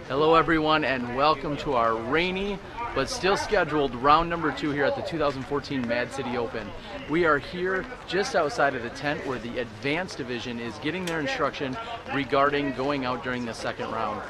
Hello everyone and welcome to our rainy but still scheduled round number 2 here at the 2014 Mad City Open. We are here just outside of the tent where the advanced division is getting their instruction regarding going out during the second round.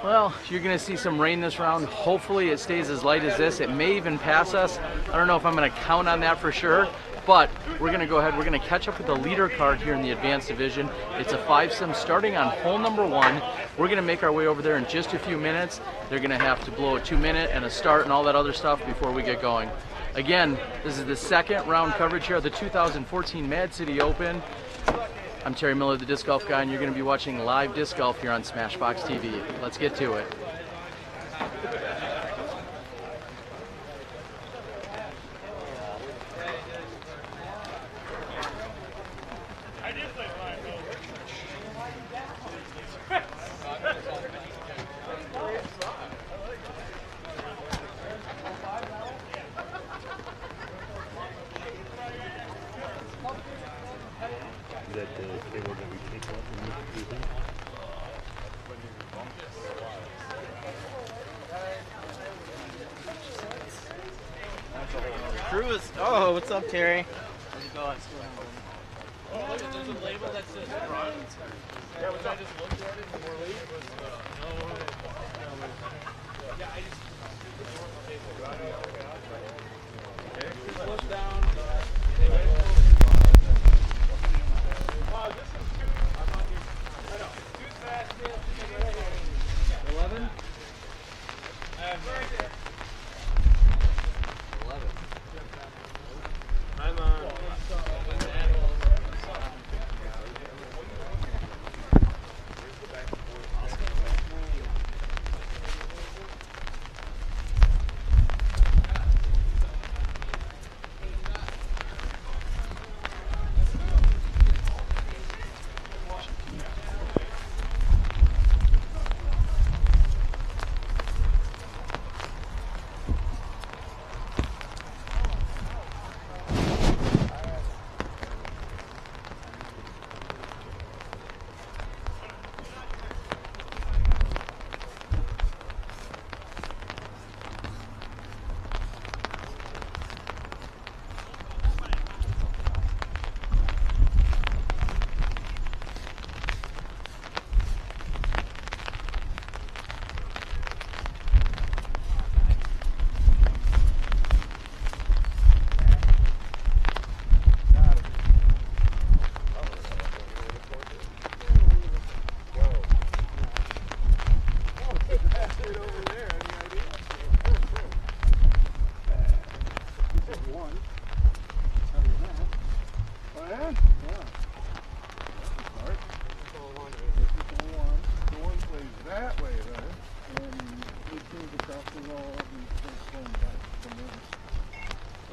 Well, you're going to see some rain this round. Hopefully it stays as light as this. It may even pass us. I don't know if I'm going to count on that for sure. But we're going to go ahead, we're going to catch up with the leader card here in the advanced division. It's a 5-sim starting on hole number 1. We're going to make our way over there in just a few minutes. They're going to have to blow a 2-minute and a start and all that other stuff before we get going. Again, this is the second round coverage here of the 2014 Mad City Open. I'm Terry Miller, the disc golf guy, and you're going to be watching live disc golf here on SmashBoxxTV. Let's get to it. Is that the cable that we take off and move it through? Crew is. Oh, what's up, Terry? How's it going? Oh, look, there's a label that says front. Yeah, was I just looked at it before leave? Yeah, I just. Okay, push down. Oh, this is too. I'm on here. I know. Too fast. 11? I have right there. 11. I'm on.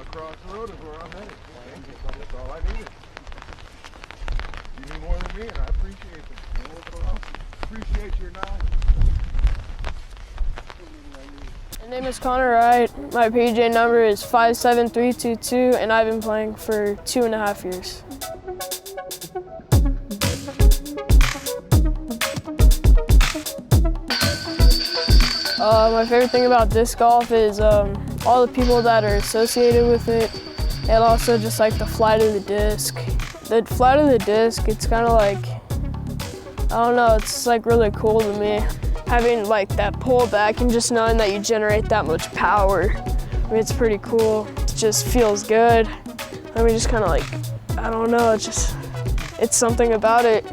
Across the road is where I'm headed. That's all I needed. You knew more than me, and I appreciate it. Appreciate your knowledge. My name is Connor Wright. My PDGA number is 57322, and I've been playing for 2.5 years. My favorite thing about disc golf is all the people that are associated with it, and also just like the flight of the disc. The flight of the disc, it's kind of like, I don't know, it's like really cool to me. Having like that pullback and just knowing that you generate that much power, I mean, it's pretty cool. It just feels good. I mean, just kind of like, I don't know, it's something about it.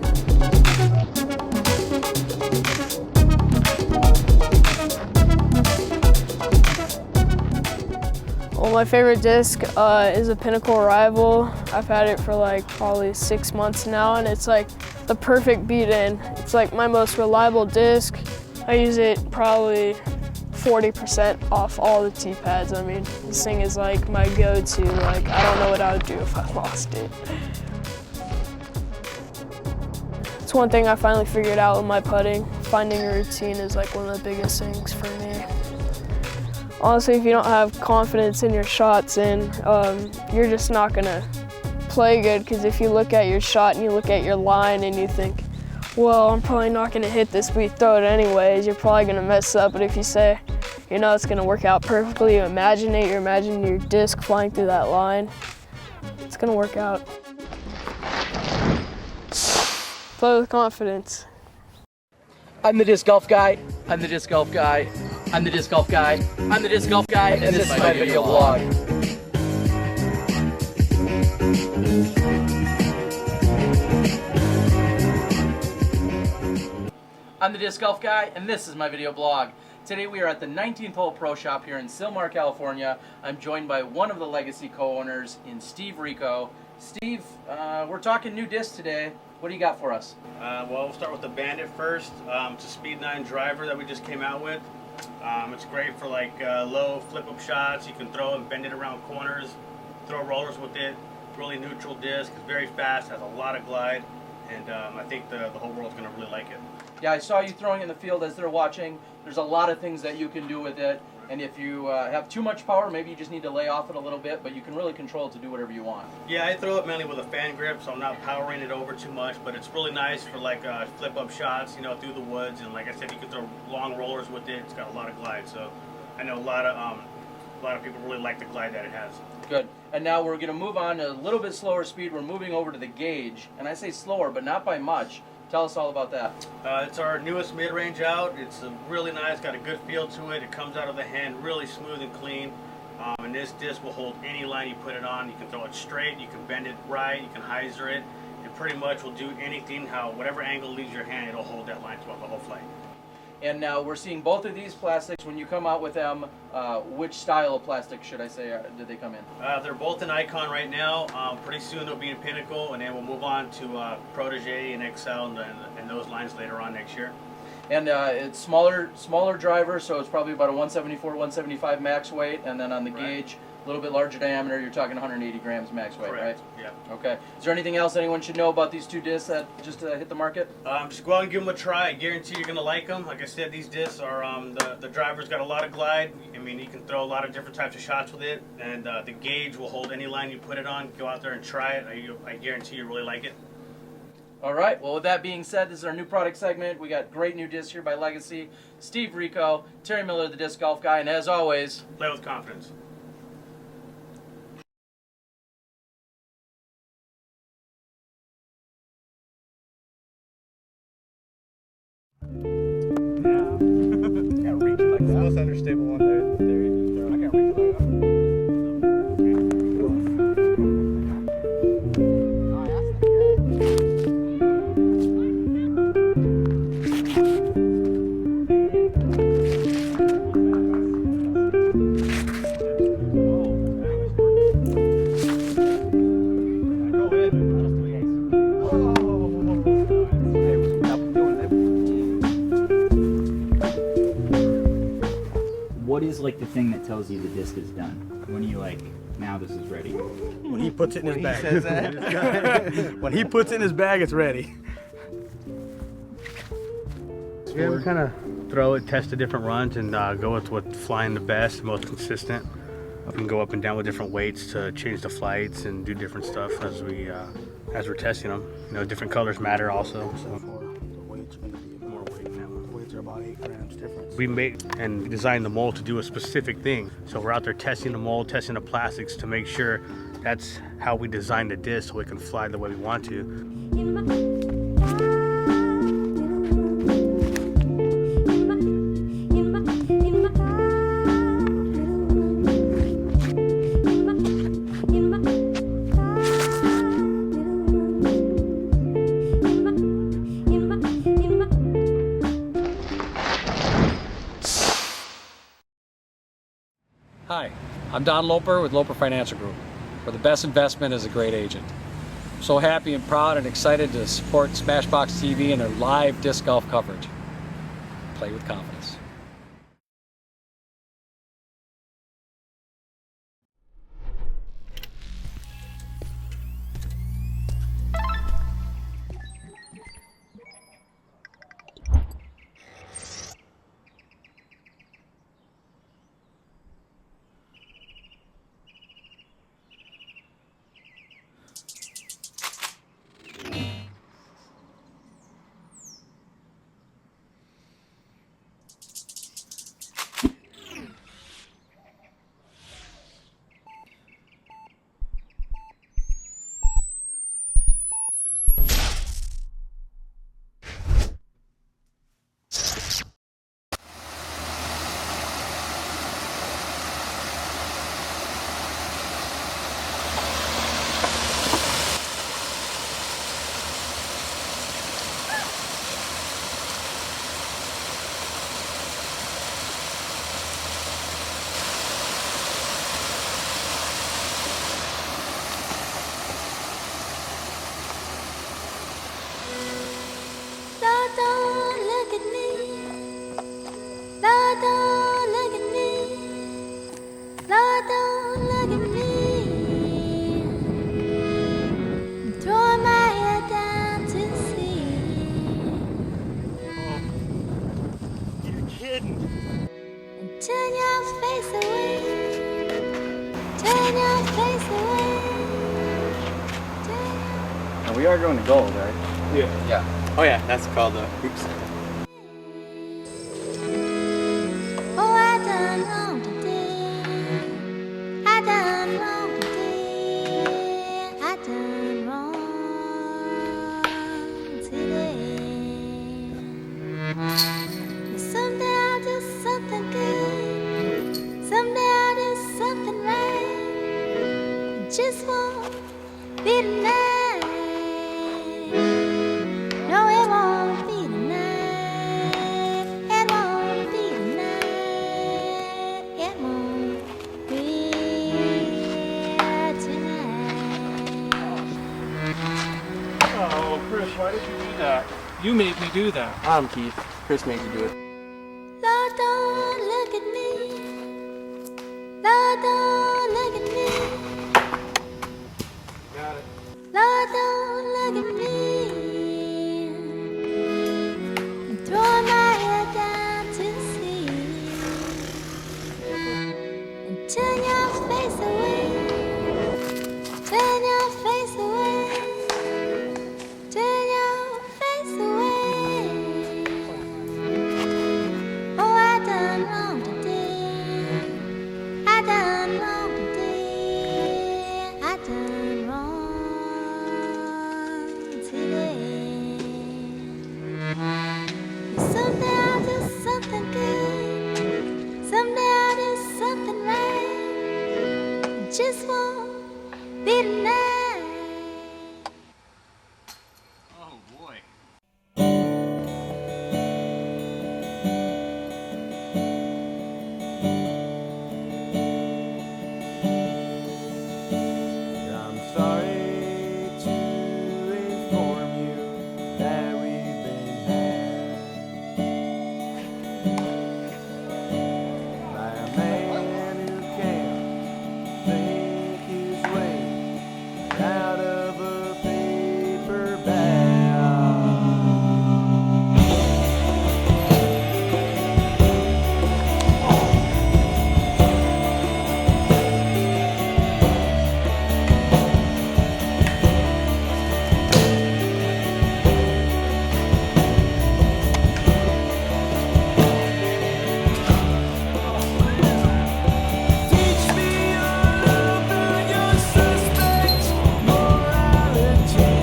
Well, my favorite disc is a Pinnacle Rival. I've had it for like probably 6 months now, and it's like the perfect beat-in. It's like my most reliable disc. I use it probably 40% off all the tee pads. I mean, this thing is like my go-to. Like, I don't know what I would do if I lost it. It's one thing I finally figured out with my putting. Finding a routine is like one of the biggest things for me. Honestly, if you don't have confidence in your shots, then you're just not gonna play good, because if you look at your shot and you look at your line and you think, well, I'm probably not gonna hit this, but you throw it anyways, you're probably gonna mess up. But if you say, you know, it's gonna work out perfectly, you imagine your disc flying through that line, it's gonna work out. Play with confidence. I'm the disc golf guy. I'm the disc golf guy. I'm the disc golf guy. I'm the disc golf guy. And this is my video blog. I'm the disc golf guy, and this is my video blog. Today we are at the 19th Hole Pro Shop here in Sylmar, California. I'm joined by one of the Legacy co-owners in Steve Rico. Steve, we're talking new discs today. What do you got for us? Well, we'll start with the Bandit first. It's a Speed 9 driver that we just came out with. It's great for like low flip-up shots. You can throw and bend it around corners, throw rollers with it. Really neutral disc, it's very fast, has a lot of glide, and I think the whole world's going to really like it. Yeah, I saw you throwing in the field as they're watching. There's a lot of things that you can do with it, and if you have too much power, maybe you just need to lay off it a little bit, but you can really control it to do whatever you want. Yeah, I throw it mainly with a fan grip, so I'm not powering it over too much, but it's really nice for like flip-up shots, you know, through the woods, and like I said, you can throw long rollers with it. It's got a lot of glide, so I know a lot of people really like the glide that it has. Good. And now we're going to move on to a little bit slower speed. We're moving over to the gauge, and I say slower, but not by much. Tell us all about that. It's our newest mid-range out. It's really nice, got a good feel to it. It comes out of the hand really smooth and clean. And this disc will hold any line you put it on. You can throw it straight, you can bend it right, you can hyzer it. It pretty much will do anything, whatever angle leaves your hand, it'll hold that line throughout the whole flight. And now we're seeing both of these plastics. When you come out with them, which style of plastic should I say did they come in? They're both in Icon right now. Pretty soon they'll be in Pinnacle, and then we'll move on to PDGA and XL and those lines later on next year. And it's smaller driver, so it's probably about a 174, 175 max weight, and then on the gauge, a little bit larger diameter, you're talking 180 grams max weight, Correct. right? Yeah. Okay. Is there anything else anyone should know about these two discs that just hit the market? Just go out and give them a try. I guarantee you're going to like them. Like I said, these discs are, the driver's got a lot of glide. I mean, you can throw a lot of different types of shots with it, and the gauge will hold any line you put it on. Go out there and try it. I guarantee you really like it. All right. Well, with that being said, this is our new product segment. We got great new discs here by Legacy. Steve Rico, Terry Miller, the disc golf guy, and as always, play with confidence. Can't reach it like that. Most unstable one there. I can't reach it like that. What is like the thing that tells you the disc is done? When are you like, now this is ready? When he puts it in his bag. When he puts it in his bag, it's ready. Yeah, we kind of throw it, test the different runs, and go with what's flying the best, most consistent. We can go up and down with different weights to change the flights and do different stuff as we're testing them. You know, different colors matter also. So. About 8 grams difference. We made and designed the mold to do a specific thing. So we're out there testing the mold, testing the plastics to make sure that's how we designed the disc so it can fly the way we want to. Hi, I'm Don Loper with Loper Financial Group, where the best investment is a great agent. I'm so happy and proud and excited to support SmashBoxxTV and their live disc golf coverage. Play with confidence. face away. Turn your face away. And we are going to gold, right? Yeah. Oh yeah, that's called the oops. Oh, I done wrong today. I done wrong today. I done wrong today. Someday I'll do something good. Someday I'll do something right. It just won't be tonight. No, it won't be tonight. It won't be tonight. It won't be tonight. Oh, Chris, why did you do that? You made me do that. I'm Keith. Chris made you do it. Lord, don't look at me. Lord, don't look at me. Got it. Lord, don't look at me. I'm throwing my head down to the sea. And turn your face away. Turn your face away. Turn your face away. Oh, I done wrong today. I done wrong today. I done wrong today. Someday I'll do something good. Someday I'll do something right. It just won't be tonight. Oh boy. I'm sorry to inform you that we've been had by a man who can't think his way out of a paper bag. Teach me your love and your suspect morality.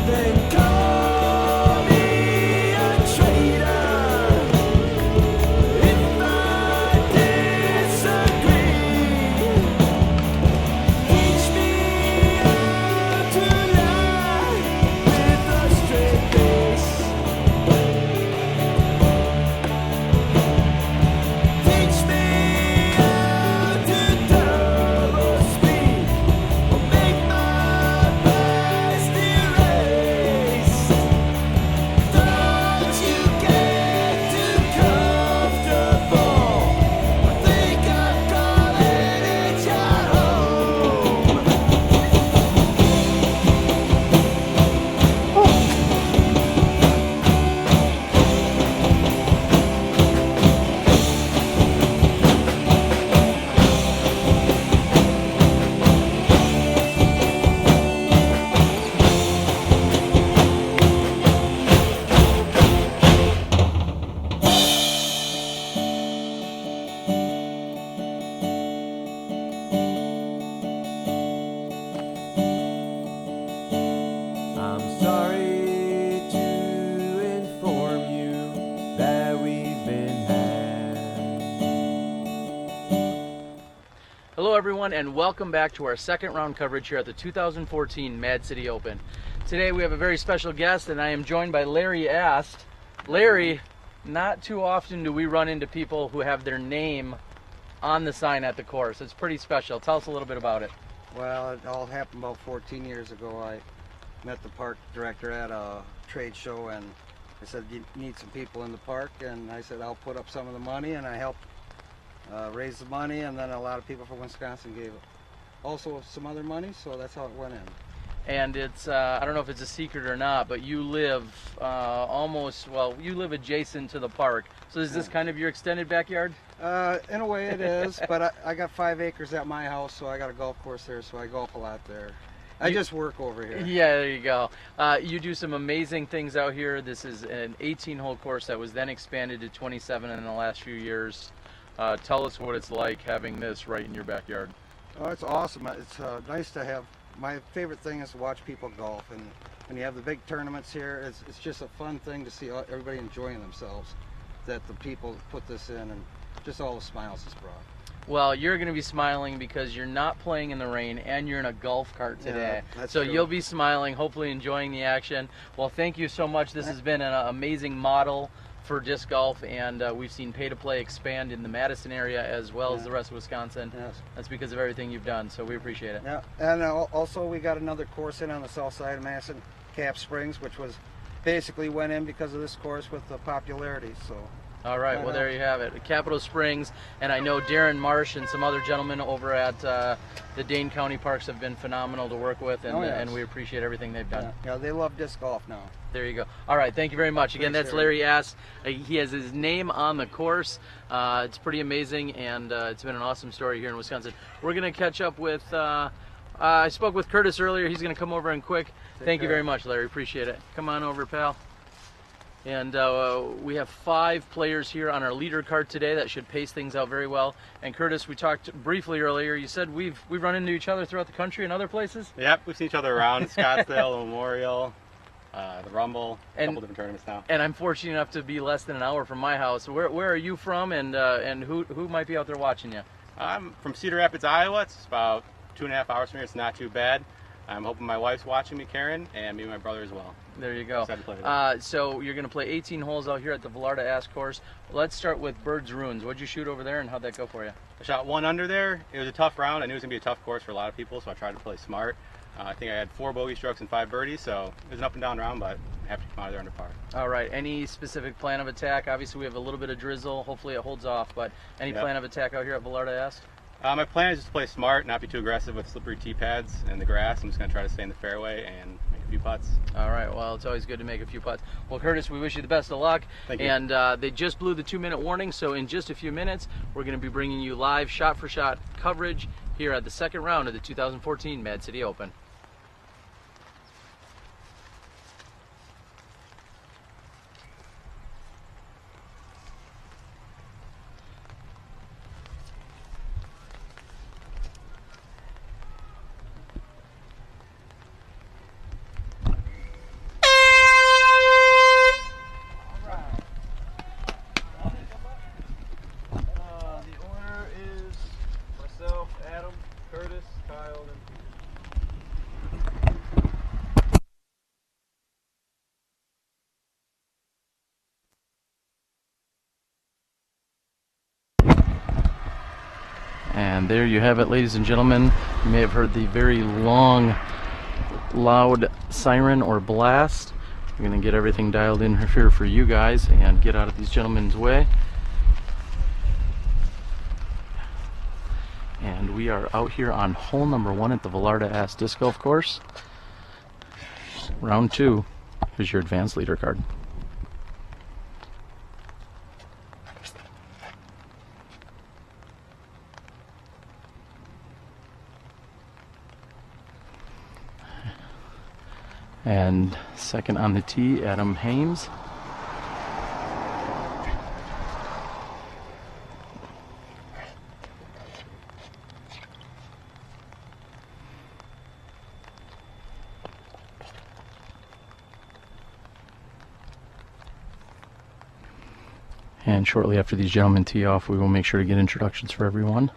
Then call me a traitor if I disagree. Teach me how to lie with a straight face. Teach me how to double speak or make my past erase. Don't you get too comfortable. I think I'm calling it your home. I'm sorry to inform you that we've been had. Hello everyone and welcome back to our second round coverage here at the 2014 Mad City Open. Today we have a very special guest and I am joined by Larry Ast. Larry, not too often do we run into people who have their name on the sign at the course. It's pretty special. Tell us a little bit about it. Well, it all happened about 14 years ago. I met the park director at a trade show and I said, you need some people in the park, and I said, I'll put up some of the money, and I helped raise the money, and then a lot of people from Wisconsin gave also some other money, so that's how it went in. and it's I don't know if it's a secret or not, but you live you live adjacent to the park. So is this kind of your extended backyard? In a way it is, but I got 5 acres at my house, so I got a golf course there, so I golf a lot there. I just work over here. Yeah, there you go. You do some amazing things out here. This is an 18-hole course that was then expanded to 27 in the last few years. Tell us what it's like having this right in your backyard. Oh, it's awesome. It's nice to have. My favorite thing is to watch people golf, and when you have the big tournaments here, it's just a fun thing to see everybody enjoying themselves. That the people put this in, and just all the smiles it's brought. Well, you're going to be smiling because you're not playing in the rain and you're in a golf cart today. Yeah, that's so true. You'll be smiling, hopefully enjoying the action. Well, thank you so much. This has been an amazing model for disc golf, and we've seen pay to play expand in the Madison area as well as the rest of Wisconsin. Yes. That's because of everything you've done, so we appreciate it. Yeah, and also we got another course in on the south side of Madison, Cap Springs, which was basically went in because of this course with the popularity. So. All right, well, there you have it. Capitol Springs, and I know Darren Marsh and some other gentlemen over at the Dane County Parks have been phenomenal to work with, and, and we appreciate everything they've done. Yeah, they love disc golf now. There you go. All right, thank you very much. Again, that's Larry Ass. He has his name on the course. It's pretty amazing, and it's been an awesome story here in Wisconsin. We're going to catch up with, I spoke with Curtis earlier. He's going to come over in quick. Thank you very much, Larry. Appreciate it. Come on over, pal. And we have 5 players here on our leader card today. That should pace things out very well. And Curtis, we talked briefly earlier. You said we've run into each other throughout the country and other places? Yep, we've seen each other around Scottsdale, Memorial, the Rumble, a couple different tournaments now. And I'm fortunate enough to be less than an hour from my house. Where are you from, and who might be out there watching you? I'm from Cedar Rapids, Iowa. It's about 2.5 hours from here. It's not too bad. I'm hoping my wife's watching me, Karen, and me and my brother as well. There you go. Excited to play today. So you're going to play 18 holes out here at the Velarda Ass course. Let's start with Bird's Ruins. What'd you shoot over there, and how'd that go for you? I shot 1 under there. It was a tough round. I knew it was going to be a tough course for a lot of people, so I tried to play smart. I think I had 4 bogey strokes and 5 birdies, so it was an up and down round, but I have to come out of there under par. All right. Any specific plan of attack? Obviously, we have a little bit of drizzle. Hopefully, it holds off. But any plan of attack out here at Velarda Ass? My plan is just to play smart, not be too aggressive with slippery tee pads and the grass. I'm just going to try to stay in the fairway and make a few putts. All right. Well, it's always good to make a few putts. Well, Curtis, we wish you the best of luck. Thank you. And they just blew the 2-minute warning, so in just a few minutes, we're going to be bringing you live shot-for-shot coverage here at the second round of the 2014 Mad City Open. And there you have it, ladies and gentlemen. You may have heard the very long, loud siren or blast. We're going to get everything dialed in here for you guys and get out of these gentlemen's way. And we are out here on hole number 1 at the Velarda Ass Disc Golf Course. Round 2. Here's your advanced leader card. And second on the tee, Adam Hames. And shortly after these gentlemen tee off, we will make sure to get introductions for everyone.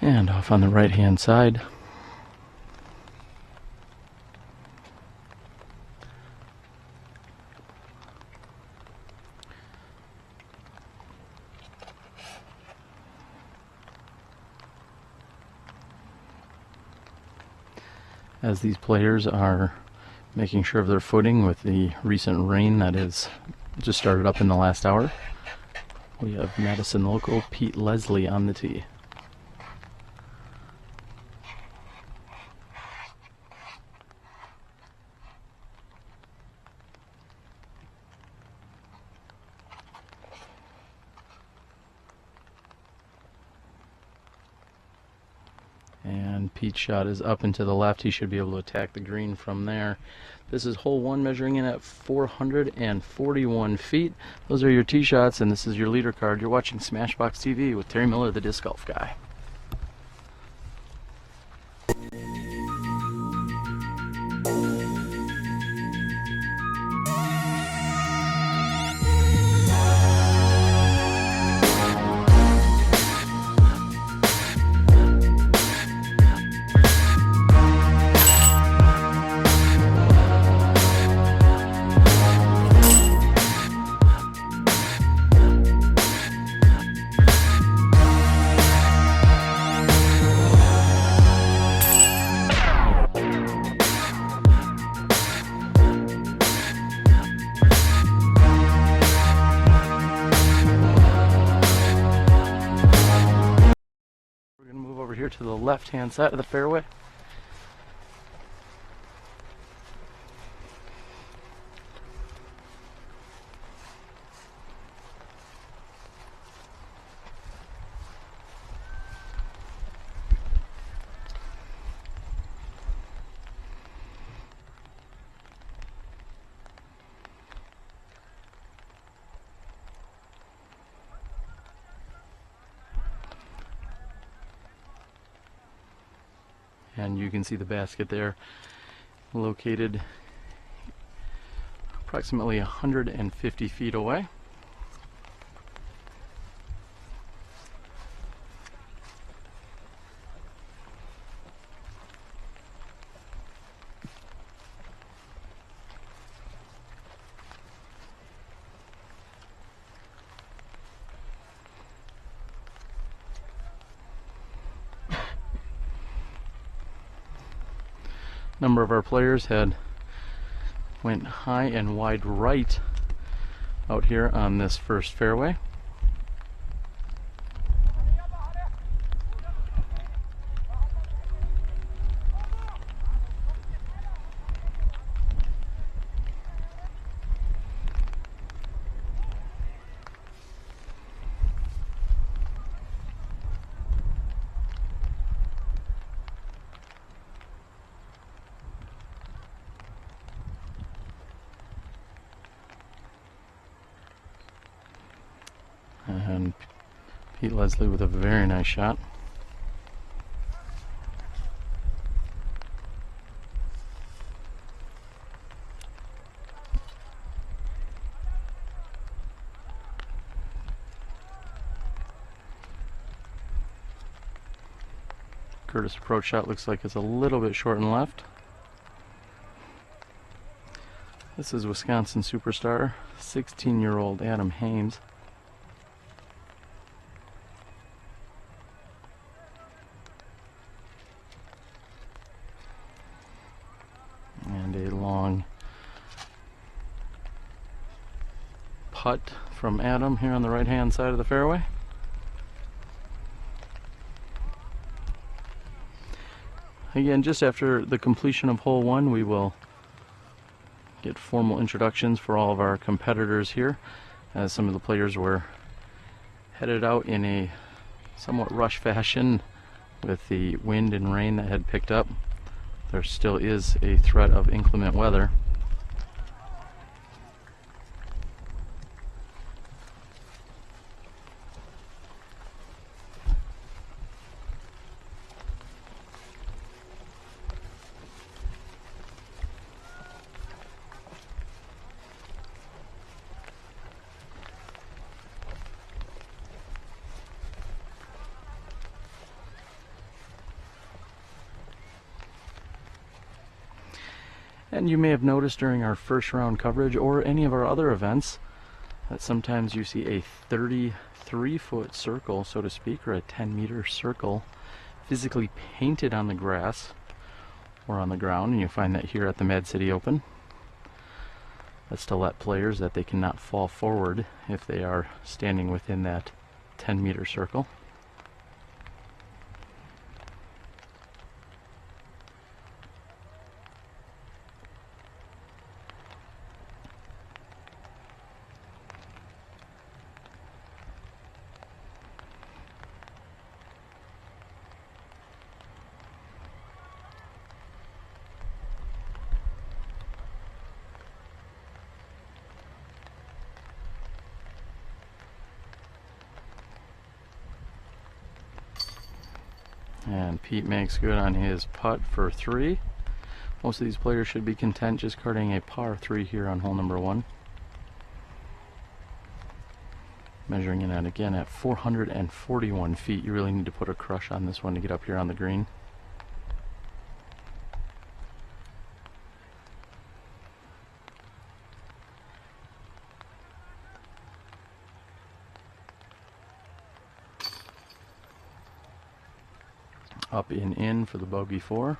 And off on the right hand side, as these players are making sure of their footing with the recent rain that has just started up in the last hour. We have Madison local Pete Leslie on the tee. And Pete's shot is up and to the left. He should be able to attack the green from there. This is hole 1, measuring in at 441 feet. Those are your tee shots, and this is your leader card. You're watching SmashBoxxTV with Terry Miller, the disc golf guy. Here to the left hand side of the fairway. And you can see the basket there, located approximately 150 feet away. Number of our players went high and wide right out here on this first fairway. And Pete Leslie with a very nice shot. Curtis' approach shot looks like it's a little bit short and left. This is Wisconsin superstar, 16-year-old Adam Hames. And a long putt from Adam here on the right-hand side of the fairway. Again, just after the completion of hole 1, we will get formal introductions for all of our competitors here, as some of the players were headed out in a somewhat rush fashion with the wind and rain that had picked up. There still is a threat of inclement weather. And you may have noticed during our first round coverage or any of our other events that sometimes you see a 33-foot circle, so to speak, or a 10-meter circle physically painted on the grass or on the ground, and you'll find that here at the Mad City Open. That's to let players that they cannot fall forward if they are standing within that 10-meter circle. And Pete makes good on his putt for 3. Most of these players should be content just carding a par 3 here on hole number 1. Measuring in at again at 441 feet. You really need to put a crush on this one to get up here on the green. Up and in for the bogey 4.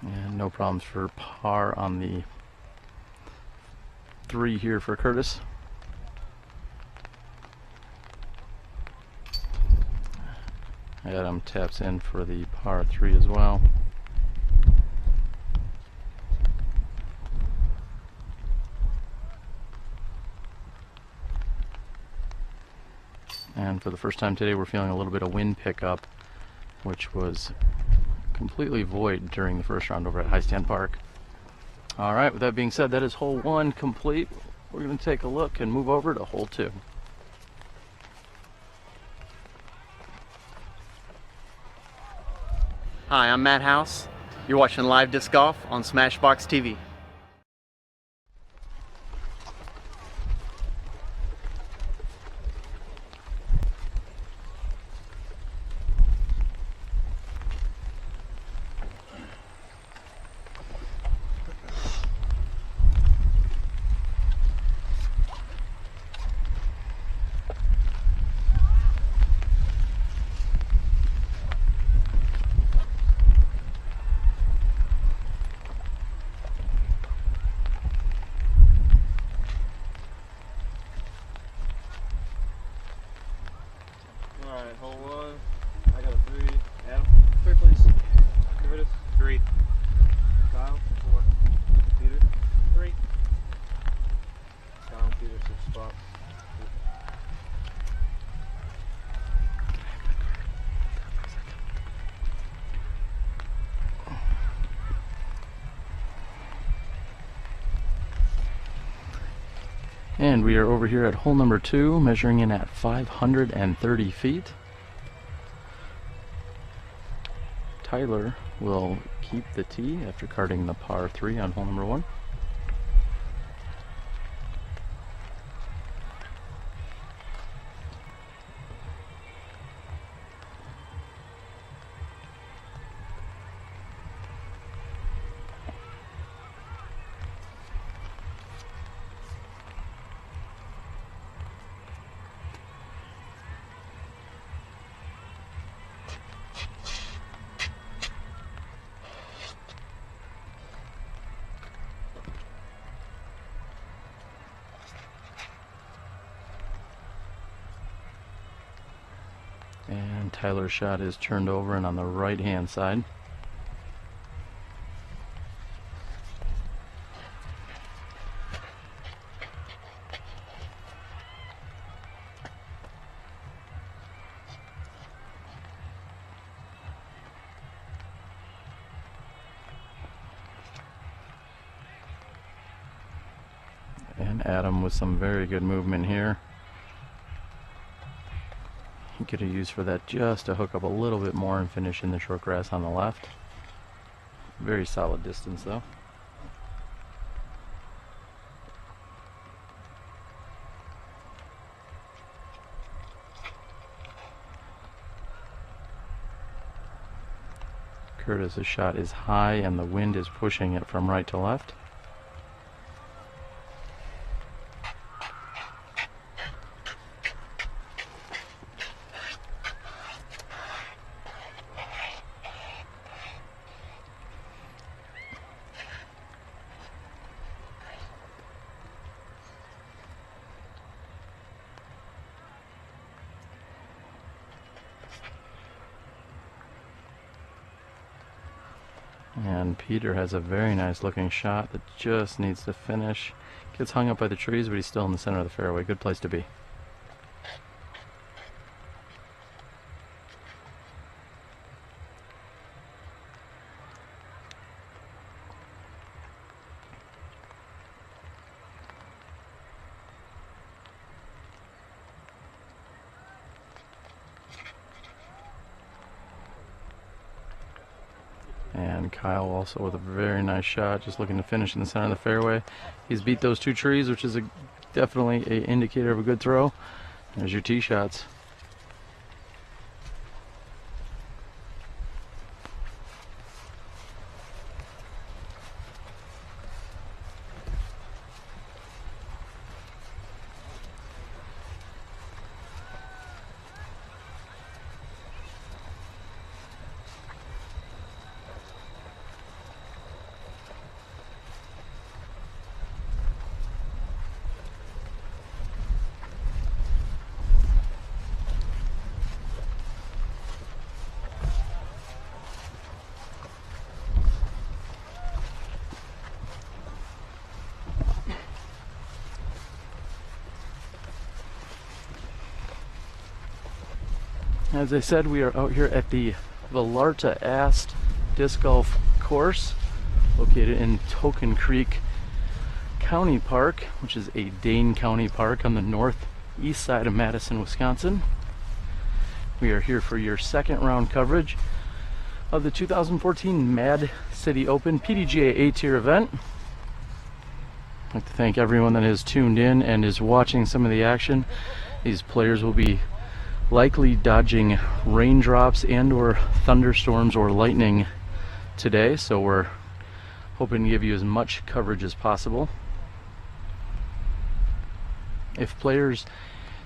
And no problems for par on the 3 here for Curtis. Adam taps in for the par 3 as well. And for the first time today, we're feeling a little bit of wind pickup, which was completely void during the first round over at High Stand Park. All right, with that being said, that is hole 1 complete. We're going to take a look and move over to hole 2. Hi, I'm Matt House. You're watching live disc golf on SmashBoxxTV. Alright, hole 1. I got a 3. Adam? 3, please. Curtis? 3. Kyle? 4. Peter? 3. Kyle and Peter, 6 spots. And we are over here at hole number 2, measuring in at 530 feet. Tyler will keep the tee after carding the par 3 on hole number 1. And Tyler's shot is turned over and on the right hand side. And Adam with some very good movement here. He could have used for that just to hook up a little bit more and finish in the short grass on the left. Very solid distance though. Curtis's shot is high and the wind is pushing it from right to left. And Peter has a very nice looking shot that just needs to finish. Gets hung up by the trees, but he's still in the center of the fairway. Good place to be. And Kyle also with a very nice shot, just looking to finish in the center of the fairway. He's beat those two trees, which is definitely an indicator of a good throw. There's your tee shots. As I said, we are out here at the Vallarta Ast Disc Golf Course, located in Token Creek County Park, which is a Dane County park on the northeast side of Madison, Wisconsin. We are here for your second round coverage of the 2014 Mad City Open PDGA A-Tier event. I'd like to thank everyone that has tuned in and is watching some of the action. These players will be likely dodging raindrops and or thunderstorms or lightning today, so we're hoping to give you as much coverage as possible. If players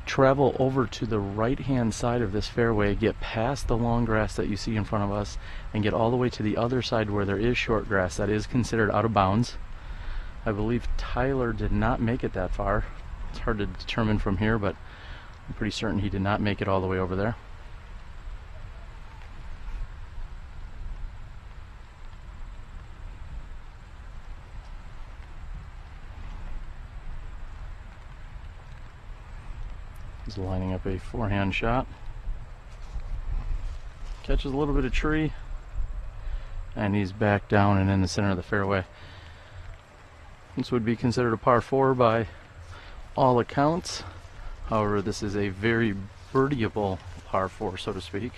travel over to the right hand side of this fairway, get past the long grass that you see in front of us, and get all the way to the other side where there is short grass, that is considered out of bounds. I believe Tyler did not make it that far. It's hard to determine from here, but I'm pretty certain he did not make it all the way over there. He's lining up a forehand shot. Catches a little bit of tree, and he's back down and in the center of the fairway. This would be considered a par 4 by all accounts. However, this is a very birdieable par 4, so to speak.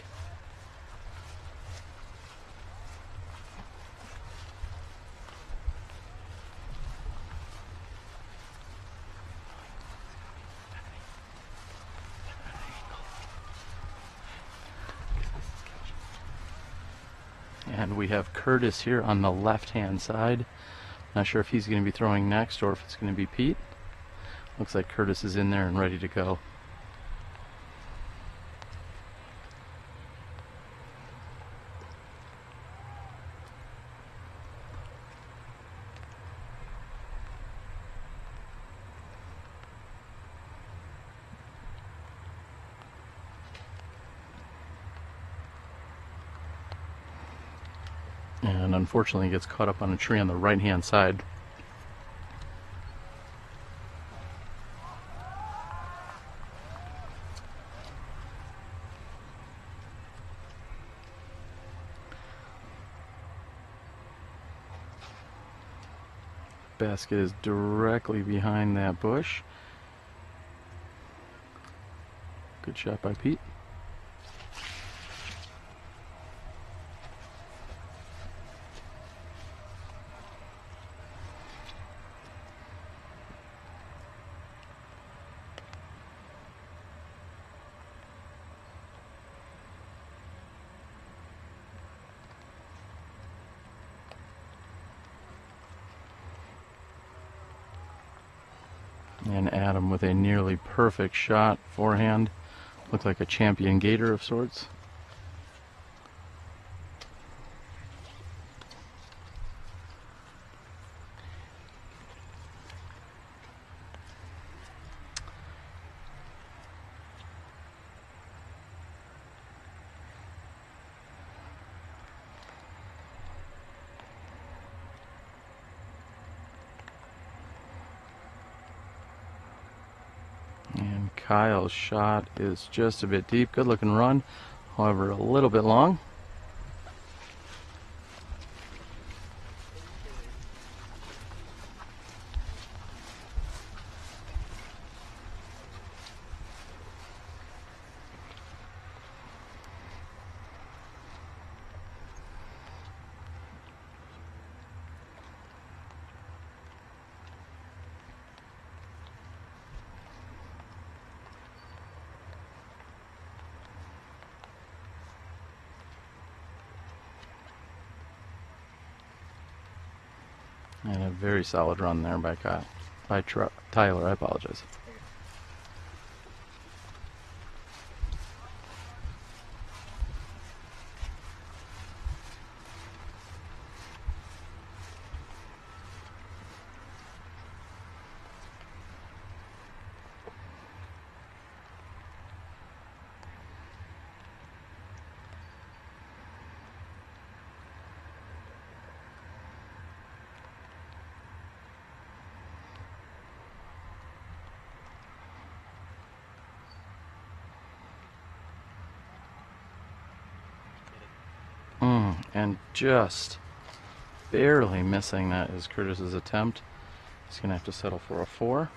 And we have Curtis here on the left-hand side. Not sure if he's going to be throwing next or if it's going to be Pete. Looks like Curtis is in there and ready to go. And unfortunately gets caught up on a tree on the right hand side. Basket is directly behind that bush. Good shot by Pete. And Adam with a nearly perfect shot forehand. Looked like a champion gator of sorts. And Kyle's shot is just a bit deep. Good looking run, however a little bit long. And a very solid run there by Kyle, Tyler, I apologize. And just barely missing that is Curtis's attempt. He's going to have to settle for a 4.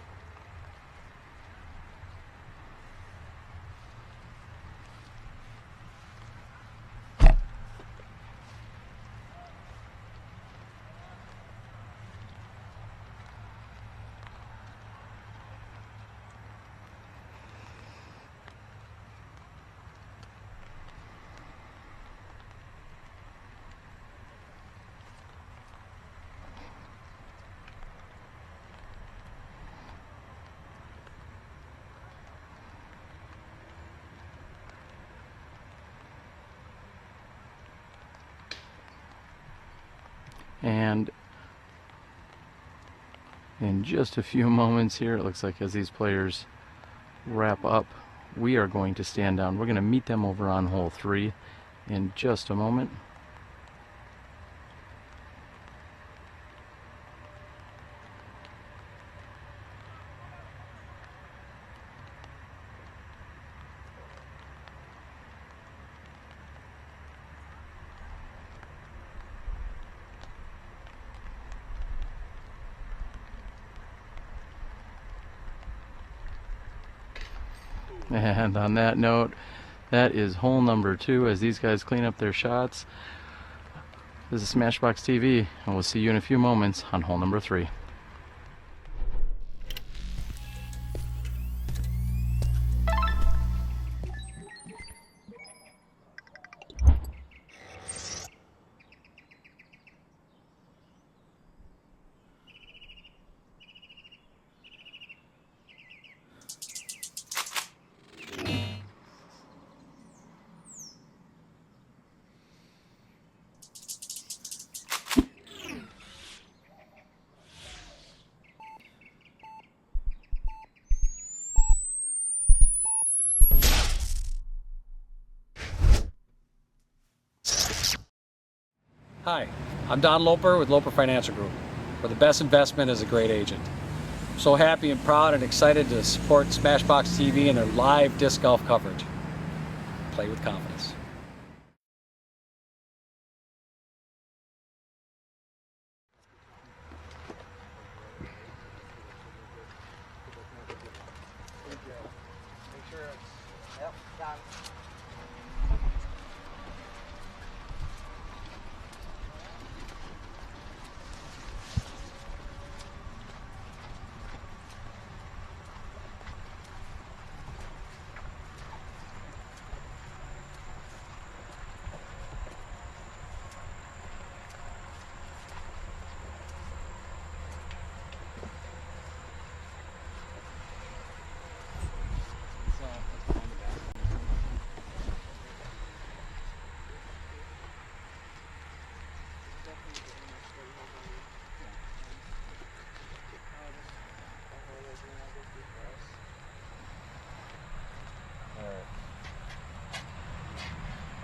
And in just a few moments here, it looks like as these players wrap up, we are going to stand down. We're going to meet them over on hole 3 in just a moment. And on that note, that is hole number 2 as these guys clean up their shots. This is SmashBoxx TV, and we'll see you in a few moments on hole number 3. Hi, I'm Don Loper with Loper Financial Group, where the best investment is a great agent. I'm so happy and proud and excited to support SmashBoxx TV and their live disc golf coverage. Play with confidence.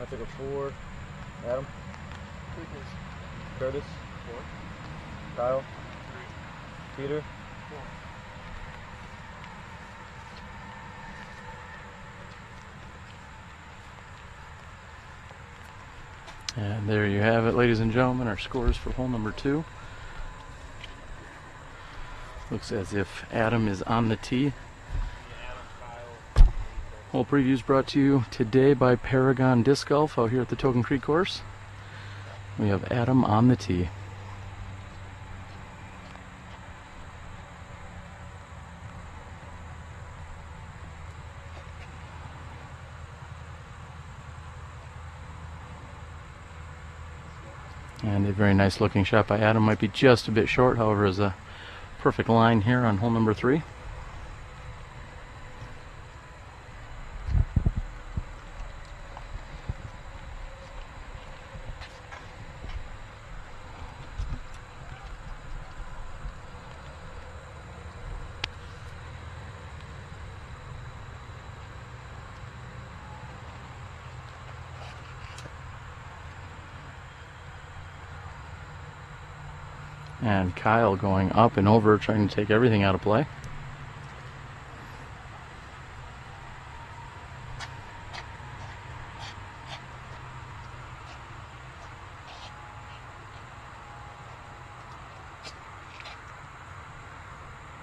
I took a 4. Adam? Curtis? 4. Kyle? 3. Peter? 4. And there you have it, ladies and gentlemen, our scores for hole number 2. Looks as if Adam is on the tee. Hole previews brought to you today by Paragon Disc Golf out here at the Token Creek course. We have Adam on the tee. And a very nice looking shot by Adam. Might be just a bit short, however, is a perfect line here on hole number 3. And Kyle going up and over, trying to take everything out of play.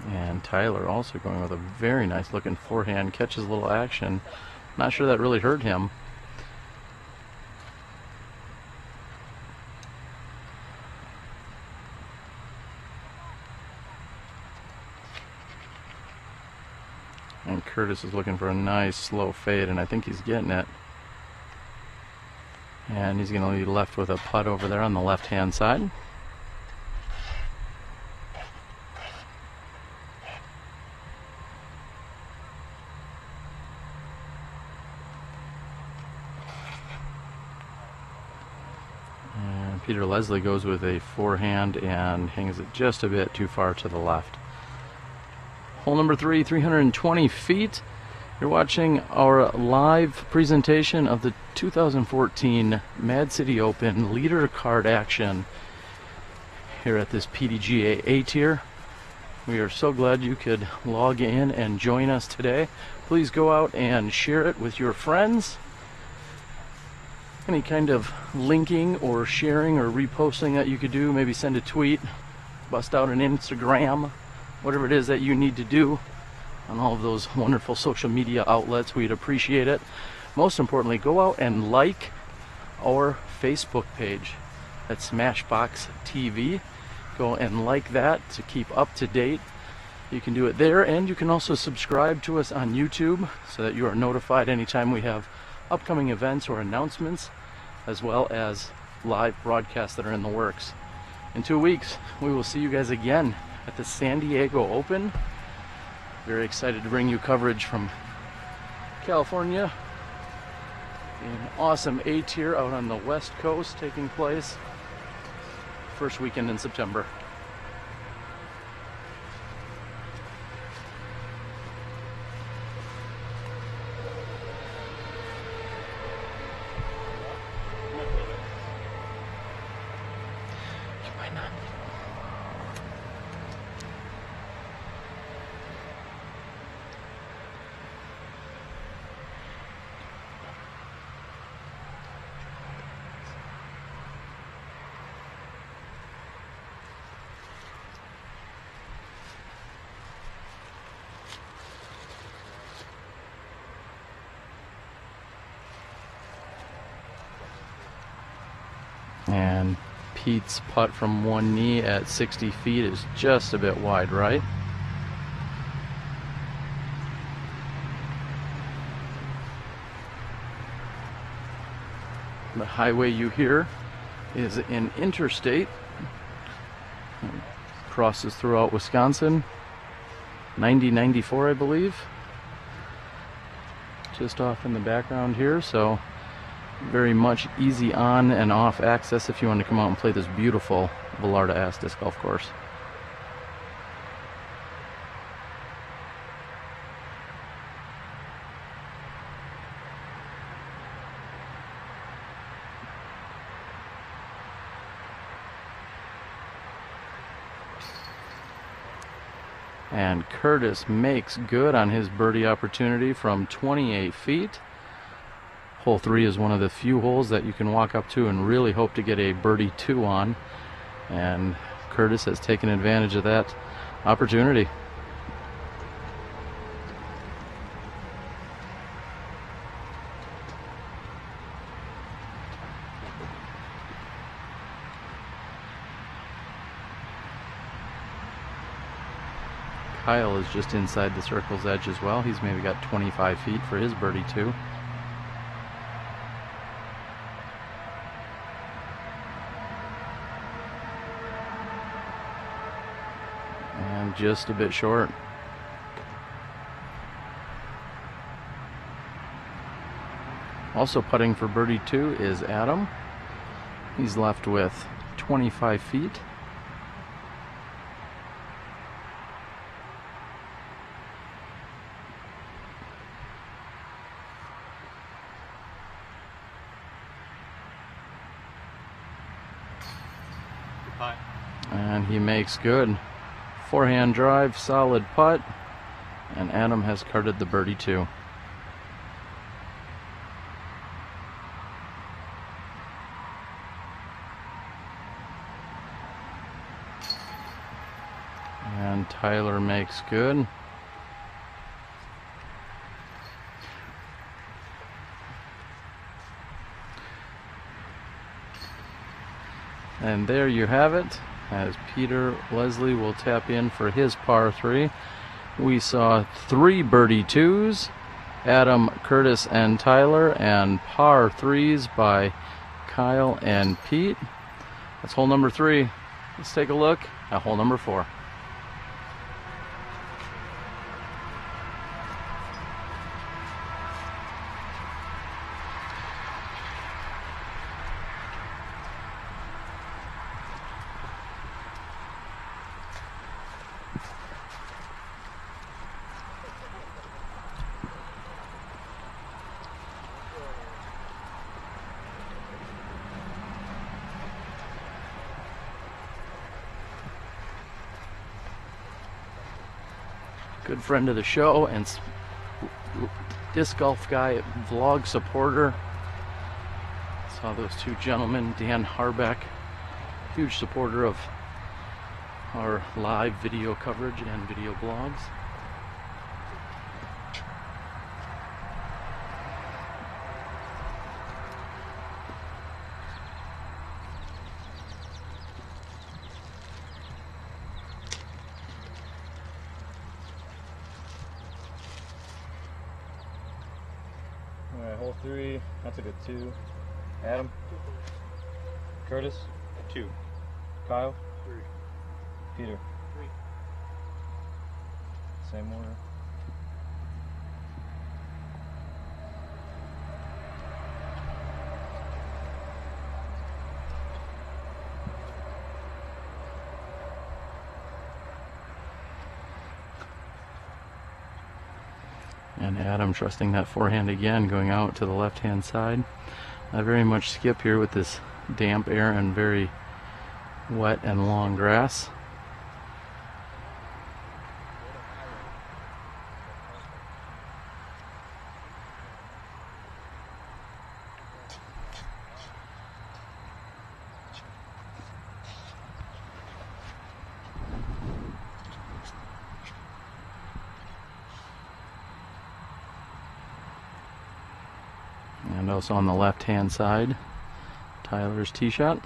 And Tyler also going with a very nice looking forehand, catches a little action. Not sure that really hurt him. And Curtis is looking for a nice slow fade, and I think he's getting it. And he's going to be left with a putt over there on the left-hand side. And Peter Leslie goes with a forehand and hangs it just a bit too far to the left. Hole number 3, 320 feet. You're watching our live presentation of the 2014 Mad City Open leader card action here at this PDGA A-Tier. We are so glad you could log in and join us today. Please go out and share it with your friends. Any kind of linking or sharing or reposting that you could do, maybe send a tweet, bust out an Instagram, whatever it is that you need to do on all of those wonderful social media outlets, we'd appreciate it. Most importantly, go out and like our Facebook page at SmashBoxxTV. Go and like that to keep up to date. You can do it there, and you can also subscribe to us on YouTube so that you are notified anytime we have upcoming events or announcements, as well as live broadcasts that are in the works. In 2 weeks, we will see you guys again at the San Diego Open. Very excited to bring you coverage from California. An awesome A-Tier out on the West Coast taking place first weekend in September. You might not. And Pete's putt from one knee at 60 feet is just a bit wide right. The highway you hear is an interstate. It crosses throughout Wisconsin. 90-94, I believe. Just off in the background here, so very much easy on and off access if you want to come out and play this beautiful Vallarta disc golf course. And Curtis makes good on his birdie opportunity from 28 feet. Hole 3 is one of the few holes that you can walk up to and really hope to get a birdie 2 on. And Curtis has taken advantage of that opportunity. Kyle is just inside the circle's edge as well. He's maybe got 25 feet for his birdie 2. And just a bit short. Also putting for birdie 2 is Adam. He's left with 25 feet. And he makes good. Forehand drive, solid putt, and Adam has carded the birdie 2. And Tyler makes good. And there you have it, as Peter Leslie will tap in for his par 3. We saw 3 birdie 2s, Adam, Curtis, and Tyler, and par 3s by Kyle and Pete. That's hole number 3. Let's take a look at hole number 4. Good friend of the show and disc golf guy, vlog supporter. Saw those 2 gentlemen, Dan Harbeck, huge supporter of our live video coverage and video blogs. Alright, hole 3, that's a good 2. Adam? Curtis? 2. Kyle? 3. Peter? 3. Same order. And Adam trusting that forehand again, going out to the left-hand side. Not very much skip here with this damp air and very wet and long grass. And also on the left-hand side, Tyler's tee shot.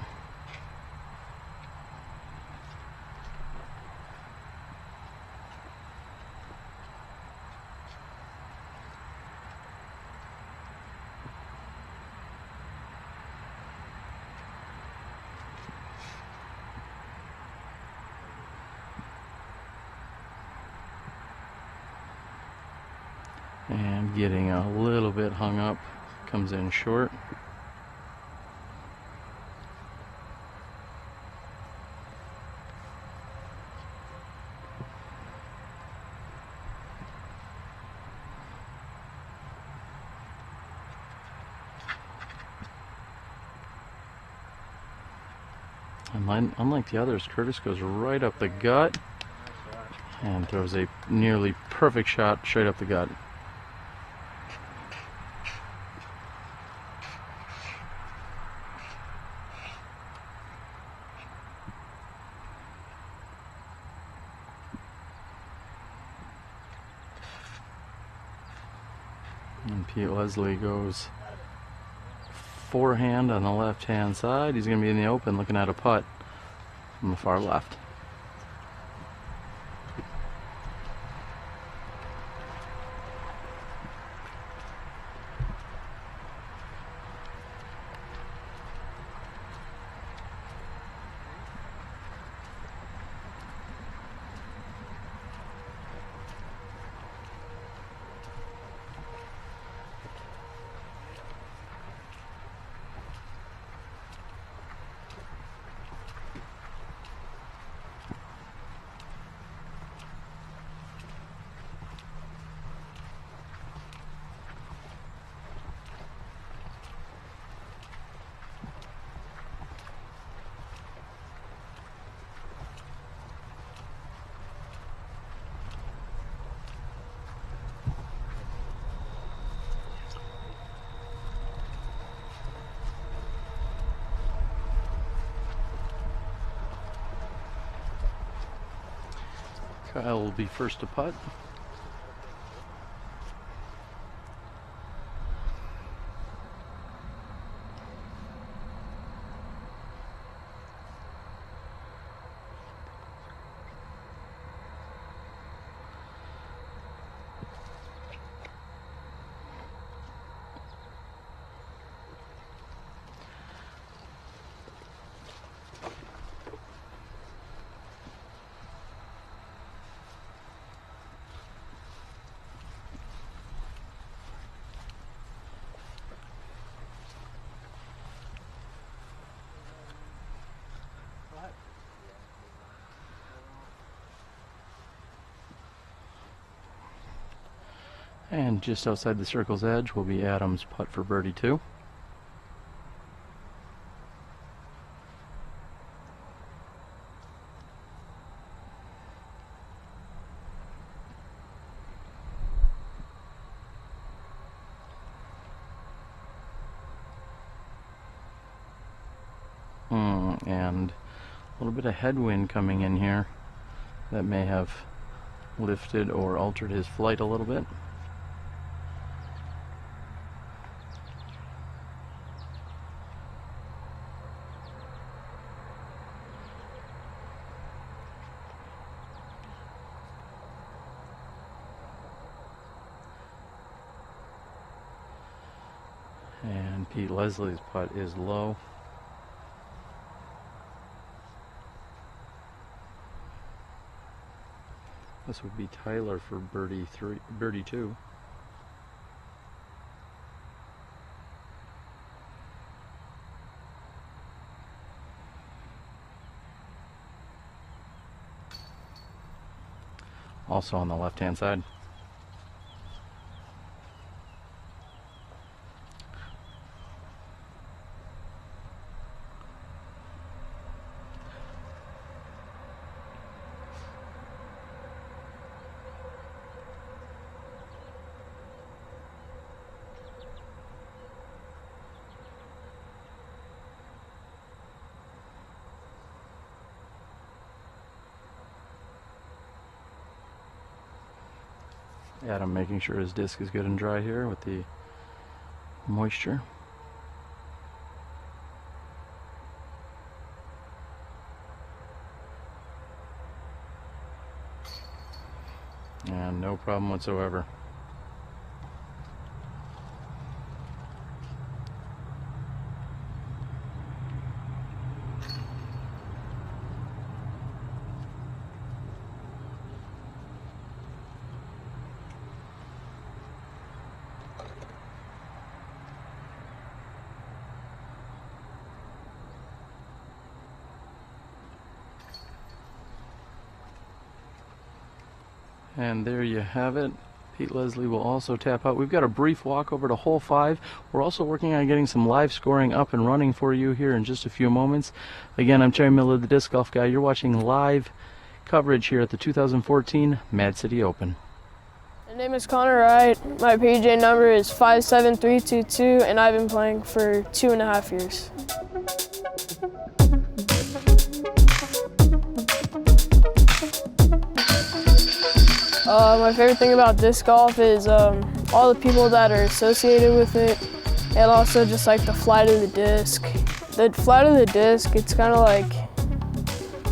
And getting a little bit hung up, comes in short. And unlike the others, Curtis goes right up the gut. And throws a nearly perfect shot straight up the gut. And Pete Leslie goes forehand on the left-hand side. He's going to be in the open looking at a putt from the far left. Kyle will be first to putt. And just outside the circle's edge will be Adam's putt for birdie 2. And a little bit of headwind coming in here that may have lifted or altered his flight a little bit. And Pete Leslie's putt is low. This would be Tyler for birdie 2. Also on the left-hand side. Adam making sure his disc is good and dry here with the moisture. And no problem whatsoever. And there you have it. Pete Leslie will also tap out. We've got a brief walk over to hole 5. We're also working on getting some live scoring up and running for you here in just a few moments. Again, I'm Terry Miller, the Disc Golf Guy. You're watching live coverage here at the 2014 Mad City Open. My name is Connor Wright. My PDGA number is 57322, and I've been playing for 2.5 years. My favorite thing about disc golf is all the people that are associated with it, and also just like the flight of the disc. The flight of the disc, it's kind of like,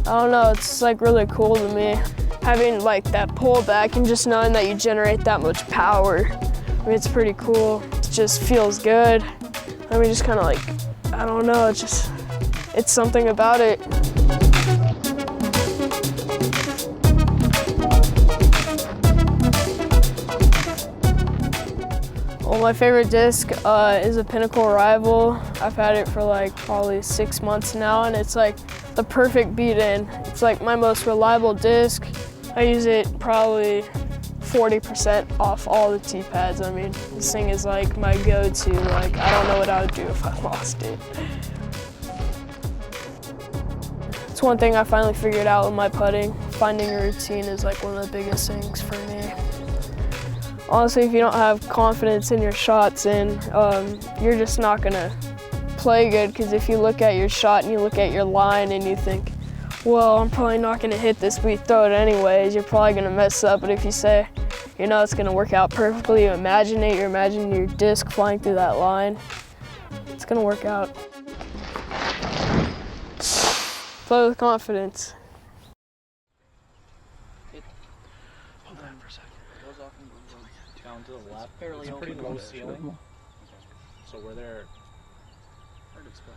I don't know, it's like really cool to me. Having like that pullback and just knowing that you generate that much power, I mean, it's pretty cool. It just feels good. I mean, just kind of like, I don't know, it's something about it. Well, my favorite disc is a Pinnacle Rival. I've had it for like probably 6 months now, and it's like the perfect beat-in. It's like my most reliable disc. I use it probably 40% off all the tee pads. I mean, this thing is like my go-to. Like, I don't know what I would do if I lost it. It's one thing I finally figured out with my putting. Finding a routine is like one of the biggest things for me. Honestly, if you don't have confidence in your shots, then you're just not gonna play good, because if you look at your shot and you look at your line and you think, well, I'm probably not gonna hit this, but you throw it anyways, you're probably gonna mess up. But if you say, you know, it's gonna work out perfectly, you imagine it, you imagine your disc flying through that line, it's gonna work out. Play with confidence. Hold on for a second. Goes off and goes down to the left. Fairly it's a pretty low ceiling. So we're there. Hard to explain.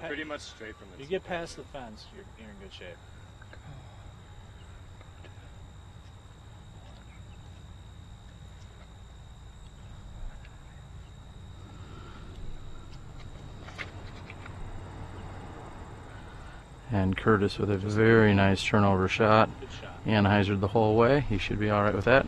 Pretty much straight from the. You get past the fence, you're in good shape. And Curtis with a very nice turnover shot. Good shot. Anheuser the whole way. He should be all right with that.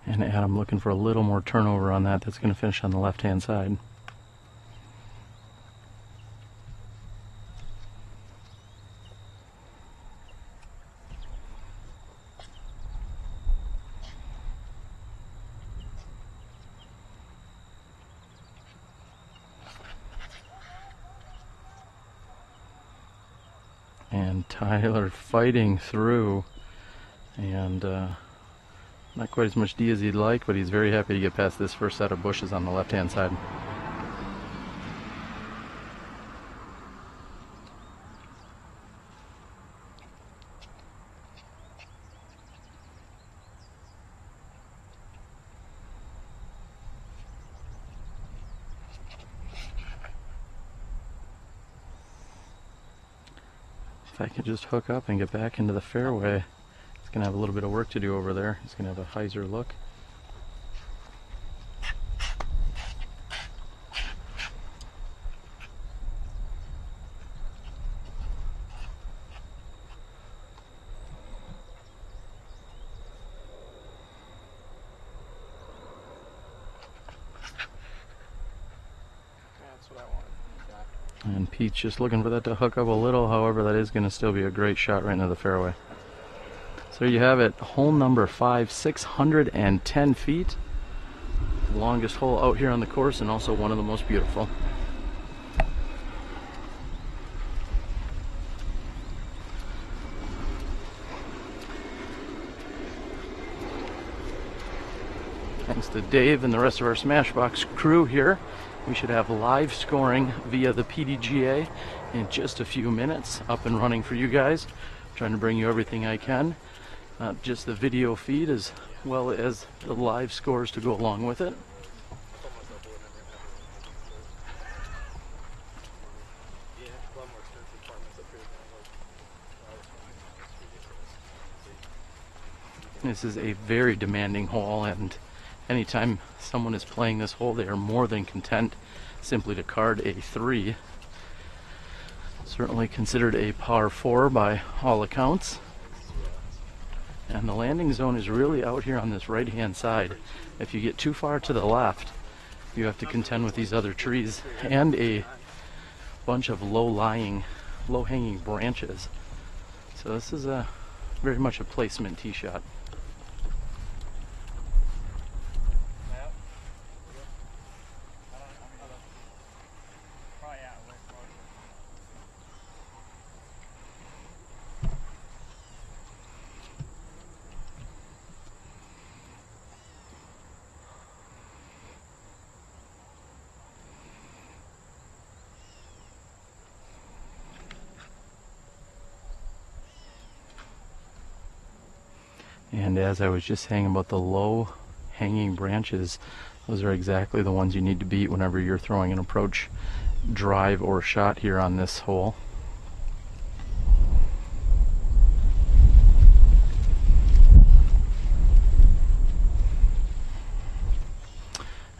And Adam looking for a little more turnover on that. That's going to finish on the left-hand side. And Tyler fighting through, and not quite as much D as he'd like, but he's very happy to get past this first set of bushes on the left-hand side. If I could just hook up and get back into the fairway. He's going to have a little bit of work to do over there. He's going to have a hyzer look. That's what I wanted. And Pete's just looking for that to hook up a little. However, that is going to still be a great shot right into the fairway. So there you have it, hole number 5, 610 feet. The longest hole out here on the course, and also one of the most beautiful. Thanks to Dave and the rest of our Smashbox crew here. We should have live scoring via the PDGA in just a few minutes, up and running for you guys. I'm trying to bring you everything I can, not just the video feed as well as the live scores to go along with it. This is a very demanding hole, and anytime someone is playing this hole, they are more than content simply to card a 3. Certainly considered a par 4 by all accounts. And the landing zone is really out here on this right-hand side. If you get too far to the left, you have to contend with these other trees and a bunch of low-hanging branches. So this is very much a placement tee shot. And as I was just saying about the low hanging branches, those are exactly the ones you need to beat whenever you're throwing an approach drive or shot here on this hole.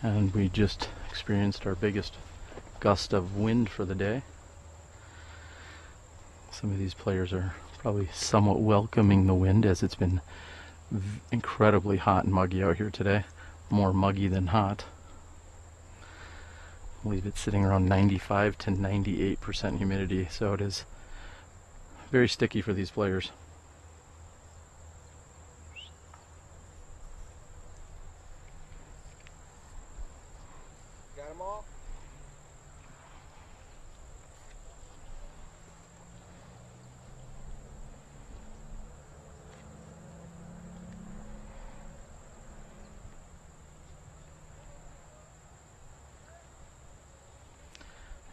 And we just experienced our biggest gust of wind for the day. Some of these players are probably somewhat welcoming the wind, as it's been incredibly hot and muggy out here today. More muggy than hot. I believe it's sitting around 95 to 98% humidity, so it is very sticky for these players. Got them all?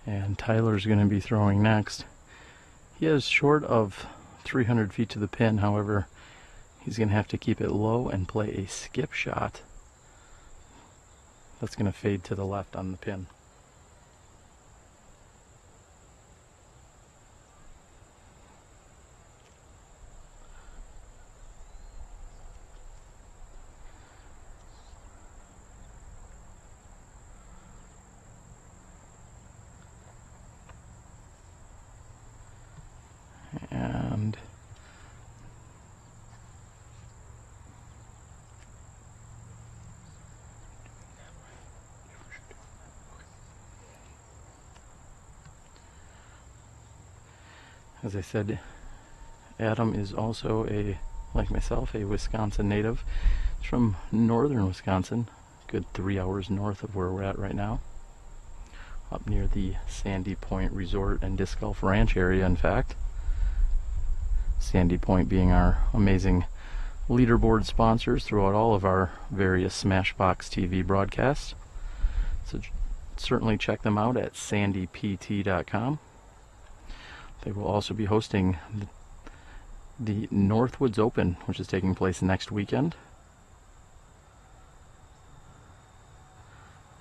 And Tyler's going to be throwing next. He is short of 300 feet to the pin, however, he's going to have to keep it low and play a skip shot. That's going to fade to the left on the pin. And as I said, Adam is also like myself, a Wisconsin native. He's from northern Wisconsin, good 3 hours north of where we're at right now, up near the Sandy Point Resort and Disc Golf Ranch area, in fact. Sandy Point being our amazing leaderboard sponsors throughout all of our various SmashBoxxTV broadcasts. So certainly check them out at sandypt.com. They will also be hosting the Northwoods Open, which is taking place next weekend.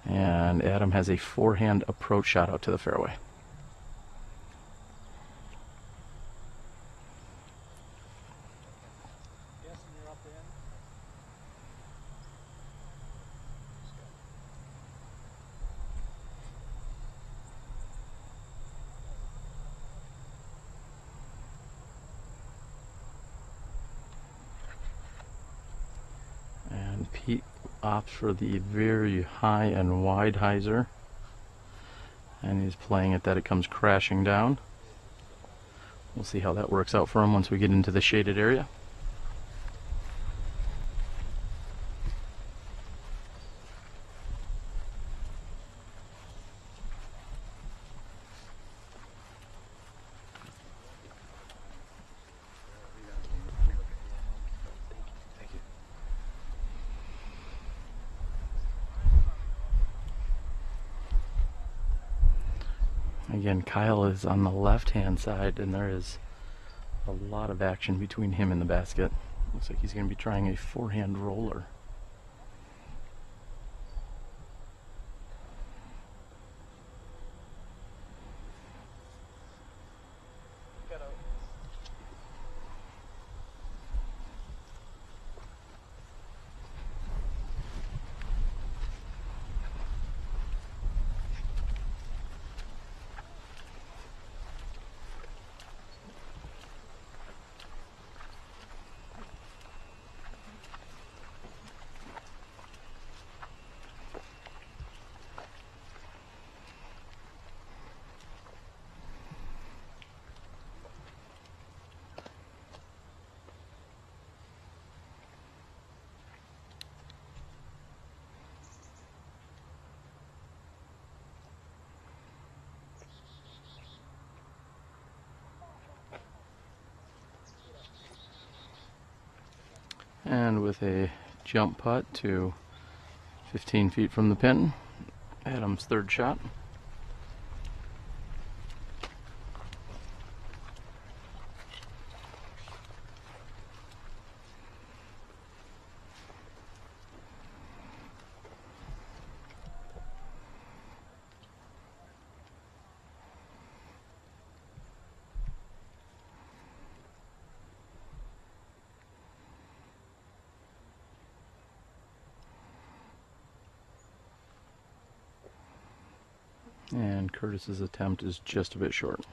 And Adam has a forehand approach shot out to the fairway. Pete opts for the very high and wide hyzer, and he's playing it that it comes crashing down. We'll see how that works out for him once we get into the shaded area. Again, Kyle is on the left-hand side, and there is a lot of action between him and the basket. Looks like he's going to be trying a forehand roller. And with a jump putt to 15 feet from the pin, Adam's third shot. And Curtis's attempt is just a bit short.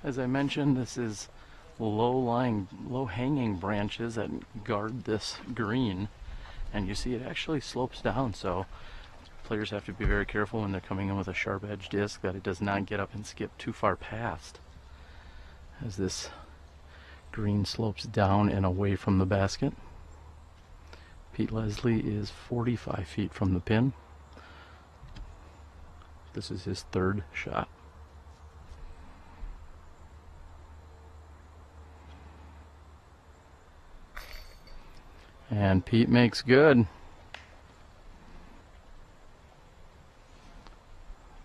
As I mentioned, this is low-hanging branches that guard this green, and you see it actually slopes down, so players have to be very careful when they're coming in with a sharp edge disc that it does not get up and skip too far past, as this green slopes down and away from the basket. Pete Leslie is 45 feet from the pin. This is his third shot. And Pete makes good.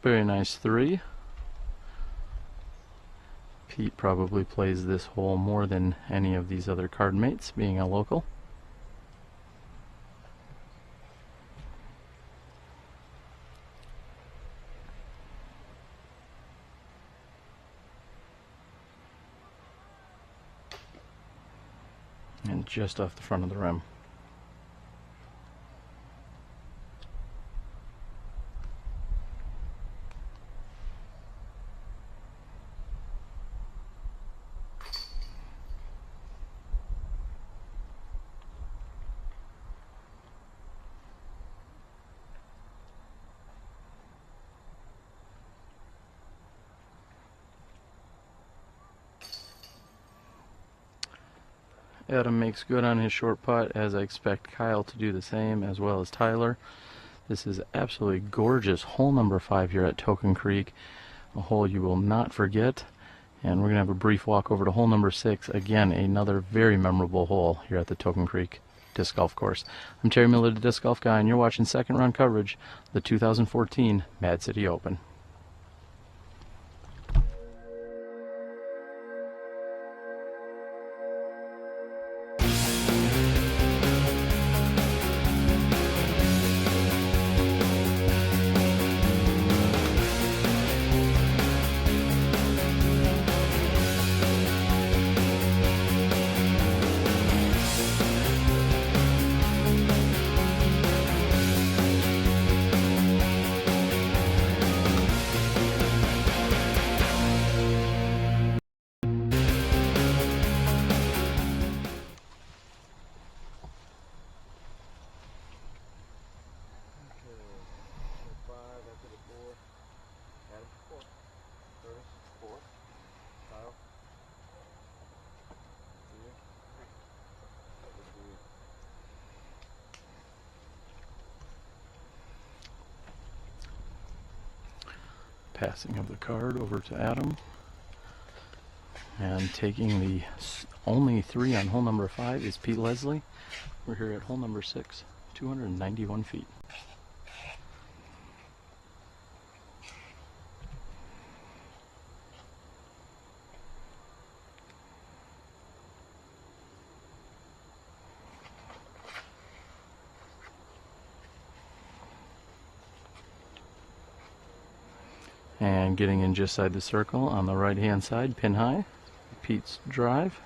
Very nice three. Pete probably plays this hole more than any of these other card mates, being a local. And just off the front of the rim. Adam makes good on his short putt, as I expect Kyle to do the same, as well as Tyler. This is absolutely gorgeous hole number 5 here at Token Creek, a hole you will not forget. And we're going to have a brief walk over to hole number 6, again another very memorable hole here at the Token Creek Disc Golf Course. I'm Terry Miller, the Disc Golf Guy, and you're watching second round coverage of the 2014 Mad City Open. Passing of the card over to Adam, and taking the only 3 on hole number 5 is Pete Leslie. We're here at hole number 6, 291 feet. And getting in just side the circle on the right hand side, pin high, Pete's drive.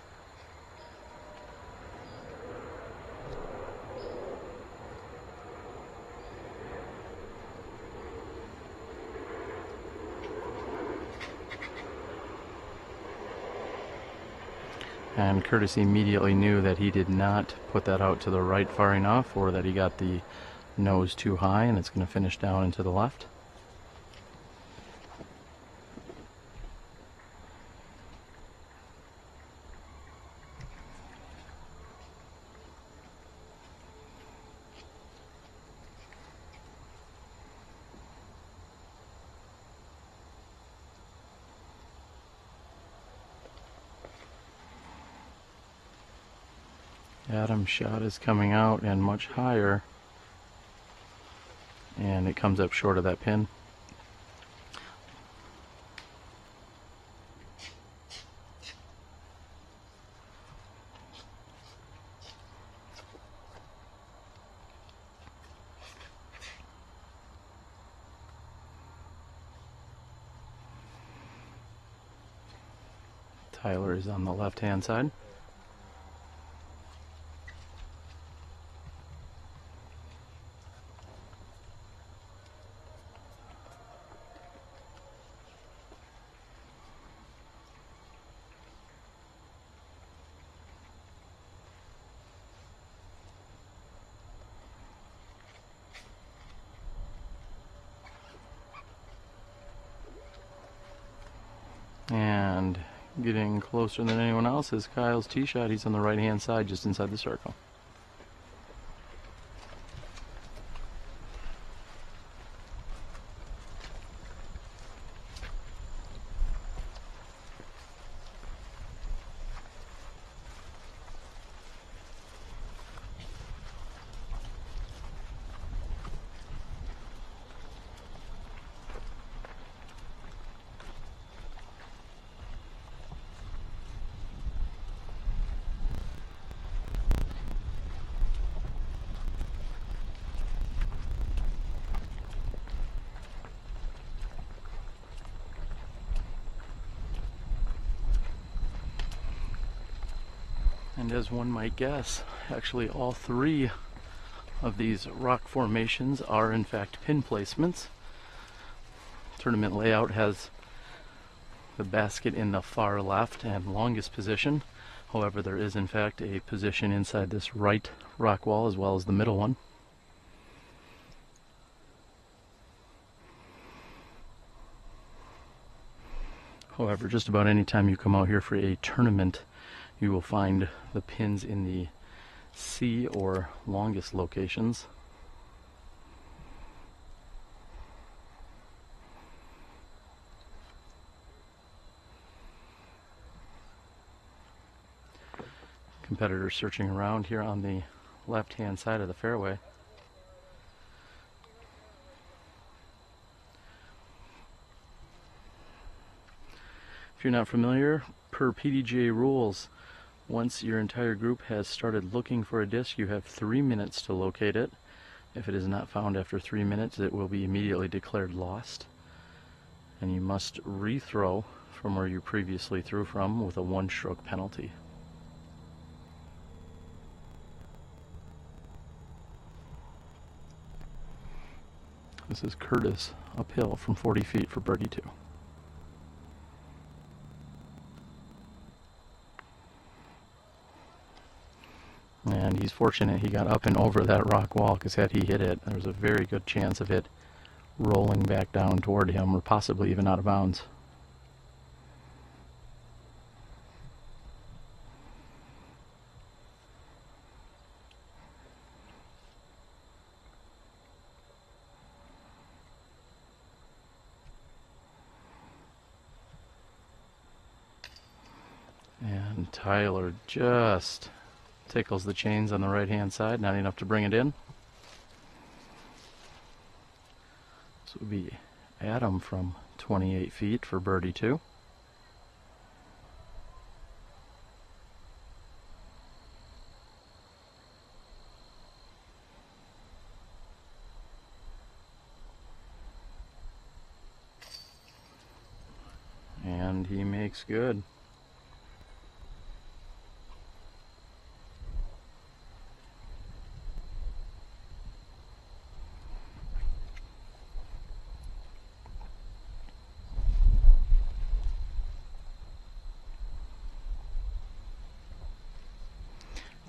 And Curtis immediately knew that he did not put that out to the right far enough, or that he got the nose too high, and it's going to finish down and to the left. Adam's shot is coming out and much higher, and it comes up short of that pin. Tyler is on the left-hand side. And getting closer than anyone else is Kyle's tee shot. He's on the right hand side, just inside the circle. And as one might guess, actually all three of these rock formations are in fact pin placements. Tournament layout has the basket in the far left and longest position. However, there is in fact a position inside this right rock wall as well as the middle one. However, just about any time you come out here for a tournament, you will find the pins in the C or longest locations. Competitors searching around here on the left-hand side of the fairway. If you're not familiar, per PDGA rules, once your entire group has started looking for a disc, you have 3 minutes to locate it. If it is not found after 3 minutes, it will be immediately declared lost. And you must rethrow from where you previously threw from with a 1-stroke penalty. This is Curtis uphill from 40 feet for birdie 2. And he's fortunate he got up and over that rock wall, because had he hit it, there was a very good chance of it rolling back down toward him, or possibly even out of bounds. And Tyler just tickles the chains on the right hand side, not enough to bring it in. This would be Adam from 28 feet for birdie 2. And he makes good.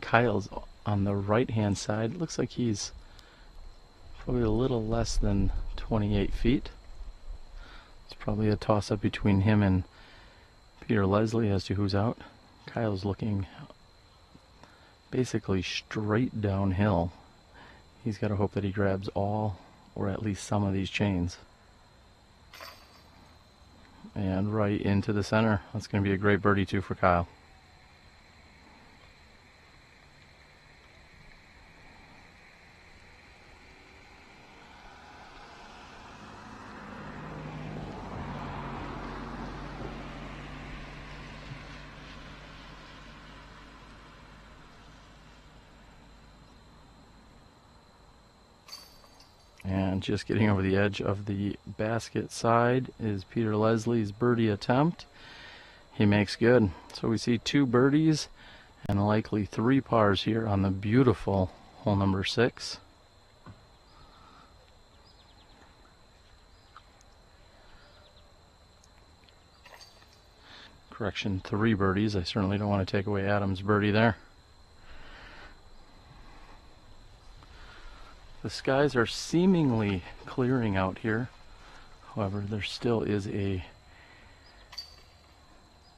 Kyle's on the right-hand side. Looks like he's probably a little less than 28 feet. It's probably a toss-up between him and Peter Leslie as to who's out. Kyle's looking basically straight downhill. He's got to hope that he grabs all or at least some of these chains. And right into the center. That's going to be a great birdie too for Kyle. And just getting over the edge of the basket side is Peter Leslie's birdie attempt. He makes good. So we see 2 birdies and likely 3 pars here on the beautiful hole number 6. Correction, 3 birdies. I certainly don't want to take away Adam's birdie there. The skies are seemingly clearing out here. However, there still is a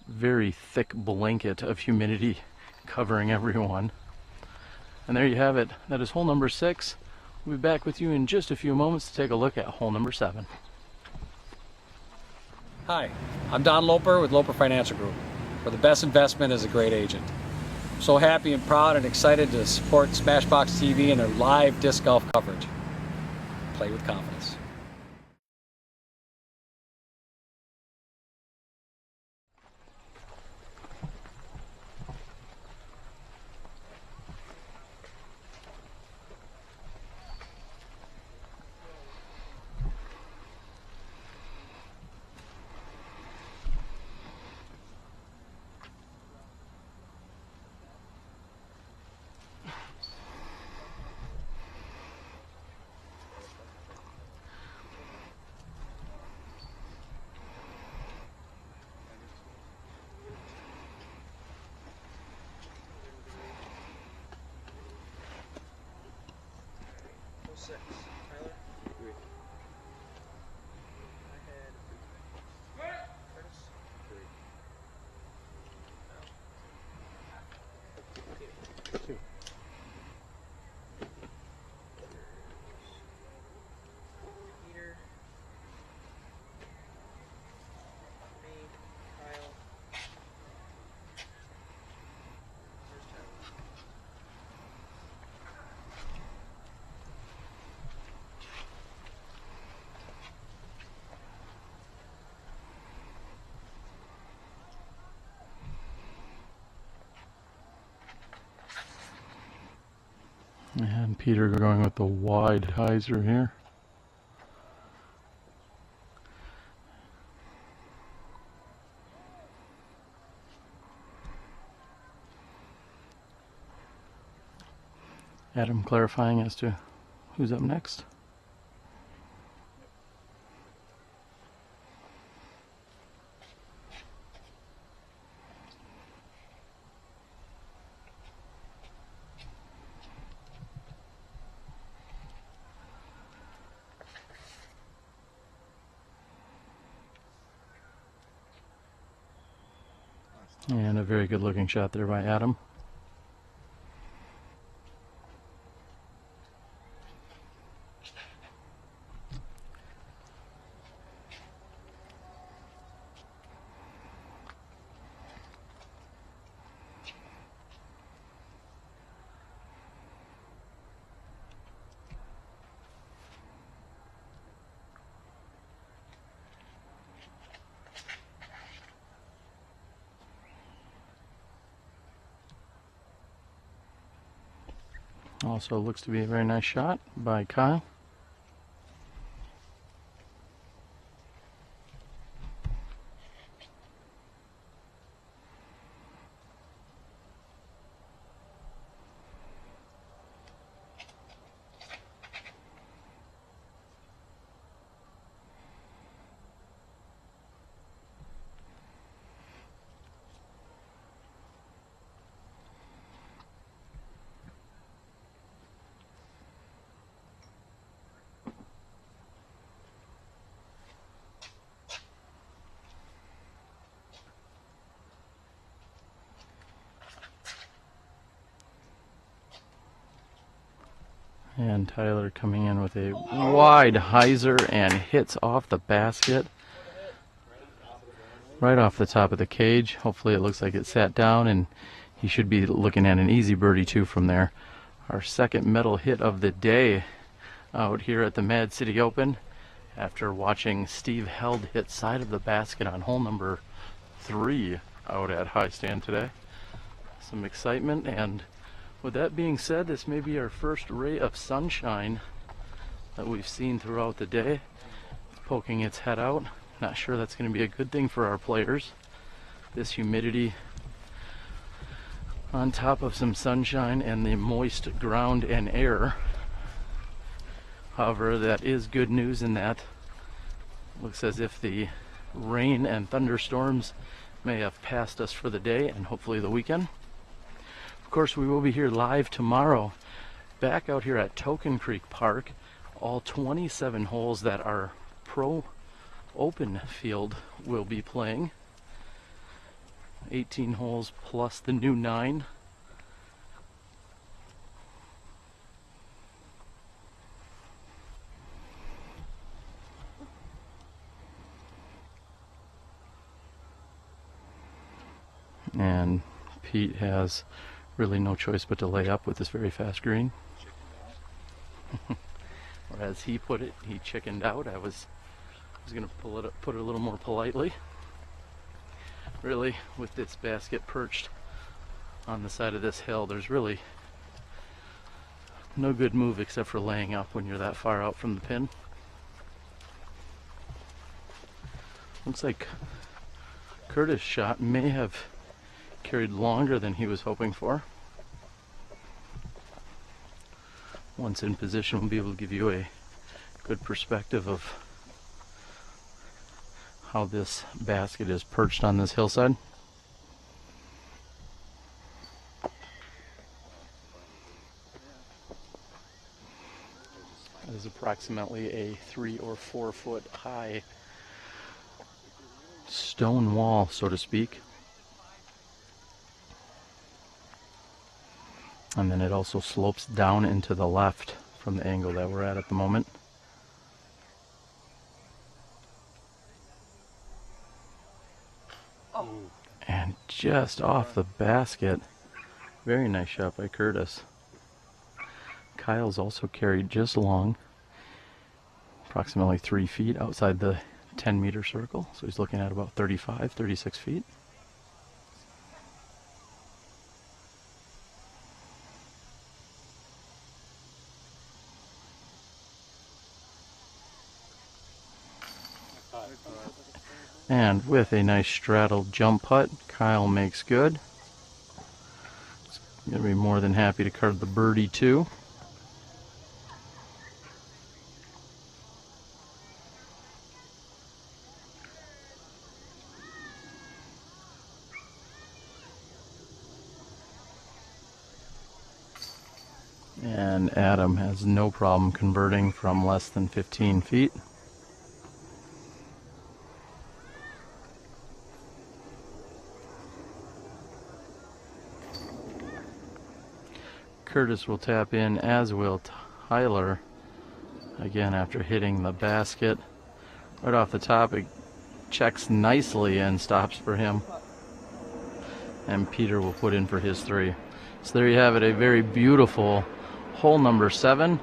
very thick blanket of humidity covering everyone. And there you have it. That is hole number 6. We'll be back with you in just a few moments to take a look at hole number 7. Hi, I'm Don Loper with Loper Financial Group, where the best investment is a great agent. I'm so happy and proud and excited to support SmashBoxxTV and their live disc golf coverage. Play with confidence. And Peter going with the wide hyzer here. Adam clarifying as to who's up next. And a very good looking shot there by Adam. Also looks to be a very nice shot by Kyle. And Tyler coming in with a wide hyzer and hits off the basket right off the top of the cage. Hopefully it looks like it sat down, and he should be looking at an easy birdie too from there. Our second medal hit of the day out here at the Mad City Open, after watching Steve Held hit side of the basket on hole number 3 out at High Stand today. Some excitement, and with that being said, this may be our first ray of sunshine that we've seen throughout the day, poking its head out. Not sure that's going to be a good thing for our players. This humidity on top of some sunshine and the moist ground and air. However, that is good news in that it looks as if the rain and thunderstorms may have passed us for the day and hopefully the weekend. Of course, we will be here live tomorrow, back out here at Token Creek Park. All 27 holes that our Pro Open field will be playing. 18 holes plus the new 9. And Pete has really no choice but to lay up with this very fast green. Or as he put it, he chickened out. I was going to put it a little more politely. Really, with this basket perched on the side of this hill, there's really no good move except for laying up when you're that far out from the pin. Looks like Curtis' shot may have carried longer than he was hoping for. Once in position, we'll be able to give you a good perspective of how this basket is perched on this hillside. It is approximately a 3 or 4 foot high stone wall, so to speak. And then it also slopes down into the left from the angle that we're at the moment. And just off the basket. Very nice shot by Curtis. Kyle's also carried just along, approximately 3 feet outside the 10-meter circle. So he's looking at about 35, 36 feet. And with a nice straddled jump putt, Kyle makes good. He's going to be more than happy to card the birdie too. And Adam has no problem converting from less than 15 feet. Curtis will tap in, as will Tyler. Again, after hitting the basket right off the top, it checks nicely and stops for him. And Peter will put in for his 3. So there you have it, a very beautiful hole number 7.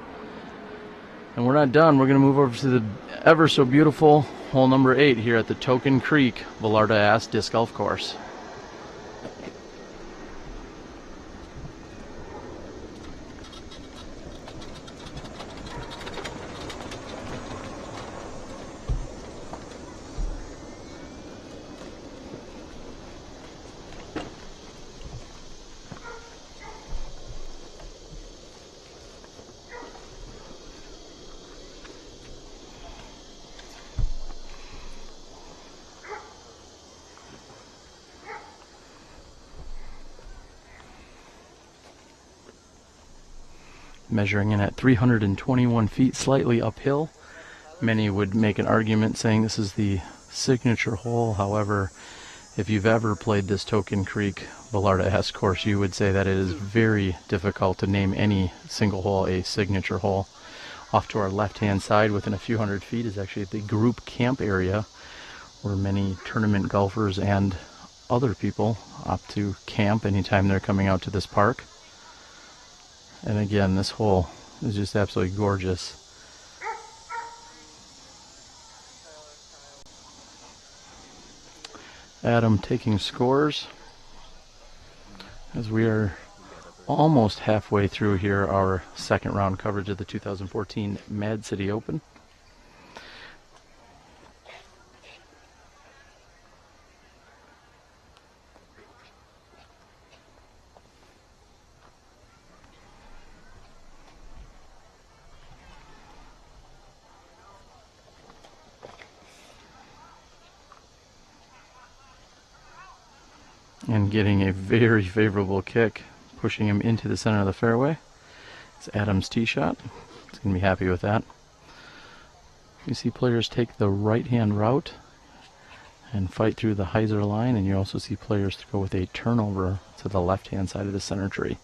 And we're not done. We're going to move over to the ever so beautiful hole number 8 here at the Token Creek Velarda Disc Golf Course. Measuring in at 321 feet, slightly uphill. Many would make an argument saying this is the signature hole. However, If you've ever played this Token Creek Villarda S course, you would say that it is very difficult to name any single hole a signature hole. Off to our left-hand side, within a few hundred feet, is actually the group camp area where many tournament golfers and other people opt to camp anytime they're coming out to this park. And again, this hole is just absolutely gorgeous. Adam taking scores as we are almost halfway through here our second round coverage of the 2014 Mad City Open. And getting a very favorable kick, pushing him into the center of the fairway. It's Adam's tee shot. He's going to be happy with that. You see players take the right-hand route and fight through the hyzer line, and you also see players go with a turnover to the left-hand side of the center tree.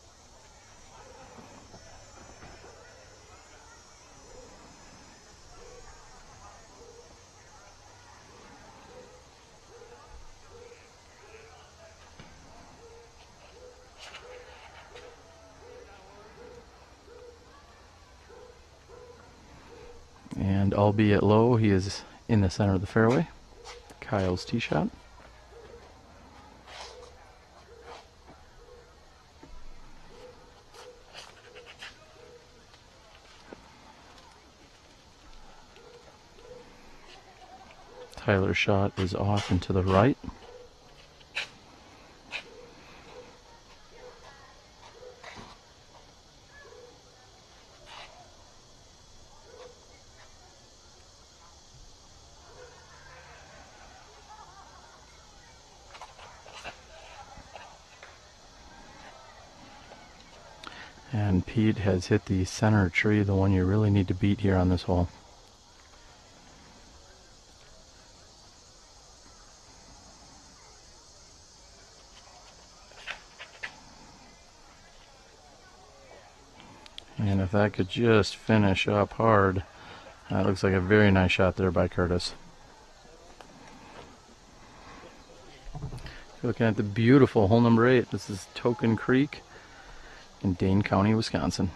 And albeit low, he is in the center of the fairway. Kyle's tee shot. Tyler's shot is off and to the right. And Pete has hit the center tree, the one you really need to beat here on this hole. And if that could just finish up hard, that looks like a very nice shot there by Curtis. Looking at the beautiful hole number 8. This is Token Creek in Dane County, Wisconsin.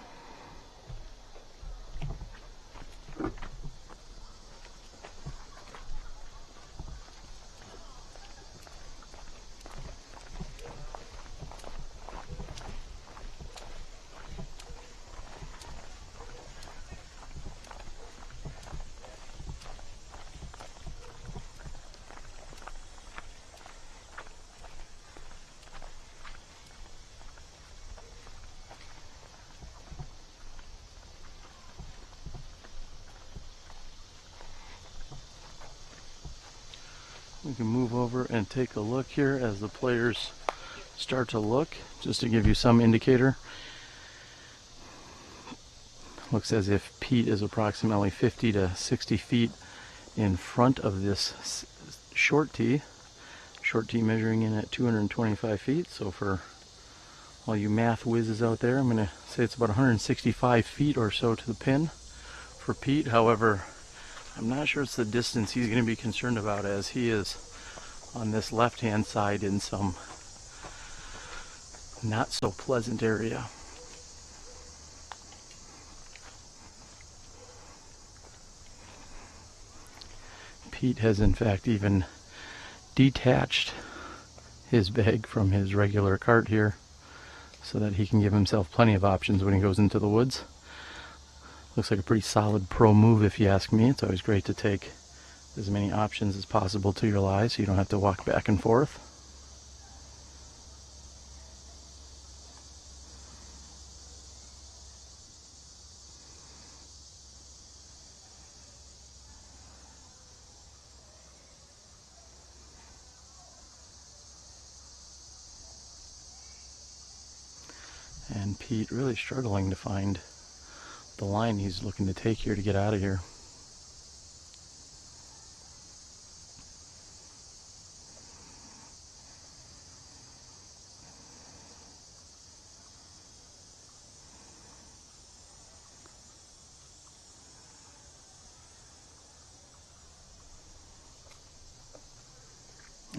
We can move over and take a look here as the players start to look, just to give you some indicator. Looks as if Pete is approximately 50 to 60 feet in front of this short tee. Short tee measuring in at 225 feet. So for all you math whizzes out there, I'm going to say it's about 165 feet or so to the pin for Pete. However, I'm not sure it's the distance he's going to be concerned about, as he is on this left-hand side in some not so pleasant area. Pete has in fact even detached his bag from his regular cart here so that he can give himself plenty of options when he goes into the woods. Looks like a pretty solid pro move if you ask me. It's always great to take as many options as possible to your lie so you don't have to walk back and forth. And Pete really struggling to find the line he's looking to take here to get out of here.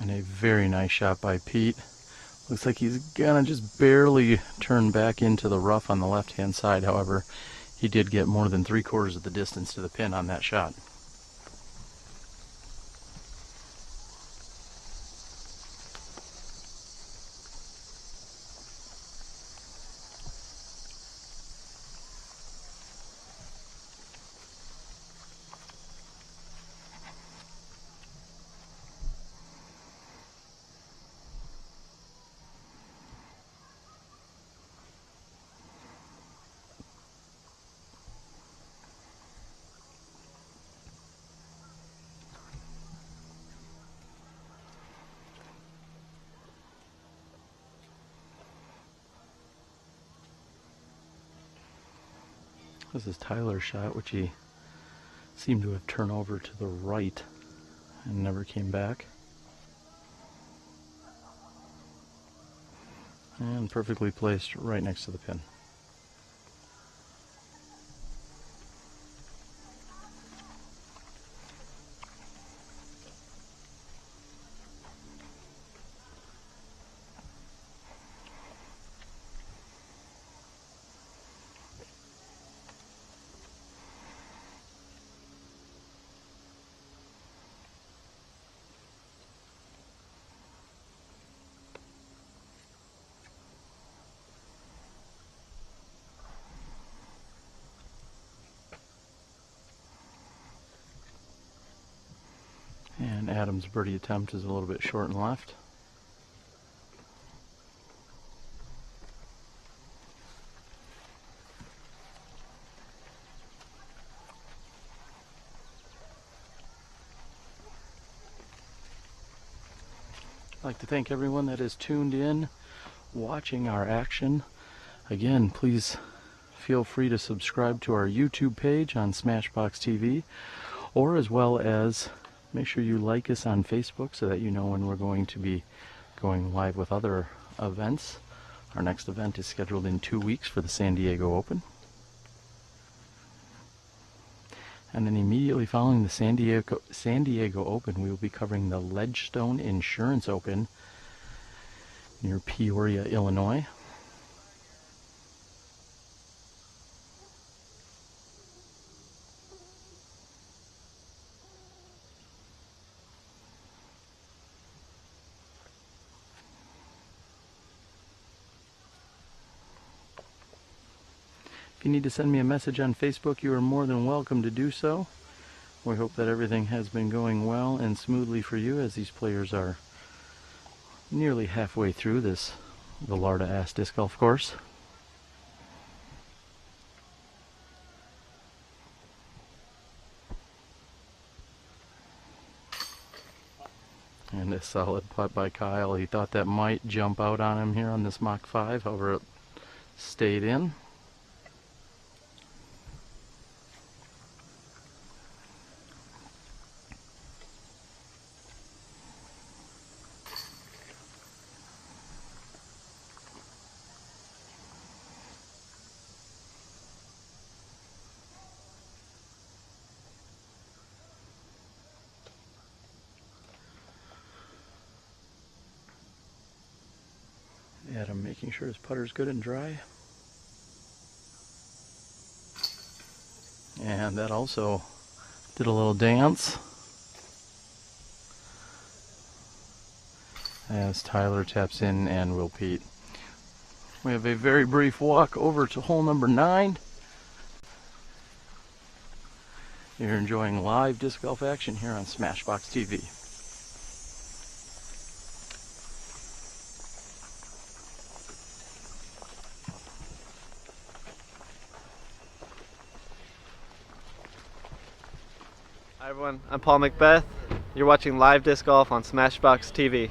And a very nice shot by Pete. Looks like he's gonna just barely turn back into the rough on the left-hand side. However, he did get more than 3/4 of the distance to the pin on that shot. This is Tyler's shot, which he seemed to have turned over to the right and never came back. And perfectly placed right next to the pin. And Adam's birdie attempt is a little bit short and left. I'd like to thank everyone that is tuned in, watching our action. Again, please feel free to subscribe to our YouTube page on SmashBoxxTV, or as well as make sure you like us on Facebook so that you know when we're going to be going live with other events. Our next event is scheduled in 2 weeks for the San Diego Open. And then immediately following the San Diego Open, we will be covering the Ledgestone Insurance Open near Peoria, Illinois. If you need to send me a message on Facebook, you are more than welcome to do so. We hope that everything has been going well and smoothly for you, as these players are nearly halfway through the Larda Ass Disc Golf Course. And a solid putt by Kyle. He thought that might jump out on him here on this Mach 5, however it stayed in. Adam making sure his putter's good and dry. And that also did a little dance as Tyler taps in and will Pete. We have a very brief walk over to hole number 9. You're enjoying live disc golf action here on SmashBoxxTV. Hi everyone, I'm Paul Macbeth. You're watching live disc golf on SmashBoxxTV.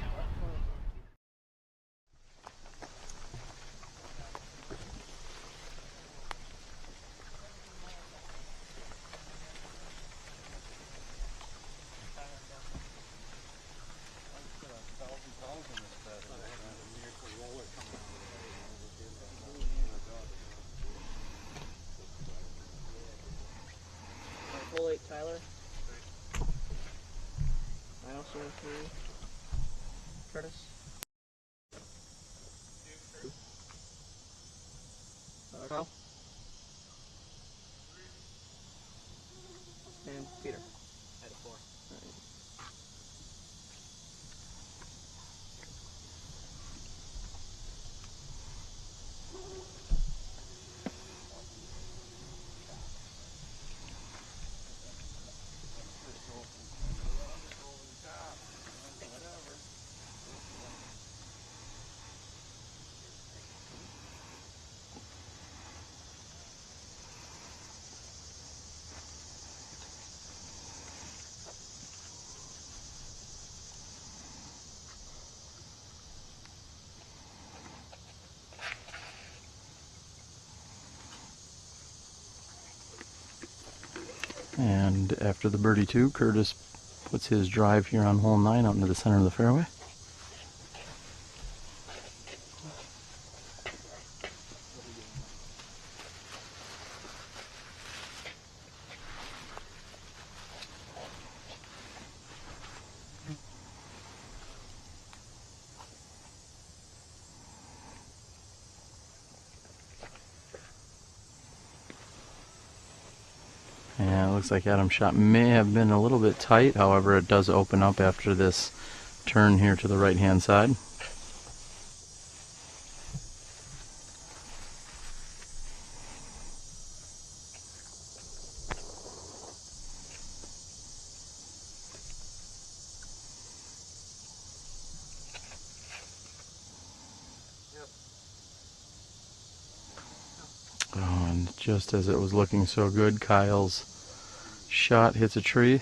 Hole 8, Tyler. 903. Curtis. Kyle. And Peter. At 4. And after the birdie 2, Curtis puts his drive here on hole 9 out into the center of the fairway. And it looks like Adam's shot may have been a little bit tight, however it does open up after this turn here to the right hand side. Oh, and just as it was looking so good, Kyle's shot hits a tree.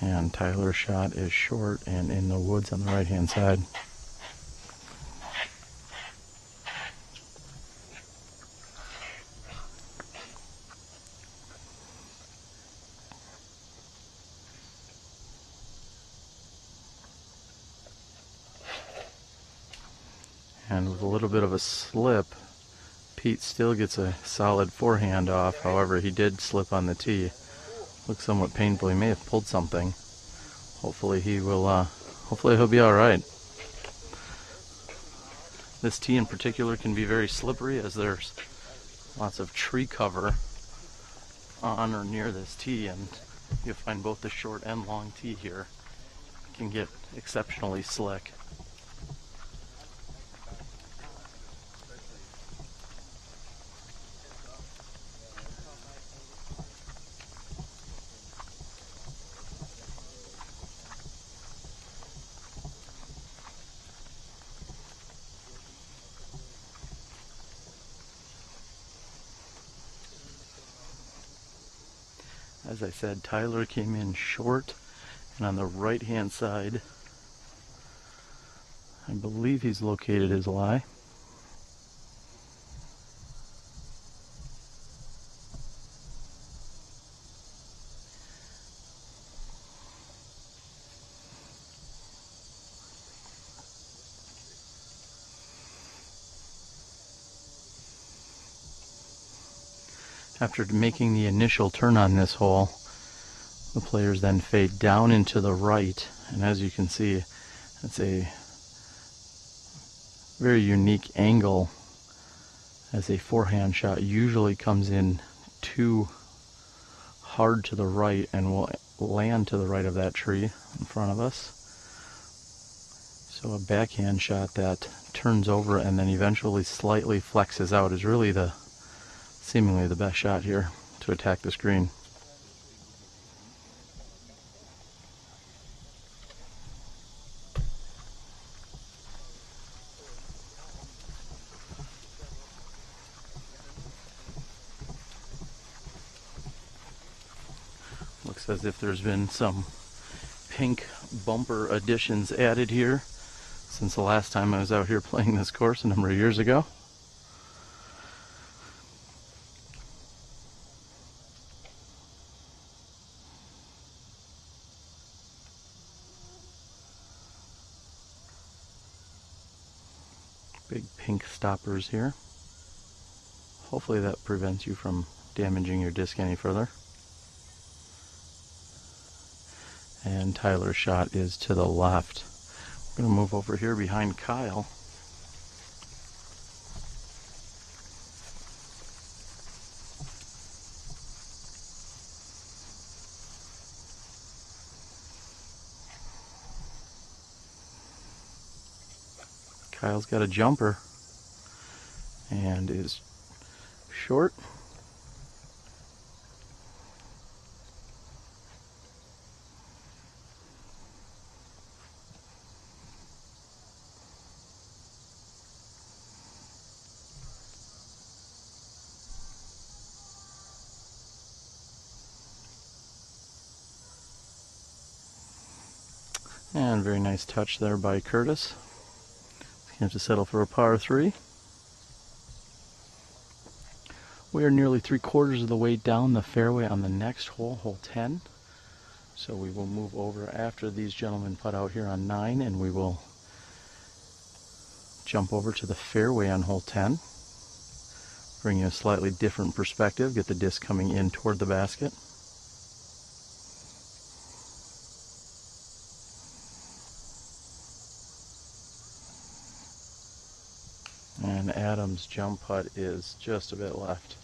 And Tyler's shot is short and in the woods on the right hand side. And with a little bit of a slip, Pete still gets a solid forehand off. However, he did slip on the tee. Looks somewhat painful. He may have pulled something. Hopefully he will, hopefully he'll be alright. This tee in particular can be very slippery as there's lots of tree cover on or near this tee, and you'll find both the short and long tee here can get exceptionally slick. As I said, Tyler came in short, and on the right hand side, I believe he's located his lie. After making the initial turn on this hole, the players then fade down into the right, and as you can see, it's a very unique angle, as a forehand shot usually comes in too hard to the right and will land to the right of that tree in front of us. So a backhand shot that turns over and then eventually slightly flexes out is really seemingly the best shot here to attack this green. Looks as if there's been some pink bumper additions added here since the last time I was out here playing this course a number of years ago. Big pink stoppers here. Hopefully that prevents you from damaging your disc any further. And Tyler's shot is to the left. I'm going to move over here behind Kyle. Kyle's got a jumper and is short. And very nice touch there by Curtis. He's going to settle for a par 3. We are nearly 3/4 of the way down the fairway on the next hole, hole 10. So we will move over after these gentlemen putt out here on 9, and we will jump over to the fairway on hole 10. Bring you a slightly different perspective, get the disc coming in toward the basket. And Adam's jump putt is just a bit left.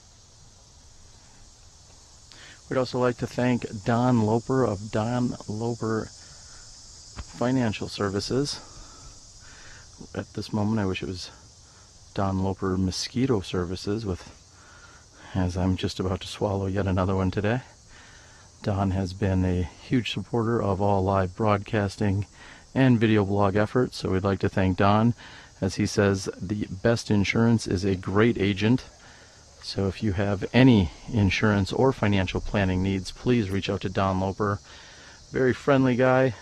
We'd also like to thank Don Loper of Don Loper Financial Services. At this moment I wish it was Don Loper Mosquito Services, as I'm just about to swallow yet another one today. Don has been a huge supporter of all live broadcasting and video blog efforts, so we'd like to thank Don. As he says, the best insurance is a great agent. So if you have any insurance or financial planning needs, please reach out to Don Loper. Very friendly guy,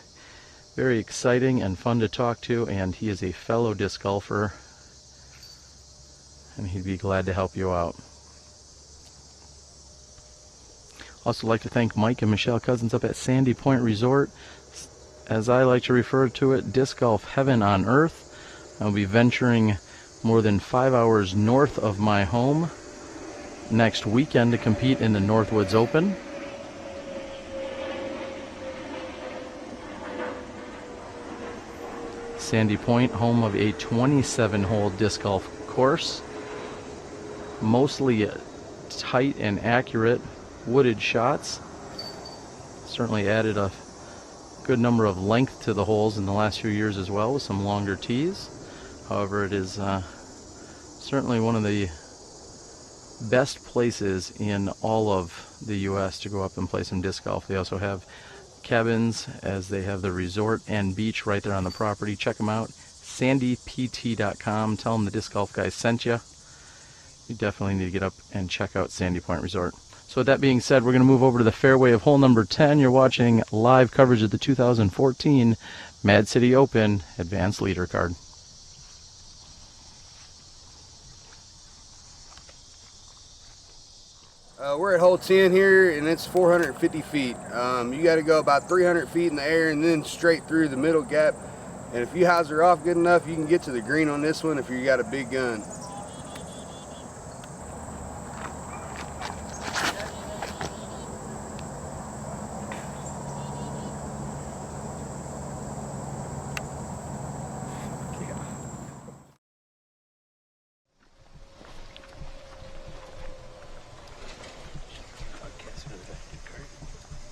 very exciting and fun to talk to, and he is a fellow disc golfer, and he'd be glad to help you out. Also like to thank Mike and Michelle Cousins up at Sandy Point Resort. As I like to refer to it, disc golf heaven on earth. I'll be venturing more than 5 hours north of my home next weekend to compete in the Northwoods Open. Sandy Point, home of a 27-hole disc golf course. Mostly tight and accurate wooded shots. Certainly added a good number of length to the holes in the last few years as well, with some longer tees. However, it is certainly one of the best places in all of the U.S. to go up and play some disc golf. They also have cabins, as they have the resort and beach right there on the property. Check them out, sandypt.com. Tell them the disc golf guy sent you. You definitely need to get up and check out Sandy Point Resort. So with that being said, we're going to move over to the fairway of hole number 10. You're watching live coverage of the 2014 Mad City Open Advanced Leader Card. We're at hole 10 here, and it's 450 feet. You got to go about 300 feet in the air and then straight through the middle gap. And if you hyzer off good enough, you can get to the green on this one if you got a big gun.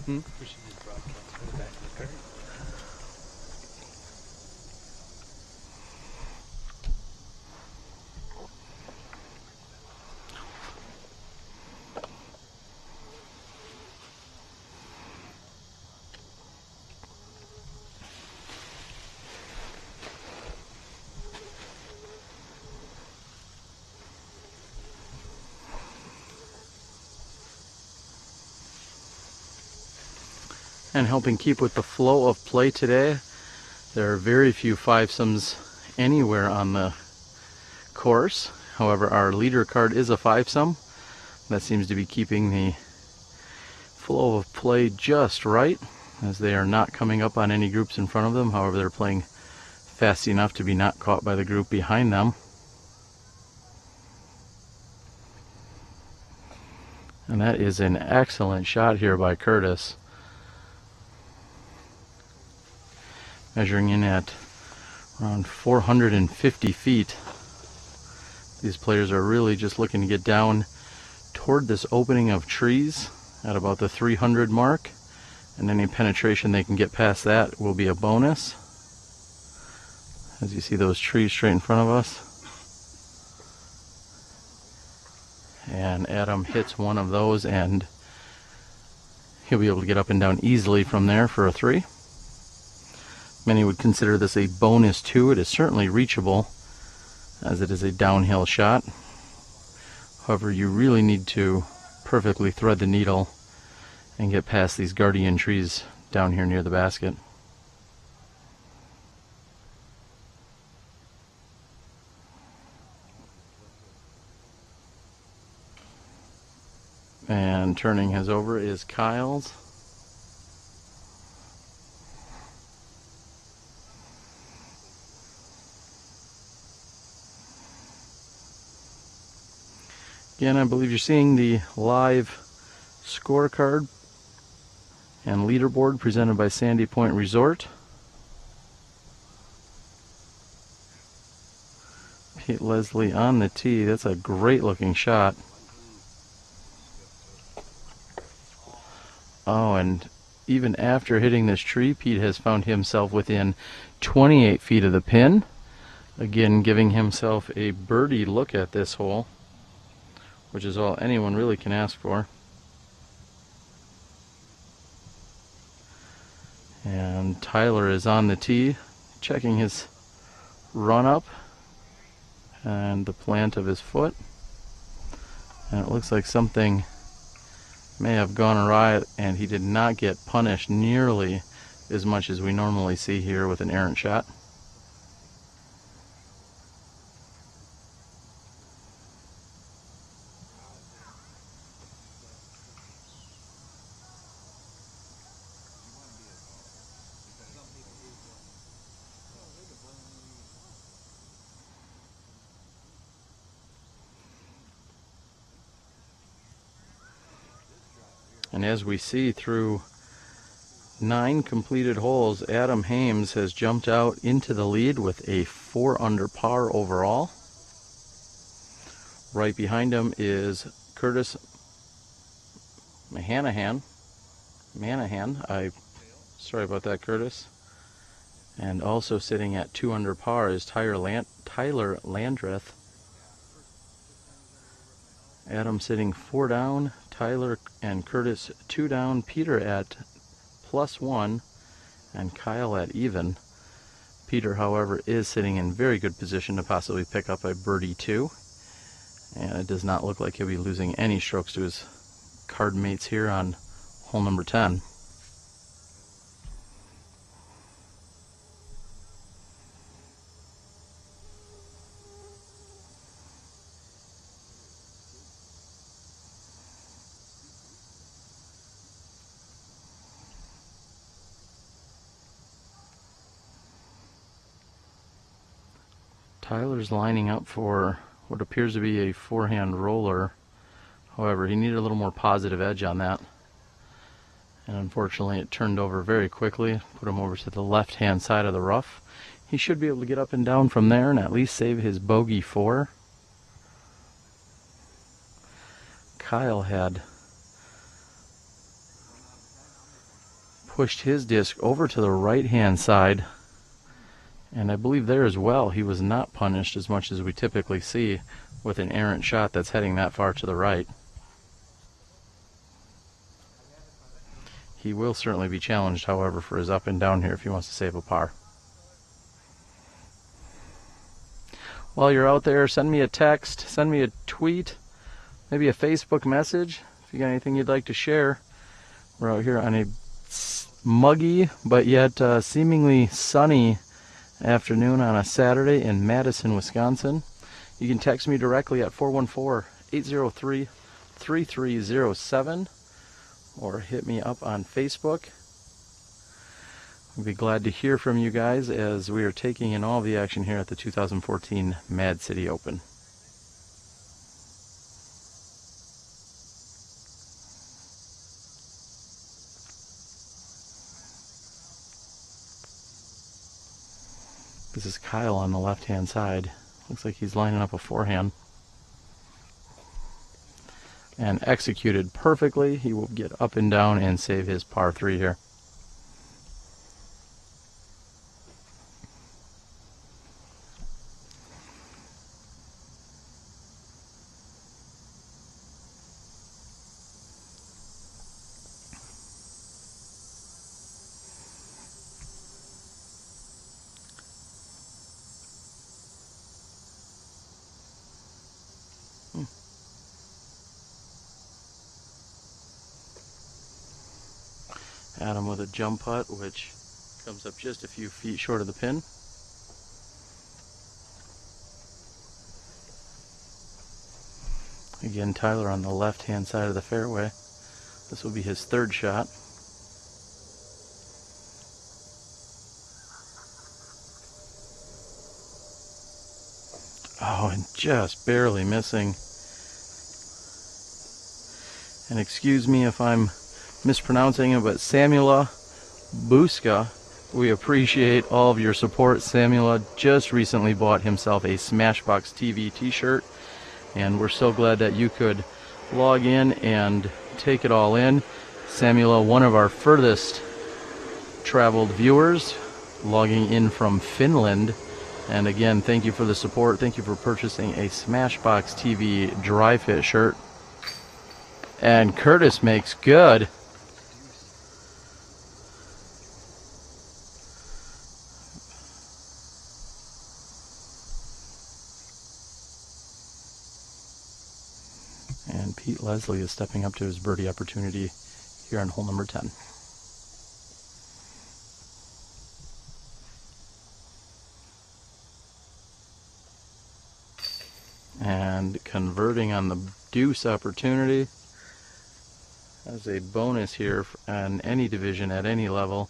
Hmm? And helping keep with the flow of play today, there are very few fivesomes anywhere on the course. However, our leader card is a fivesome. That seems to be keeping the flow of play just right, as they are not coming up on any groups in front of them. However, they're playing fast enough to be not caught by the group behind them. And that is an excellent shot here by Curtis. Measuring in at around 450 feet. These players are really just looking to get down toward this opening of trees at about the 300 mark, and any penetration they can get past that will be a bonus. As you see those trees straight in front of us. And Adam hits one of those, and he'll be able to get up and down easily from there for a 3. Many would consider this a bonus 2. It is certainly reachable, as it is a downhill shot. However, you really need to perfectly thread the needle and get past these guardian trees down here near the basket. And turning his over is Kyle's. Again, I believe you're seeing the live scorecard and leaderboard presented by Sandy Point Resort. Pete Leslie on the tee. That's a great looking shot. Oh, and even after hitting this tree, Pete has found himself within 28 feet of the pin. Again, giving himself a birdie look at this hole, which is all anyone really can ask for. And Tyler is on the tee, checking his run up and the plant of his foot. And it looks like something may have gone awry, and he did not get punished nearly as much as we normally see here with an errant shot. And as we see through 9 completed holes, Adam Hames has jumped out into the lead with a 4 under par overall. Right behind him is Curtis Manahan. Sorry about that, Curtis. And also sitting at 2 under par is Tyler Landreth. Adam sitting 4 down, Tyler and Curtis 2 down, Peter at +1, and Kyle at even. Peter, however, is sitting in very good position to possibly pick up a birdie 2, and it does not look like he'll be losing any strokes to his card mates here on hole number 10. Tyler's lining up for what appears to be a forehand roller. However, he needed a little more positive edge on that. And unfortunately, it turned over very quickly, put him over to the left-hand side of the rough. He should be able to get up and down from there and at least save his bogey 4. Kyle had pushed his disc over to the right-hand side, and I believe there as well he was not punished as much as we typically see with an errant shot that's heading that far to the right. He will certainly be challenged, however, for his up and down here if he wants to save a par. While you're out there, send me a text, send me a tweet, maybe a Facebook message if you got anything you'd like to share. We're out here on a muggy but yet seemingly sunny afternoon on a Saturday in Madison, Wisconsin. You can text me directly at 414-803-3307 or hit me up on Facebook. I'd be glad to hear from you guys as we are taking in all the action here at the 2014 Mad City Open. is Kyle on the left-hand side. Looks like he's lining up a forehand. And executed perfectly. He will get up and down and save his par 3 here. Adam with a jump putt, which comes up just a few feet short of the pin. Again, Tyler on the left-hand side of the fairway. This will be his 3rd shot. Oh, and just barely missing. And excuse me if I'm mispronouncing it, but Samula Buska, we appreciate all of your support. Samula just recently bought himself a SmashBoxxTV t-shirt, and we're so glad that you could log in and take it all in. Samula, one of our furthest traveled viewers, logging in from Finland. And again, thank you for the support. Thank you for purchasing a SmashBoxxTV dry fit shirt. And Curtis makes good. And Pete Leslie is stepping up to his birdie opportunity here on hole number 10. And converting on the deuce opportunity as a bonus here on any division at any level.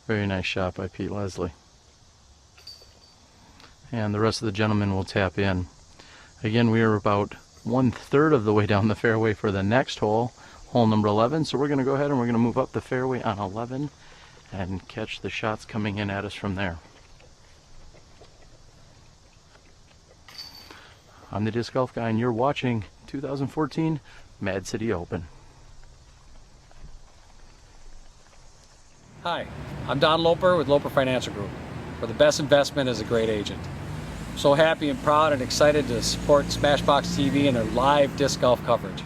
Very nice shot by Pete Leslie. And the rest of the gentlemen will tap in. Again, we are about 1/3 of the way down the fairway for the next hole, hole number 11. So we're going to go ahead and we're going to move up the fairway on 11 and catch the shots coming in at us from there. I'm the Disc Golf Guy, and you're watching 2014 Mad City Open. Hi, I'm Don Loper with Loper Financial Group, where the best investment is a great agent. I'm so happy and proud and excited to support SmashBoxxTV and their live disc golf coverage.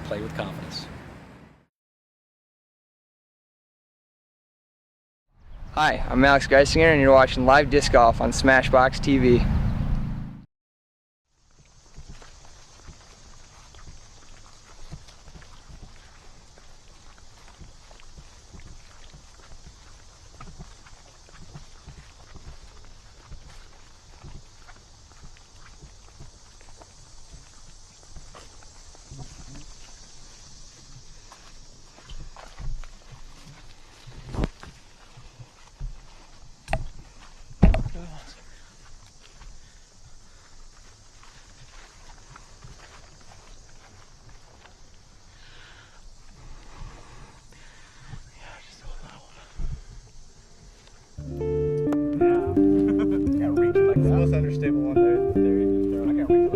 Play with confidence. Hi, I'm Alex Geisinger, and you're watching live disc golf on SmashBoxxTV. Understable one there. I can't reach it like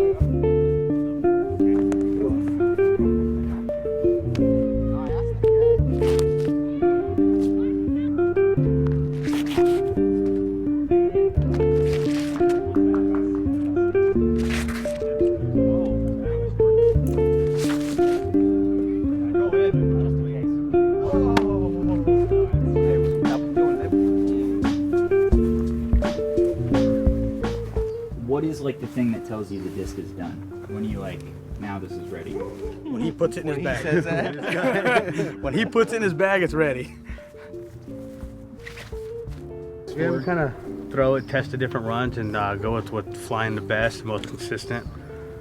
What is like the thing that tells you the disc is done? When you like, now this is ready? When he puts it in his bag. Says that. When he puts it in his bag, it's ready. Yeah, we kind of throw it, test the different runs, and go with what's flying the best, most consistent.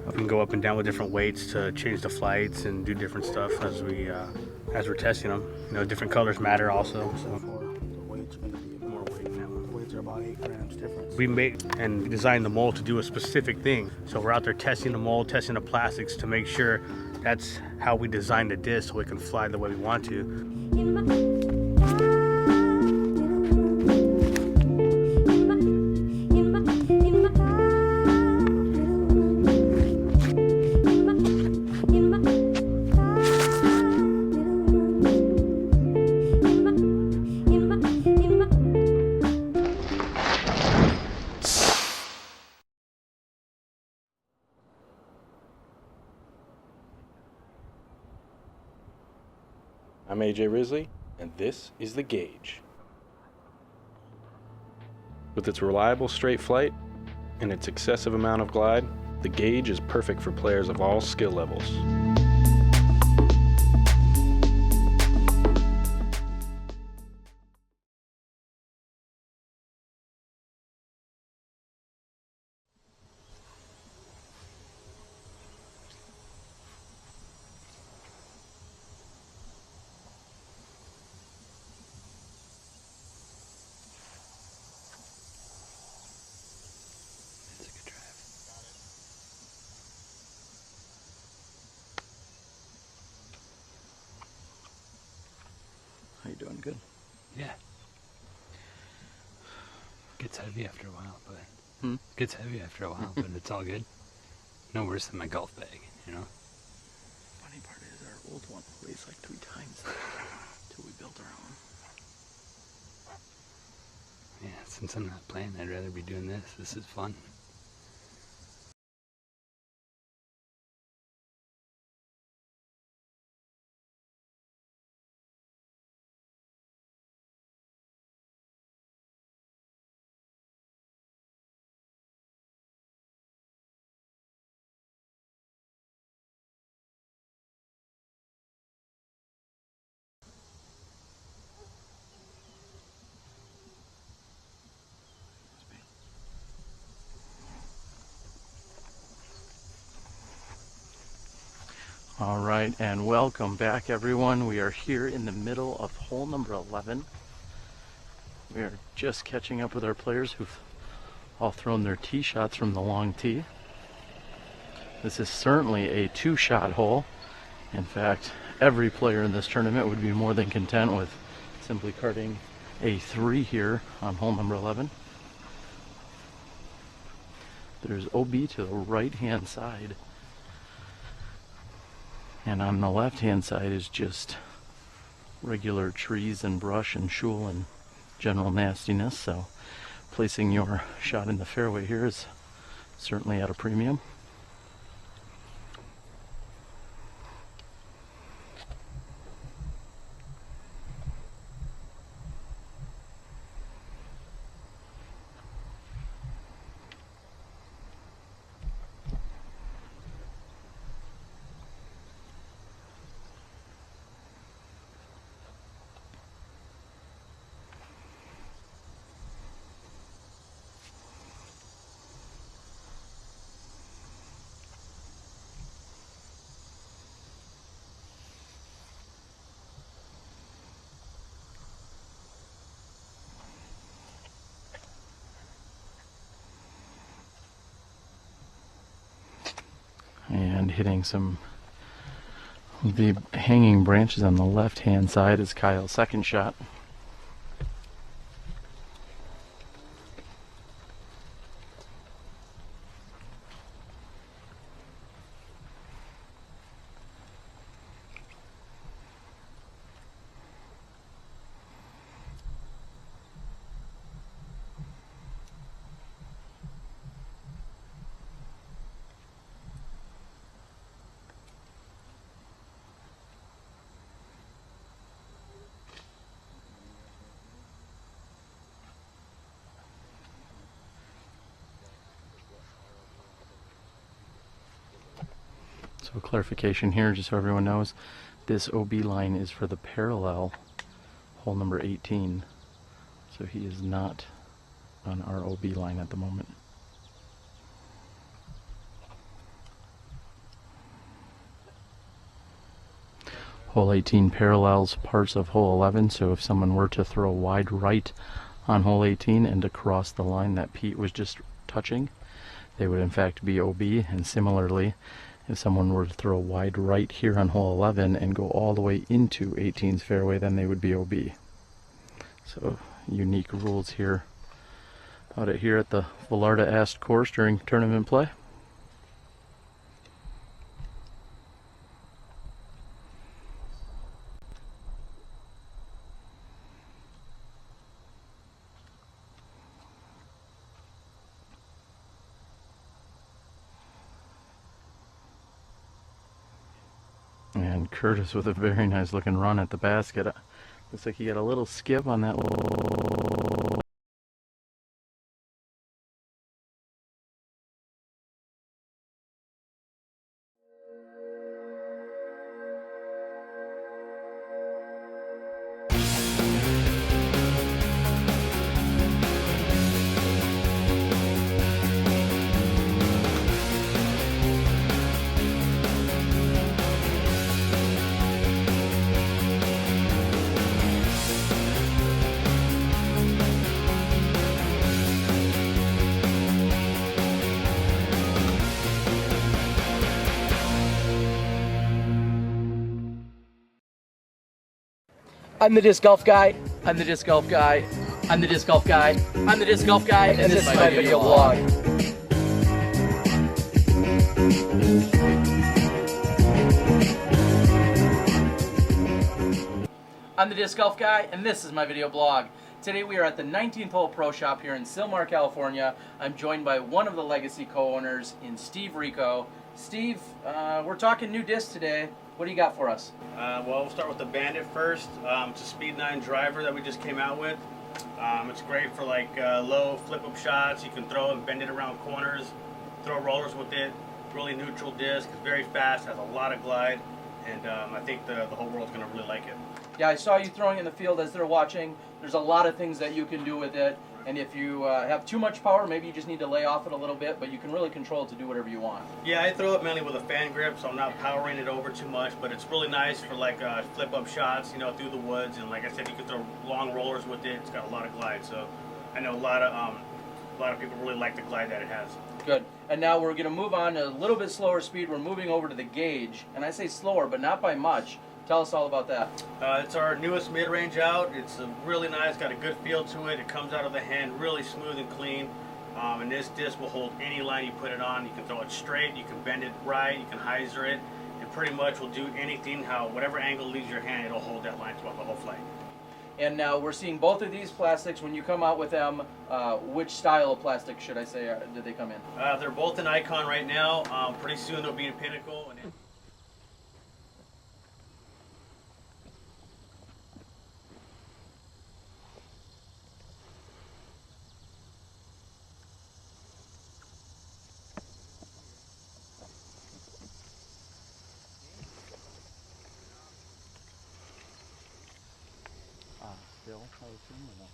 We can go up and down with different weights to change the flights and do different stuff as we're testing them. You know, different colors matter also. So the weights are going to be more weight in that one. The weights are about 8 grams difference. We make and design the mold to do a specific thing. So we're out there testing the mold, testing the plastics to make sure that's how we design the disc so it can fly the way we want to. I'm AJ Risley, and this is the Gauge. With its reliable straight flight and its excessive amount of glide, the Gauge is perfect for players of all skill levels. How you doing? Good? Yeah. Gets heavy after a while, but gets heavy after a while, but it's all good. No worse than my golf bag, you know? Funny part is our old one weighs like 3 times that till we built our own. Yeah, since I'm not playing, I'd rather be doing this. This is fun. All right, and welcome back, everyone. We are here in the middle of hole number 11. We are just catching up with our players who've all thrown their tee shots from the long tee. This is certainly a 2-shot hole. In fact, every player in this tournament would be more than content with simply carding a 3 here on hole number 11. There's OB to the right-hand side. And on the left-hand side is just regular trees and brush and shul and general nastiness. So placing your shot in the fairway here is certainly at a premium. And hitting some of the hanging branches on the left-hand side is Kyle's second shot. So clarification here, just so everyone knows, this OB line is for the parallel hole number 18. So he is not on our OB line at the moment. Hole 18 parallels parts of hole 11, so if someone were to throw wide right on hole 18 and to cross the line that Pete was just touching, they would in fact be OB. And similarly, if someone were to throw wide right here on hole 11 and go all the way into 18's fairway, then they would be OB. So unique rules here out here at the Villarda Ast course during tournament play. And Curtis with a very nice looking run at the basket. Looks like he got a little skip on that little... I'm the disc golf guy. I'm the disc golf guy. I'm the disc golf guy. I'm the disc golf guy. And this is my video blog. I'm the disc golf guy, and this is my video blog. Today we are at the 19th Hole Pro Shop here in Sylmar, California. I'm joined by one of the Legacy co-owners in Steve Rico. Steve, we're talking new discs today. What do you got for us? Well, we'll start with the Bandit first. It's a Speed 9 driver that we just came out with. It's great for like low flip-up shots. You can throw and bend it around corners, throw rollers with it. Really neutral disc. It's very fast, has a lot of glide, and I think the whole world's going to really like it. Yeah, I saw you throwing in the field as they're watching. There's a lot of things that you can do with it. And if you have too much power, maybe you just need to lay off it a little bit, but you can really control it to do whatever you want. Yeah, I throw it mainly with a fan grip, so I'm not powering it over too much, but it's really nice for like flip-up shots, you know, through the woods. And like I said, you can throw long rollers with it. It's got a lot of glide, so I know a lot of people really like the glide that it has. Good. And now we're going to move on to a little bit slower speed. We're moving over to the gauge, and I say slower, but not by much. Tell us all about that. It's our newest mid-range out. It's really nice, got a good feel to it. It comes out of the hand really smooth and clean. And this disc will hold any line you put it on. You can throw it straight, you can bend it right, you can hyzer it. It pretty much will do anything, whatever angle leaves your hand, it'll hold that line throughout the whole flight. And now we're seeing both of these plastics. When you come out with them, which style of plastic should I say did they come in? They're both in Icon right now. Pretty soon they'll be in Pinnacle. Still, I assume, or no?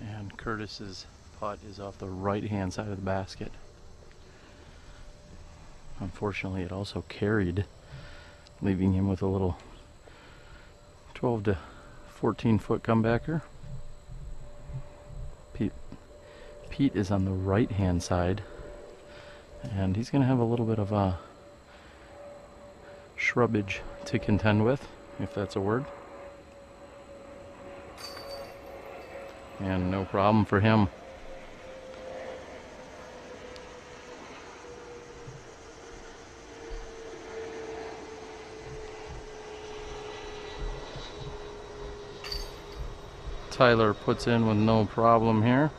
And Curtis's putt is off the right-hand side of the basket. Unfortunately, it also carried, leaving him with a little 12 to 14 foot comebacker. Pete is on the right-hand side, and he's going to have a little bit of a shrubbage to contend with, if that's a word. And no problem for him. Tyler puts in with no problem here.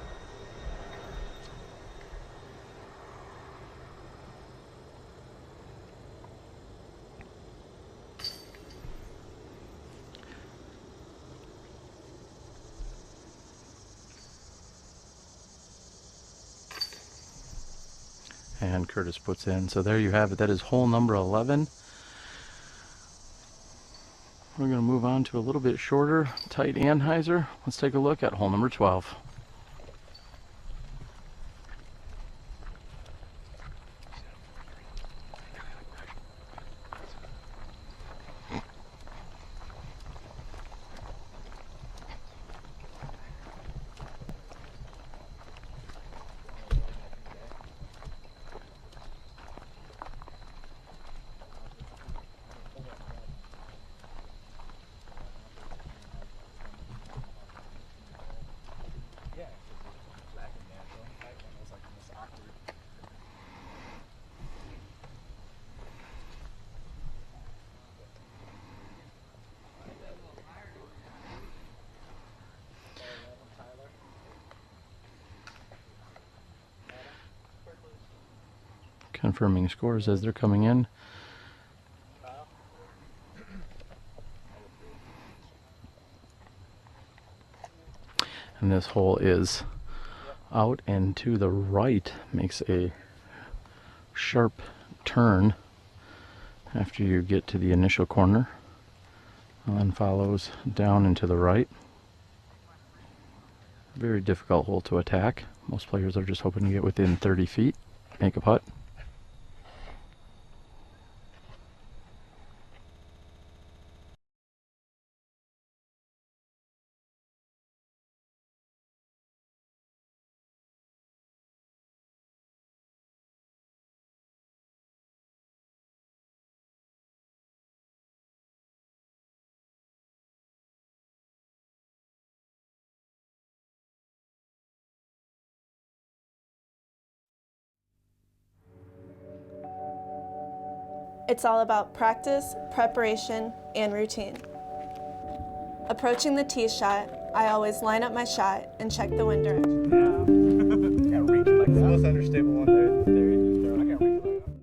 And Curtis puts in. So there you have it. That is hole number 11. We're going to move on to a little bit shorter, tight anhyzer. Let's take a look at hole number 12. confirming scores as they're coming in. And this hole is out and to the right, makes a sharp turn after you get to the initial corner, and then follows down and to the right. Very difficult hole to attack. Most players are just hoping to get within 30 feet, make a putt. It's all about practice, preparation, and routine. Approaching the tee shot, I always line up my shot and check the wind direction. Yeah, reach like the most unstable one there. There you just throw. I can't reach like that.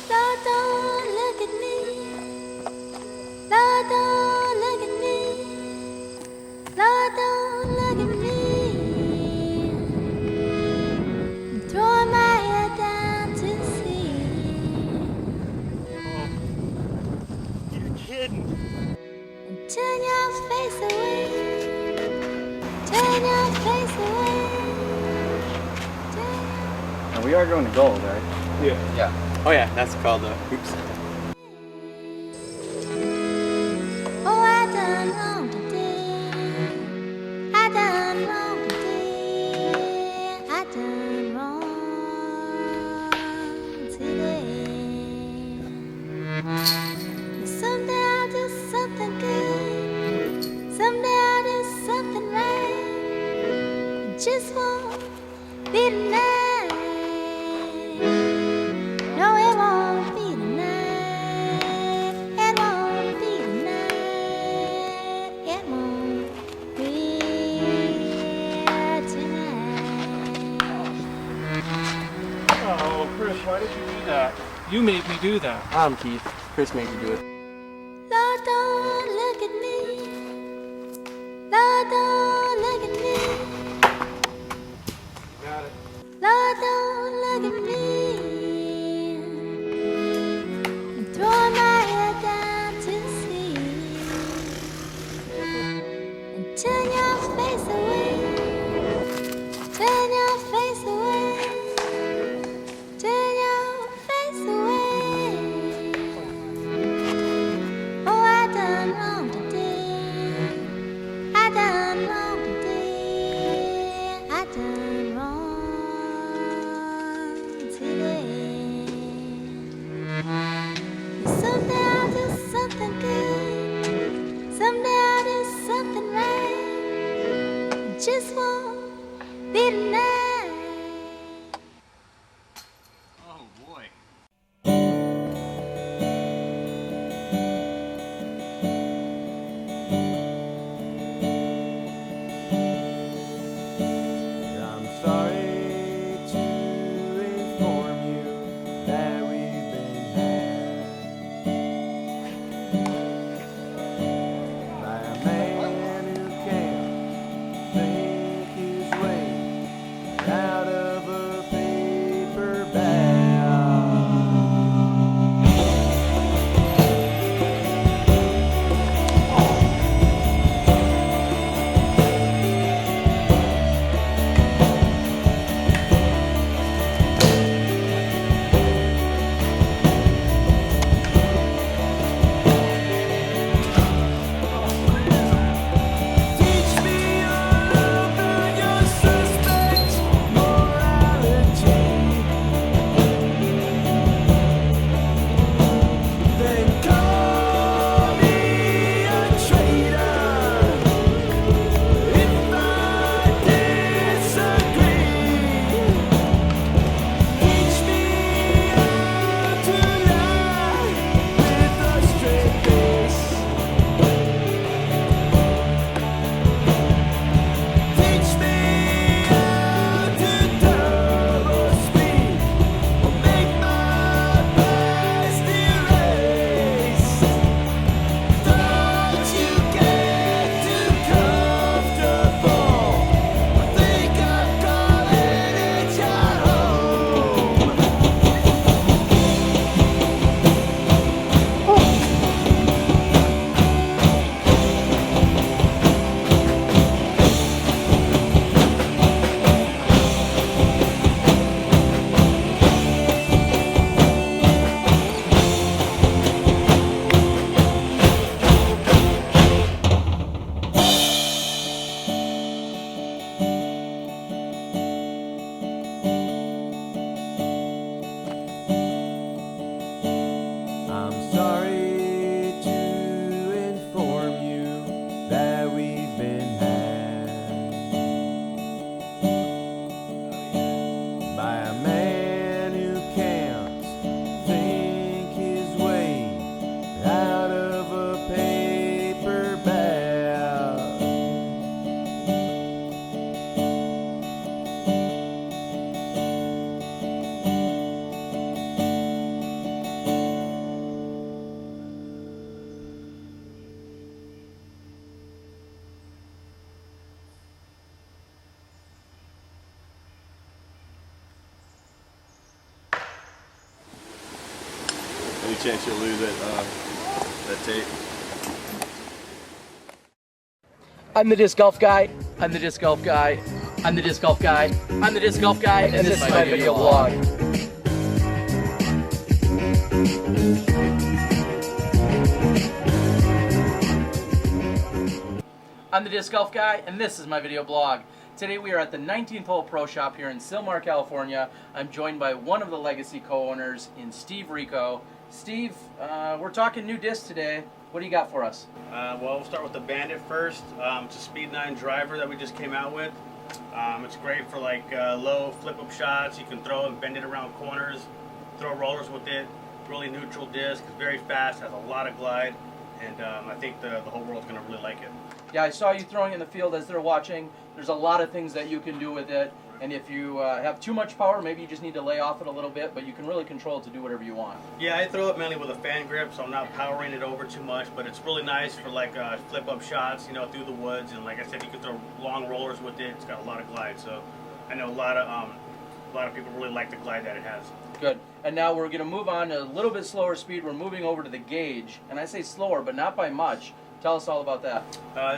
Lord, don't look at me. Lord, don't look at me. Lord, don't look at me. I'm throwing my head down to sea. You're kidding. And turn your face away. Turn your face away. And we are going to gold, right? Yeah. Oh yeah, that's called oops. Oh, I done wrong today. I done wrong today. I done wrong today. But someday I'll do something good. Someday I'll do something right. It just won't be tonight. No, it won't be tonight. It won't be tonight. It won't be tonight. Oh, Chris, why did you do that? You made me do that. I'm Keith. Chris made you do it. Lord, don't look at me. Lord, don't look at me. Got it. Lord, don't look at me. I'm throwing my head down to sea. And turn your face away. Turn your face away. Turn your face away. Oh, I done wrong today. I done wrong today. I done wrong today. Someday I'll do something good. Someday I'll do something right. It just won't be tonight. Oh boy. I'm sorry to inform you that we've been had by a man who can't think his way a chance you'll lose that tape. I'm the disc golf guy. I'm the disc golf guy. I'm the disc golf guy. I'm the disc golf guy. And this is my video blog. I'm the disc golf guy, and this is my video blog. Today we are at the 19th Hole Pro Shop here in Sylmar, California. I'm joined by one of the Legacy co-owners in Steve Rico. Steve, we're talking new discs today. What do you got for us? Well, we'll start with the Bandit first. It's a Speed 9 driver that we just came out with. It's great for like low flip-up shots. You can throw and bend it around corners, throw rollers with it. Really neutral disc, very fast, has a lot of glide, and I think the whole world's going to really like it. Yeah, I saw you throwing in the field as they're watching. There's a lot of things that you can do with it, and if you have too much power, maybe you just need to lay off it a little bit, but you can really control it to do whatever you want. Yeah, I throw it mainly with a fan grip, so I'm not powering it over too much, but it's really nice for like flip-up shots, you know, through the woods, and like I said, you can throw long rollers with it. It's got a lot of glide, so I know a lot of people really like the glide that it has. Good. And now we're going to move on to a little bit slower speed. We're moving over to the gauge, and I say slower, but not by much. Tell us all about that.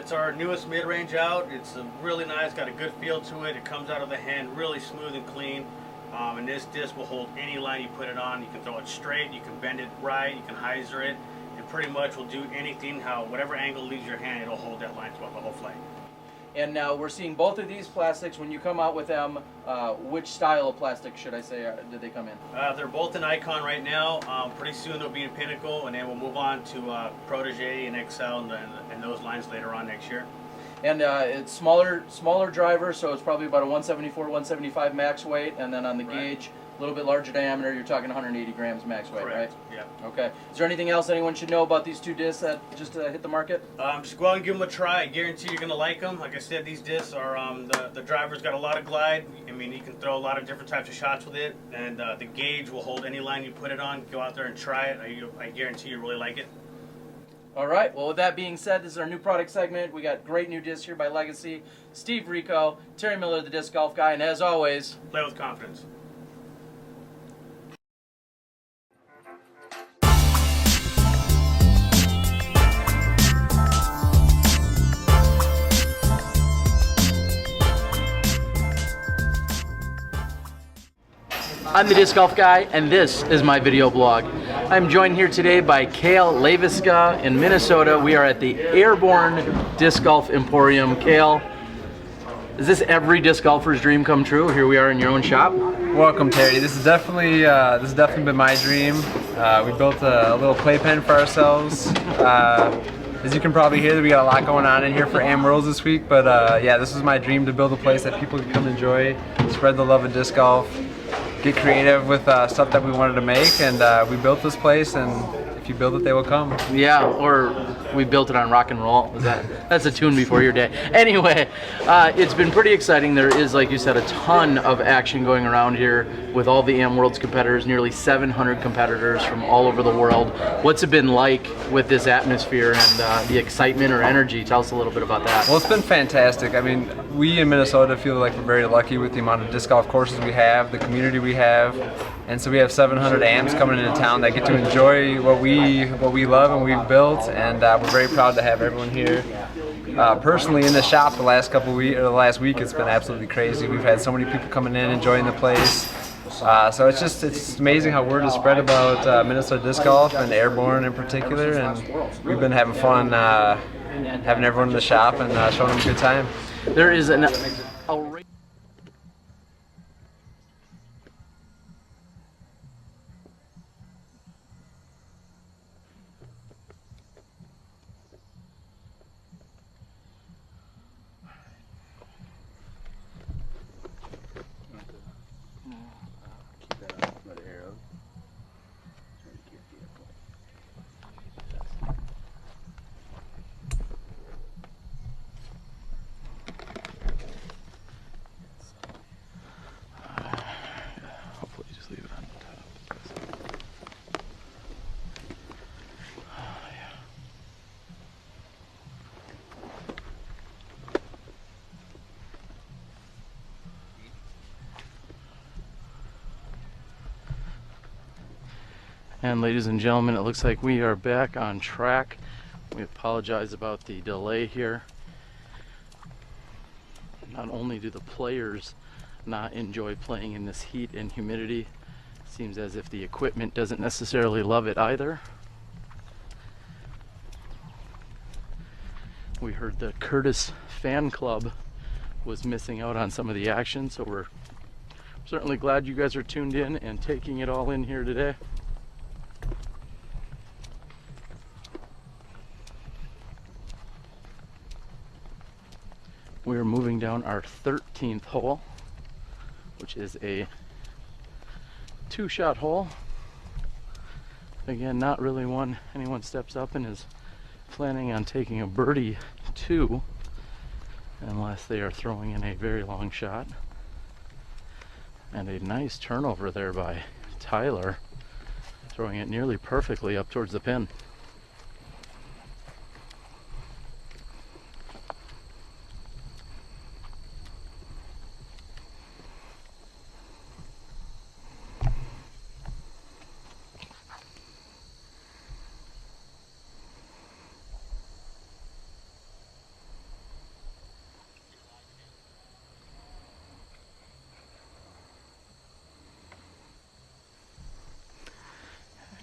It's our newest mid-range out. It's really nice, got a good feel to it. It comes out of the hand really smooth and clean. And this disc will hold any line you put it on. You can throw it straight, you can bend it right, you can hyzer it. It pretty much will do anything, whatever angle leaves your hand, it'll hold that line throughout the whole flight. And now we're seeing both of these plastics. When you come out with them, which style of plastic should I say did they come in? They're both in Icon right now. Pretty soon they'll be in Pinnacle, and then we'll move on to PDGA and XL and those lines later on next year. And it's smaller driver, so it's probably about a 174, 175 max weight, and then on the gauge, a little bit larger diameter, you're talking 180 grams max weight, Correct. right? Yeah. Okay. Is there anything else anyone should know about these two discs that just hit the market? Just go out and give them a try. I guarantee you're going to like them. Like I said, these discs are, the driver's got a lot of glide. I mean, you can throw a lot of different types of shots with it, and the gauge will hold any line you put it on. Go out there and try it. I guarantee you really like it. All right. Well, with that being said, this is our new product segment. We got great new discs here by Legacy. Steve Rico, Terry Miller, the disc golf guy, and as always, play with confidence. I'm the disc golf guy, and this is my video blog. I'm joined here today by Kale Leviska in Minnesota. We are at the Airborne Disc Golf Emporium. Kale, is this every disc golfer's dream come true? Here we are in your own shop. Welcome, Terry. This has definitely been my dream. We built a little playpen for ourselves. As you can probably hear, we got a lot going on in here for AM Worlds this week. But yeah, this was my dream, to build a place that people could come enjoy, spread the love of disc golf, get creative with stuff that we wanted to make, and we built this place, and if you build it, they will come. Yeah, or we built it on rock and roll. That's a tune before your day. Anyway, it's been pretty exciting. There is, like you said, a ton of action going around here with all the AM Worlds competitors, nearly 700 competitors from all over the world. What's it been like with this atmosphere and the excitement or energy? Tell us a little bit about that. Well, it's been fantastic. I mean, we in Minnesota feel like we're very lucky with the amount of disc golf courses we have, the community we have, and so we have 700 AMs coming into town that get to enjoy what we love and we've built, and we're very proud to have everyone here. Personally, in the shop the last last week, it's been absolutely crazy. We've had so many people coming in, enjoying the place. So it's amazing how word is spread about Minnesota disc golf and Airborne in particular, and we've been having fun having everyone in the shop and showing them a good time. There is an And ladies and gentlemen, it looks like we are back on track. We apologize about the delay here. Not only do the players not enjoy playing in this heat and humidity, it seems as if the equipment doesn't necessarily love it either. We heard the Curtis fan club was missing out on some of the action, so we're certainly glad you guys are tuned in and taking it all in here today. We're moving down our 13th hole, which is a 2-shot hole. Again, not really one anyone steps up and is planning on taking a birdie 2 unless they are throwing in a very long shot. And a nice turnover there by Tyler, throwing it nearly perfectly up towards the pin.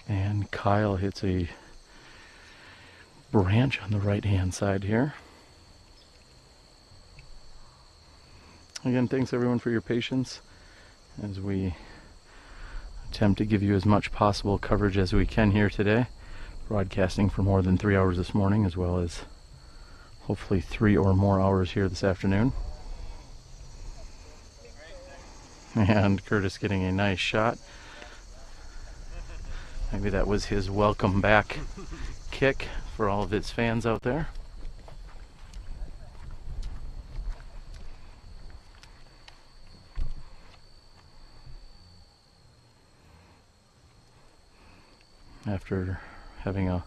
And Kyle hits a branch on the right-hand side here. Again, thanks everyone for your patience as we attempt to give you as much possible coverage as we can here today. Broadcasting for more than 3 hours this morning, as well as hopefully 3 or more hours here this afternoon. And Curtis getting a nice shot. Maybe that was his welcome back kick for all of his fans out there. After having a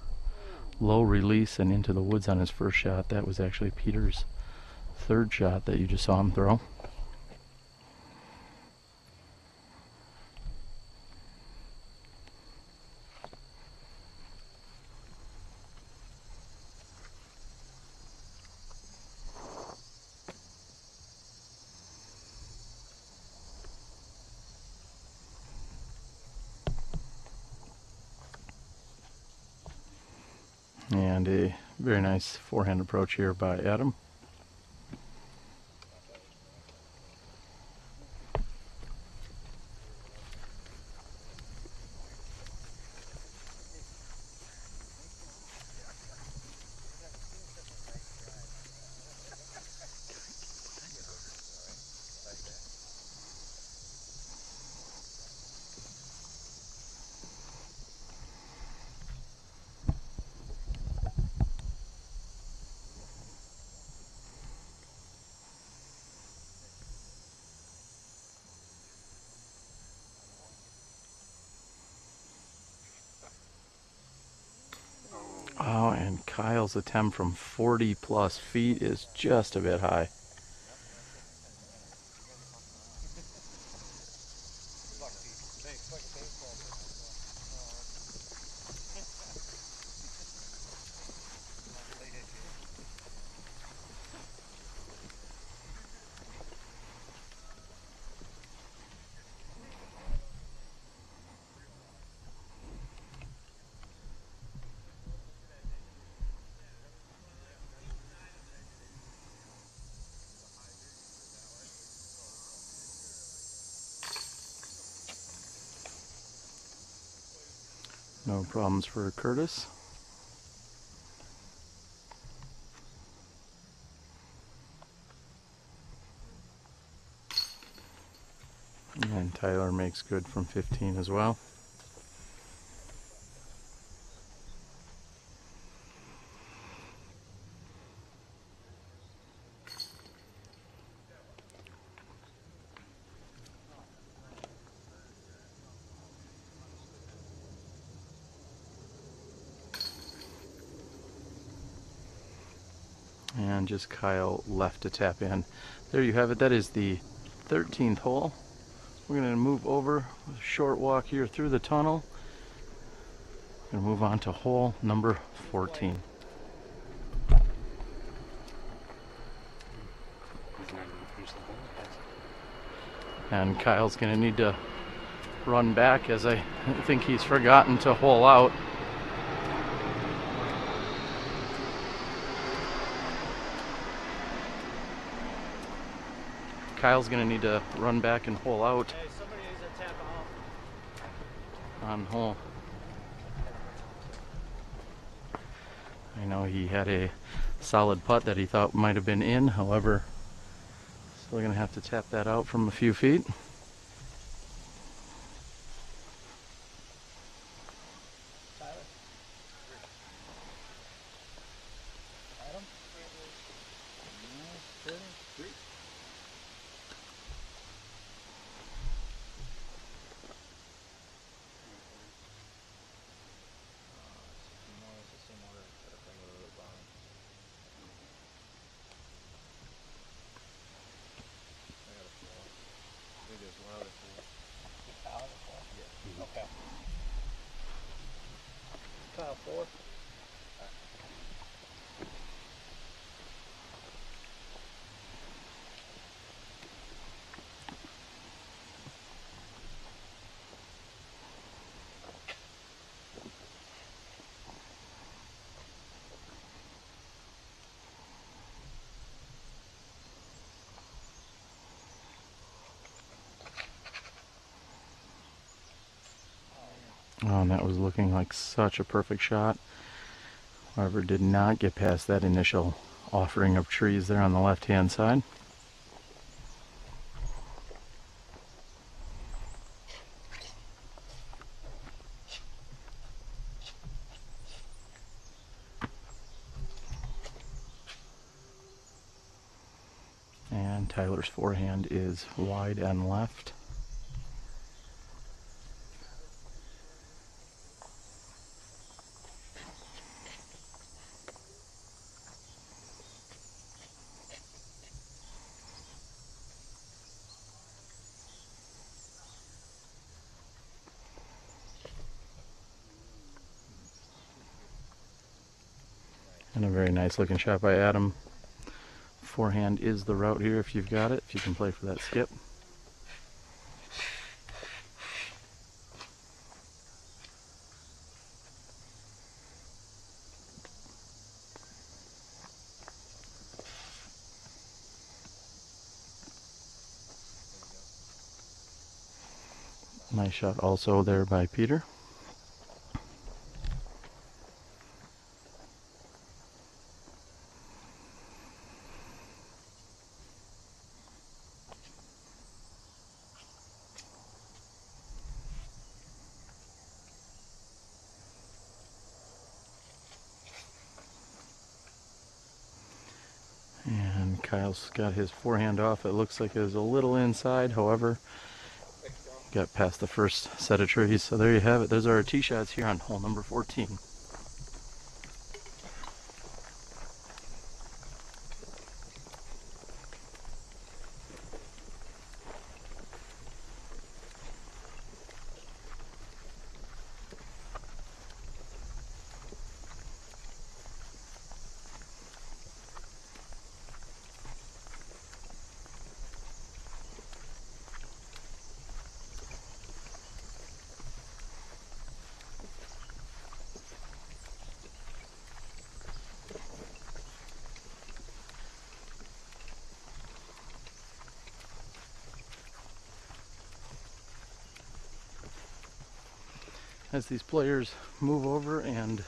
low release and into the woods on his first shot, that was actually Peter's 3rd shot that you just saw him throw. And a very nice forehand approach here by Adam. Oh, and Kyle's attempt from 40 plus feet is just a bit high. No problems for Curtis. And Tyler makes good from 15 as well. And just Kyle left to tap in. There you have it. That is the 13th hole. We're going to move over with a short walk here through the tunnel Gonna move on to hole number 14. And Kyle's gonna need to run back, as I think he's forgotten to hole out. Kyle's gonna need to run back and hole out on hole. I know he had a solid putt that he thought might have been in, however, still gonna have to tap that out from a few feet. Okay. Kyle, 4. Oh, and that was looking like such a perfect shot. However, did not get past that initial offering of trees there on the left-hand side. And Tyler's forehand is wide and left. And a very nice looking shot by Adam. Forehand is the route here if you've got it, if you can play for that skip. Nice shot also there by Peter. And Kyle's got his forehand off. It looks like it was a little inside, however, got past the first set of trees. So there you have it. Those are our tee shots here on hole number 14. As these players move over and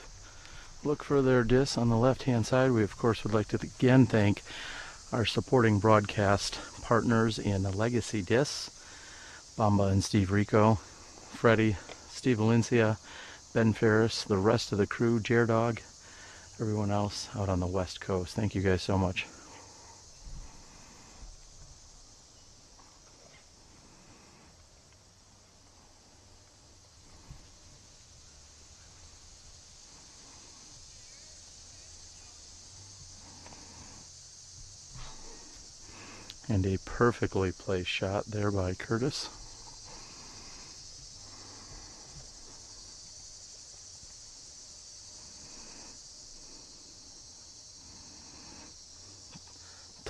look for their discs on the left-hand side, we of course would like to again thank our supporting broadcast partners in Legacy Discs, Bamba and Steve Rico, Freddie, Steve Valencia, Ben Ferris, the rest of the crew, Dog, everyone else out on the West Coast. Thank you guys so much. And a perfectly placed shot there by Curtis.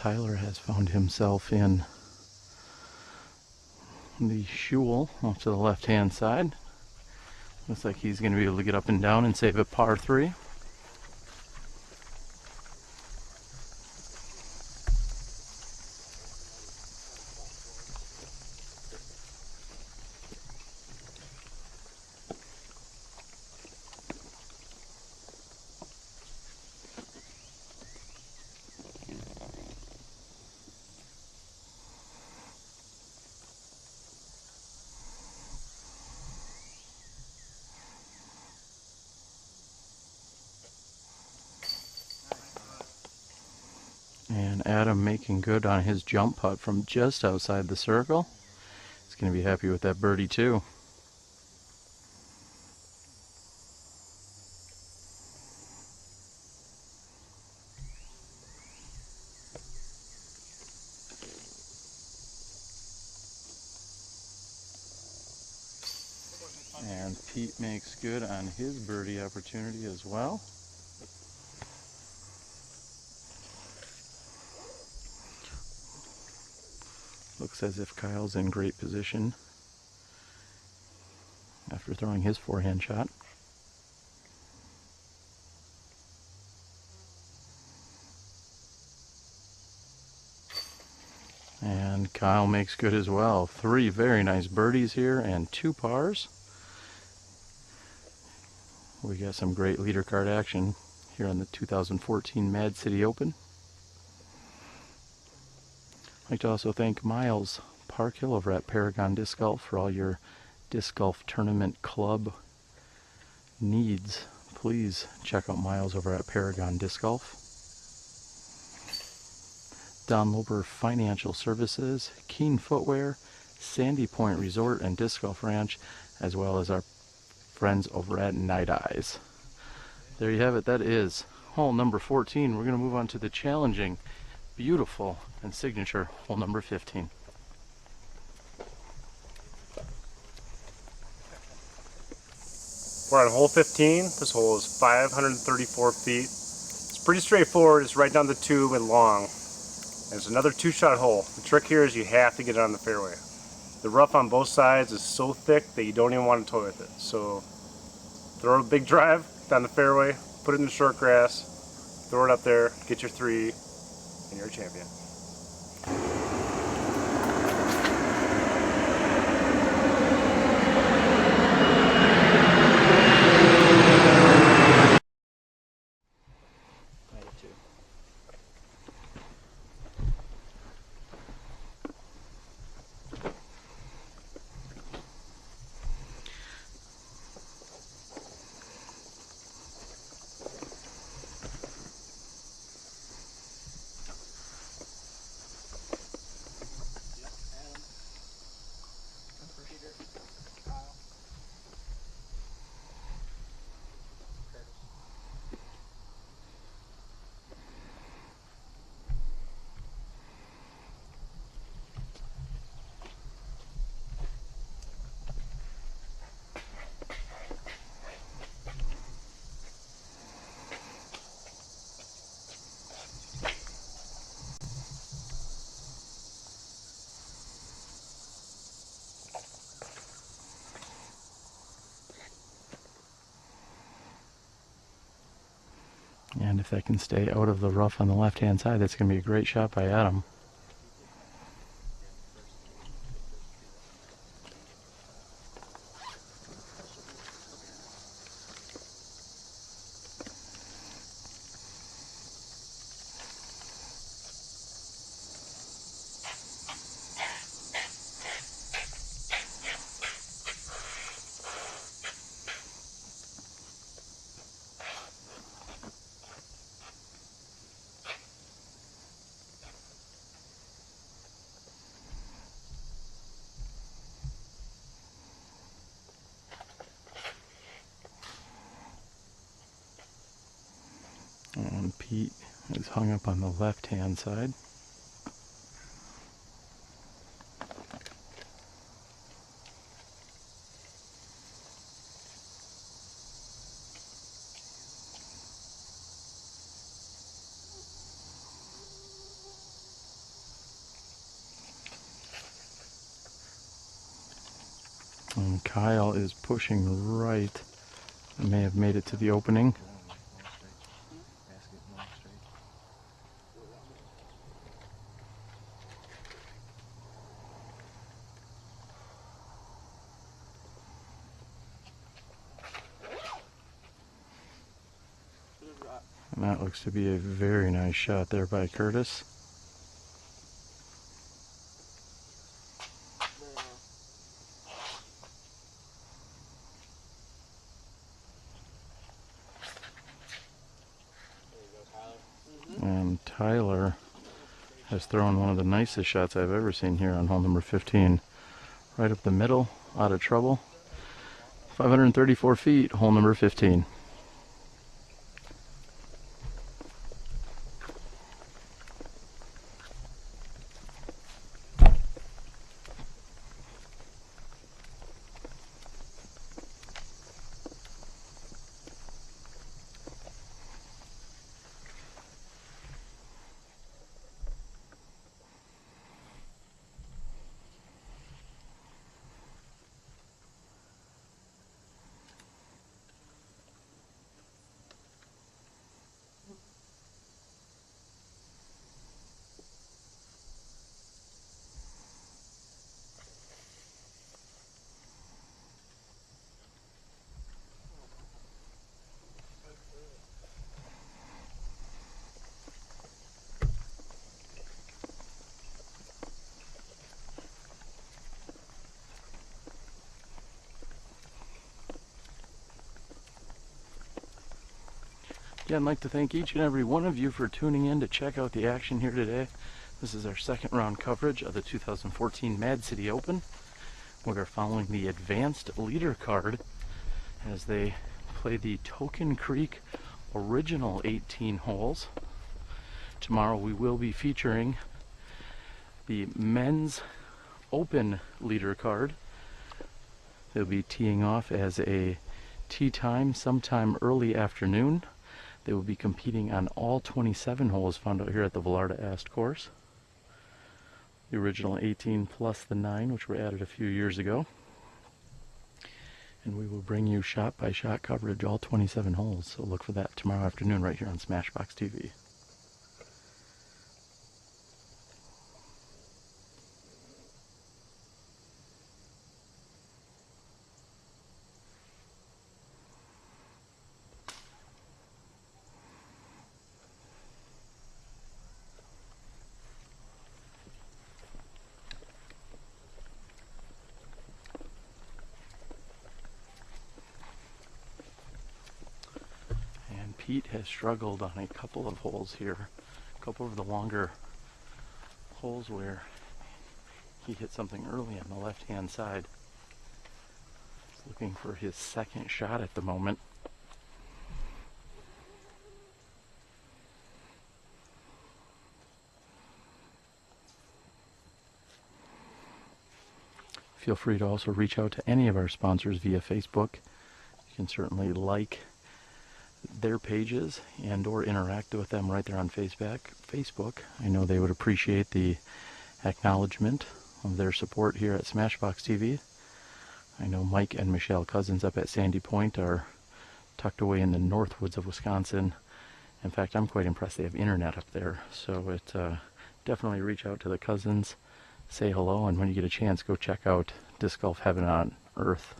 Tyler has found himself in the shul off to the left-hand side. Looks like he's going to be able to get up and down and save a par 3. And Adam making good on his jump putt from just outside the circle. He's going to be happy with that birdie too. And Pete makes good on his birdie opportunity as well. Looks as if Kyle's in great position after throwing his forehand shot. And Kyle makes good as well. 3 very nice birdies here and 2 pars. We got some great leader card action here on the 2014 Mad City Open. I'd like to also thank Miles Parkhill over at Paragon Disc Golf for all your disc golf tournament club needs. Please check out Miles over at Paragon Disc Golf. Don Loper Financial Services, Keen Footwear, Sandy Point Resort and Disc Golf Ranch, as well as our friends over at Night Eyes. There you have it. That is hole number 14. We're going to move on to the challenging, beautiful, and signature hole number 15. We're on hole 15. This hole is 534 feet. It's pretty straightforward. It's right down the tube and long. And it's another 2-shot hole. The trick here is you have to get it on the fairway. The rough on both sides is so thick that you don't even want to toy with it. So throw a big drive down the fairway, put it in the short grass, throw it up there, get your 3, and you're a champion. And if that can stay out of the rough on the left-hand side, that's going to be a great shot by Adam. And Pete is hung up on the left-hand side. And Kyle is pushing right. I may have made it to the opening. And that looks to be a very nice shot there by Curtis. And Tyler has thrown one of the nicest shots I've ever seen here on hole number 15. Right up the middle, out of trouble. 534 feet, hole number 15. Again, I'd like to thank each and every one of you for tuning in to check out the action here today. This is our second round coverage of the 2014 Mad City Open. We are following the advanced leader card as they play the Token Creek original 18 holes. Tomorrow we will be featuring the men's open leader card. They'll be teeing off as a tee time sometime early afternoon. They will be competing on all 27 holes found out here at the Velarda Ast course. The original 18 plus the 9, which were added a few years ago. And we will bring you shot-by-shot coverage, all 27 holes. So look for that tomorrow afternoon right here on SmashBoxxTV. Pete has struggled on a couple of holes here, a couple of the longer holes where he hit something early on the left-hand side. He's looking for his second shot at the moment. Feel free to also reach out to any of our sponsors via Facebook. You can certainly like their pages and or interact with them right there on Facebook. I know they would appreciate the acknowledgement of their support here at SmashBoxxTV. I know Mike and Michelle Cousins up at Sandy Point are tucked away in the north woods of Wisconsin. In fact, I'm quite impressed they have internet up there. So definitely reach out to the Cousins, say hello, and when you get a chance, go check out Disc Golf Heaven on Earth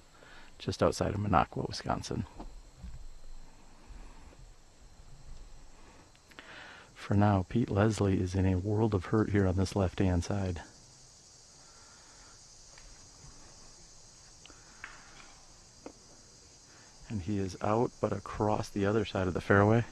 just outside of Minocqua, Wisconsin. For now, Pete Leslie is in a world of hurt here on this left-hand side. And he is out, but across the other side of the fairway.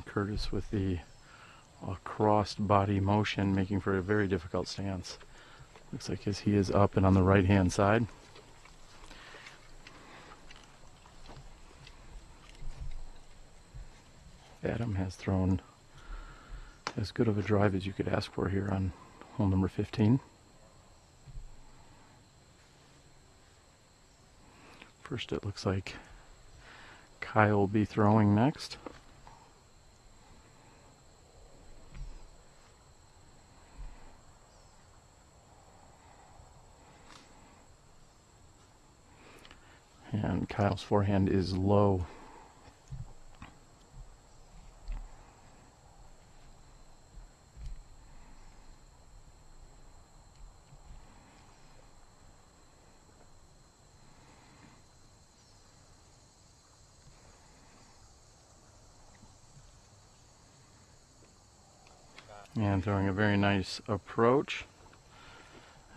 Curtis with the crossed body motion, making for a very difficult stance. Looks like he is up and on the right hand side. Adam has thrown as good of a drive as you could ask for here on hole number 15. First it looks like Kyle will be throwing next. And Kyle's forehand is low. And throwing a very nice approach.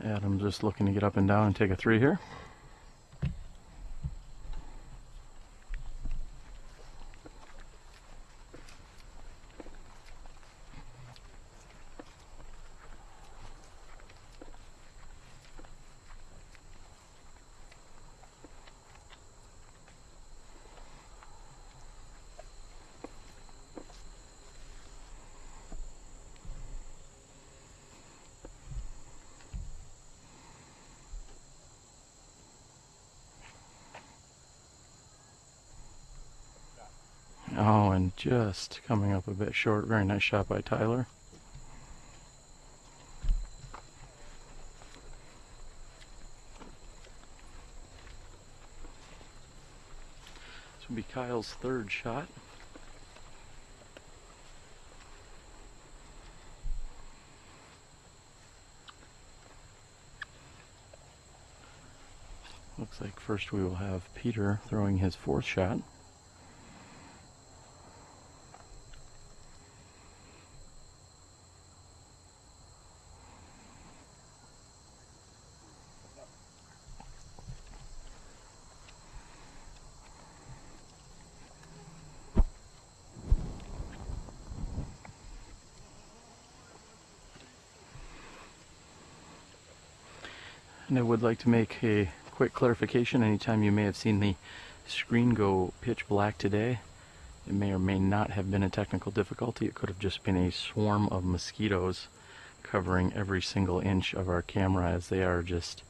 Adam just looking to get up and down and take a 3 here. Oh, and just coming up a bit short. Very nice shot by Tyler. This will be Kyle's 3rd shot. Looks like first we will have Peter throwing his 4th shot. And I would like to make a quick clarification. Anytime you may have seen the screen go pitch black today, it may or may not have been a technical difficulty. It could have just been a swarm of mosquitoes covering every single inch of our camera, as they are just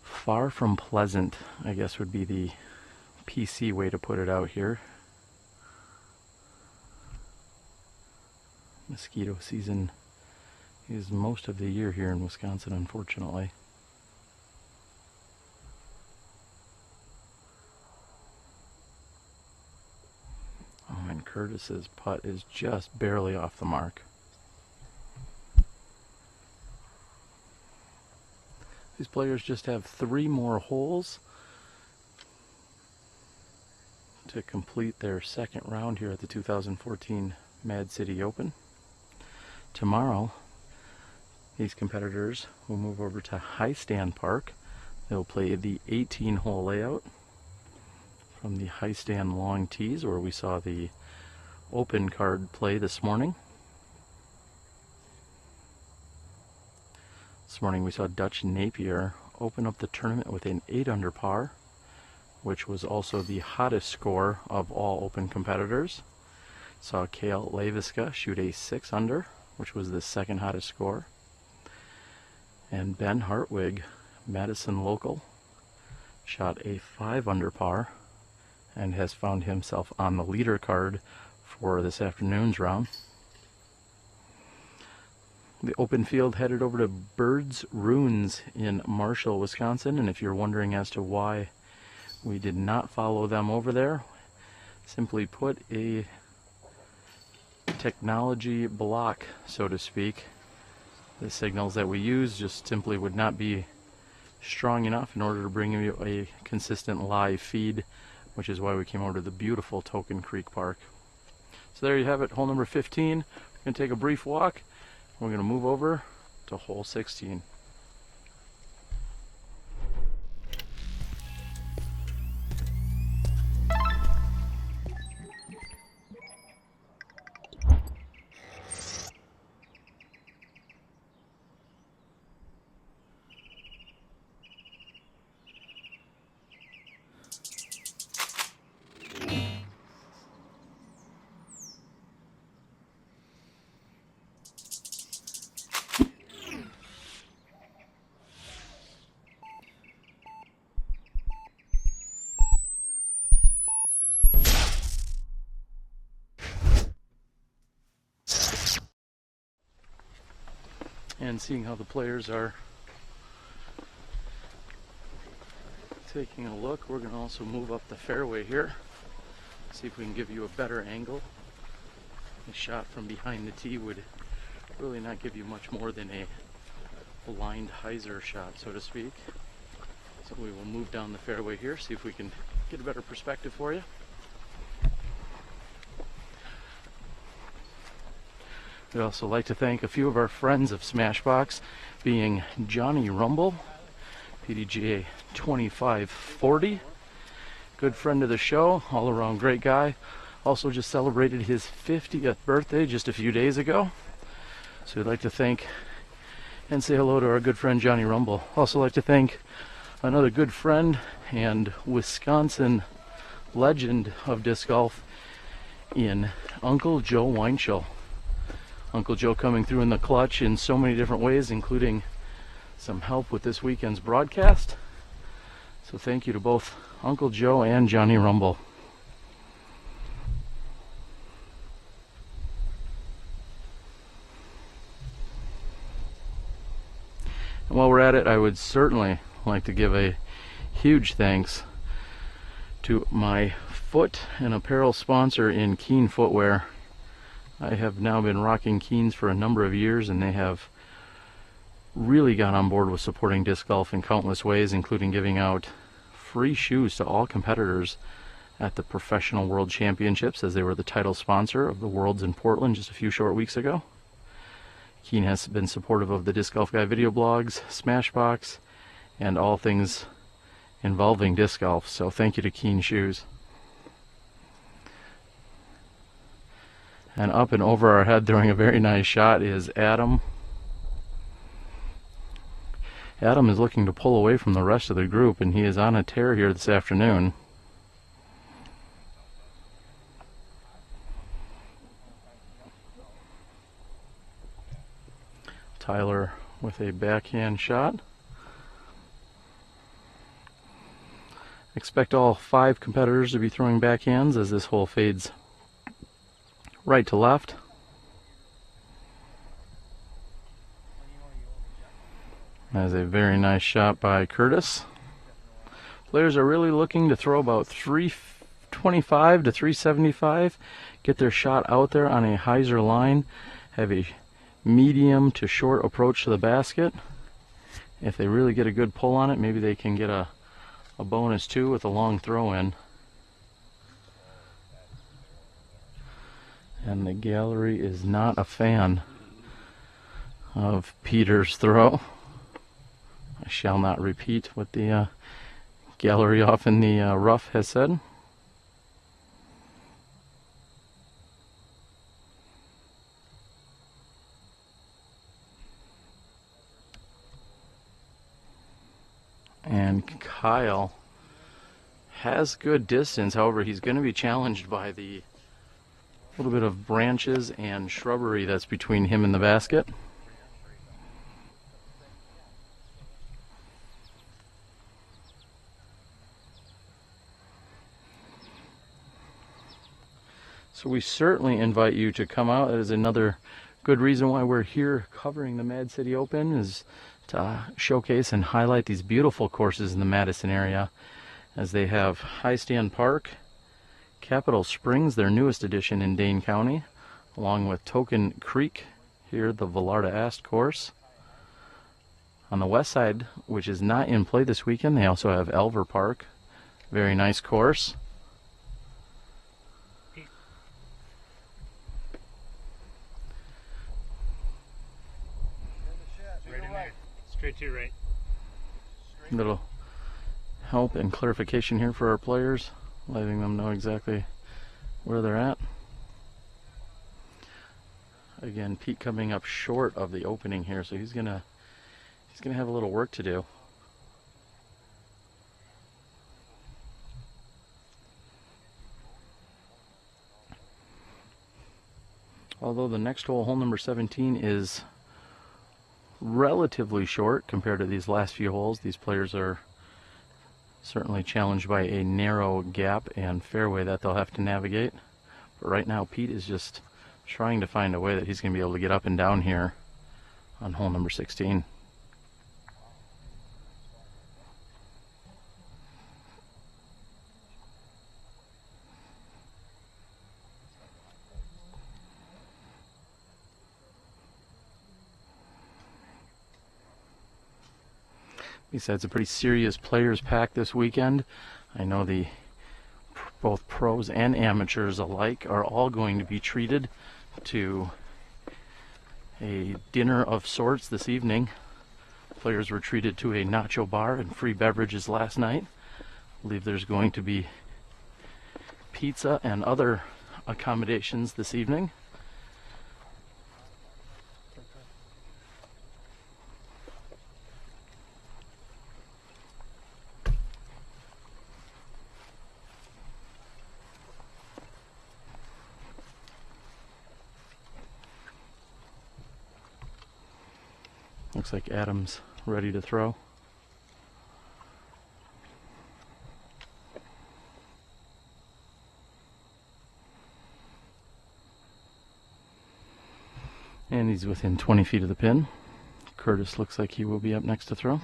far from pleasant, I guess would be the PC way to put it out here. Mosquito season is most of the year here in Wisconsin, unfortunately. Oh, and Curtis's putt is just barely off the mark. These players just have 3 more holes to complete their 2nd round here at the 2014 Mad City Open. Tomorrow, these competitors will move over to High Stand Park. They'll play the 18-hole layout from the High Stand long tees, where we saw the open card play this morning. This morning we saw Dutch Napier open up the tournament with an 8 under par, which was also the hottest score of all open competitors. Saw Kale Leviska shoot a 6 under, which was the 2nd hottest score. And Ben Hartwig, Madison local, shot a 5 under par and has found himself on the leader card for this afternoon's round. The open field headed over to Bird's Ruins in Marshall, Wisconsin, and if you're wondering as to why we did not follow them over there, simply put, a technology block, so to speak. The signals that we use just simply would not be strong enough in order to bring you a consistent live feed, which is why we came over to the beautiful Token Creek Park. So there you have it, hole number 15. We're going to take a brief walk. We're going to move over to hole 16. and seeing how the players are taking a look. We're going to also move up the fairway here, see if we can give you a better angle. A shot from behind the tee would really not give you much more than a blind hyzer shot, so to speak. So we will move down the fairway here, see if we can get a better perspective for you. We'd also like to thank a few of our friends of SmashBoxx, being Johnny Rumble, PDGA 2540, good friend of the show, all around great guy. Also just celebrated his 50th birthday just a few days ago. So we'd like to thank and say hello to our good friend Johnny Rumble. Also like to thank another good friend and Wisconsin legend of disc golf in Uncle Joe Weinschel. Uncle Joe coming through in the clutch in so many different ways, including some help with this weekend's broadcast. So thank you to both Uncle Joe and Johnny Rumble. And while we're at it, I would certainly like to give a huge thanks to my foot and apparel sponsor in Keen Footwear. I have now been rocking Keens for a number of years, and they have really got on board with supporting disc golf in countless ways, including giving out free shoes to all competitors at the Professional World Championships, as they were the title sponsor of the Worlds in Portland just a few short weeks ago. Keen has been supportive of the Disc Golf Guy video blogs, SmashBoxx, and all things involving disc golf, so thank you to Keen Shoes. And up and over our head throwing a very nice shot is Adam. Adam is looking to pull away from the rest of the group, and he is on a tear here this afternoon. Tyler with a backhand shot. Expect all 5 competitors to be throwing backhands as this hole fades right to left. That is a very nice shot by Curtis. Players are really looking to throw about 325 to 375, get their shot out there on a hyzer line, have a medium to short approach to the basket. If they really get a good pull on it, maybe they can get a bonus too with a long throw in. And the gallery is not a fan of Peter's throw. I shall not repeat what the gallery off in the rough has said. And Kyle has good distance, however he's going to be challenged by the little bit of branches and shrubbery that's between him and the basket. So we certainly invite you to come out. That is another good reason why we're here covering the Mad City Open, is to showcase and highlight these beautiful courses in the Madison area, as they have High Stand Park, Capitol Springs, their newest addition in Dane County, along with Token Creek, here the Velarda Ast course. On the west side, which is not in play this weekend, they also have Elver Park, very nice course. Straight to your right. Little help and clarification here for our players, letting them know exactly where they're at. Again, Pete coming up short of the opening here, so he's gonna have a little work to do. Although the next hole, hole number 17, is relatively short compared to these last few holes. These players are certainly challenged by a narrow gap and fairway that they'll have to navigate. But right now Pete is just trying to find a way that he's going to be able to get up and down here on hole number 16. Besides a pretty serious players pack this weekend, I know both pros and amateurs alike are all going to be treated to a dinner of sorts this evening. Players were treated to a nacho bar and free beverages last night. I believe there's going to be pizza and other accommodations this evening. Looks like Adam's ready to throw. And he's within 20 feet of the pin. Curtis looks like he will be up next to throw.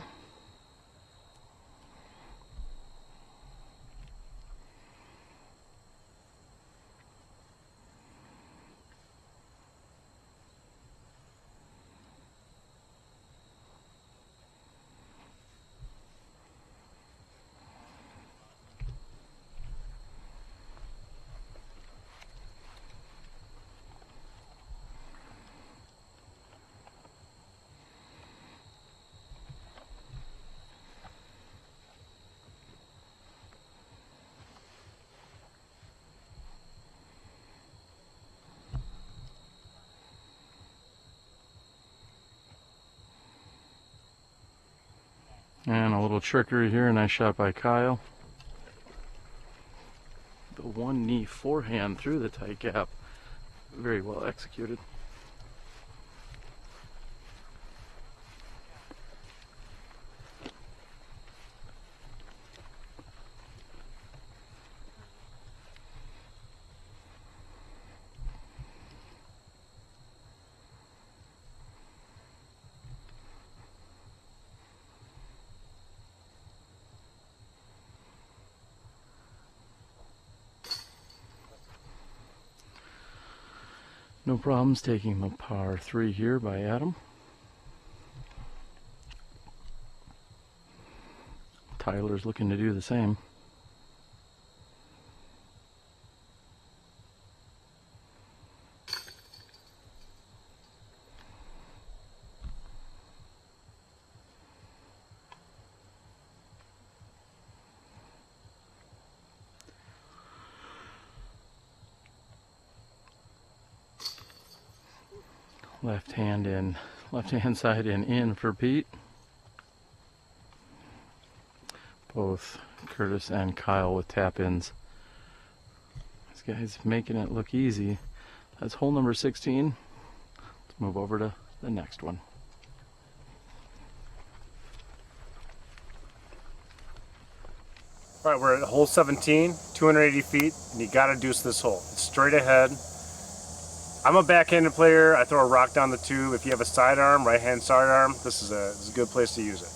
And a little trickery here, nice shot by Kyle. The one knee forehand through the tight gap, very well executed. No problems taking the par 3 here by Adam. Tyler's looking to do the same. Left hand side and in for Pete. Both Curtis and Kyle with tap-ins. This guy's making it look easy. That's hole number 16. Let's move over to the next one. All right, we're at hole 17, 280 feet, and you gotta deuce this hole. It's straight ahead. I'm a backhanded player. I throw a rock down the tube. If you have a sidearm, right-hand sidearm, this is a good place to use it.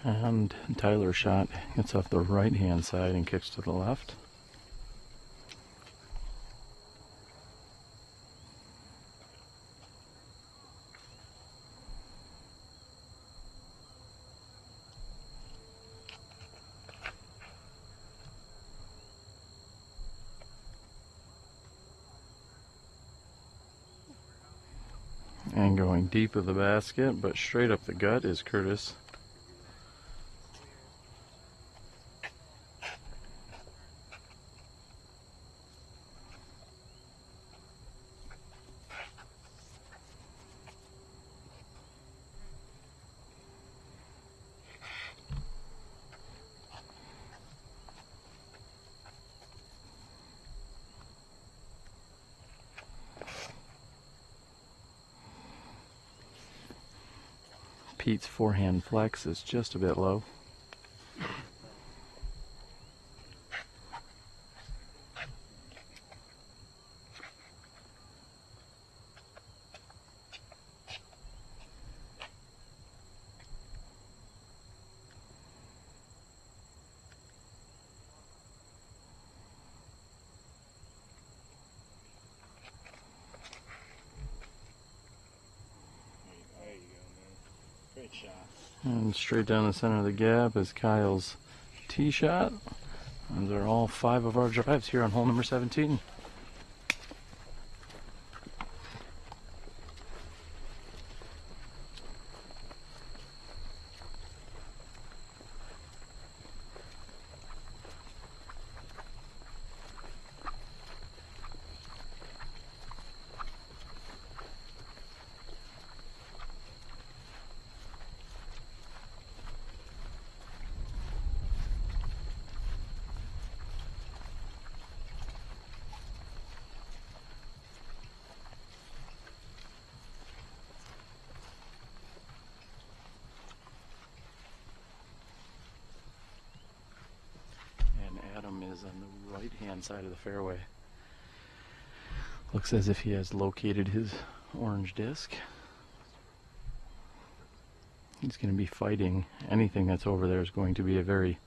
And Tyler's shot gets off the right hand side and kicks to the left. And going deep of the basket, but straight up the gut is Curtis. Pete's forehand flex is just a bit low. Great shot. And straight down the center of the gap is Kyle's tee shot. Those are all 5 of our drives here on hole number 17. Is on the right hand side of the fairway. Looks as if he has located his orange disc. He's going to be fighting. Anything that's over there is going to be a very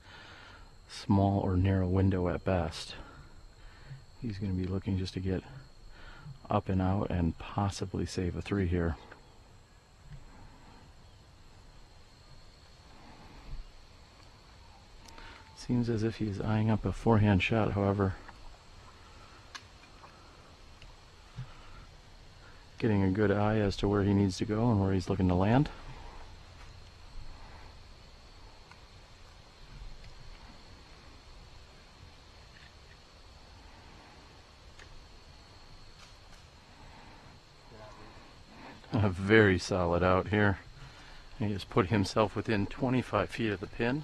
small or narrow window at best. He's going to be looking just to get up and out and possibly save a 3 here. Seems as if he's eyeing up a forehand shot, however. Getting a good eye as to where he needs to go and where he's looking to land. A very solid out here. He has put himself within 25 feet of the pin.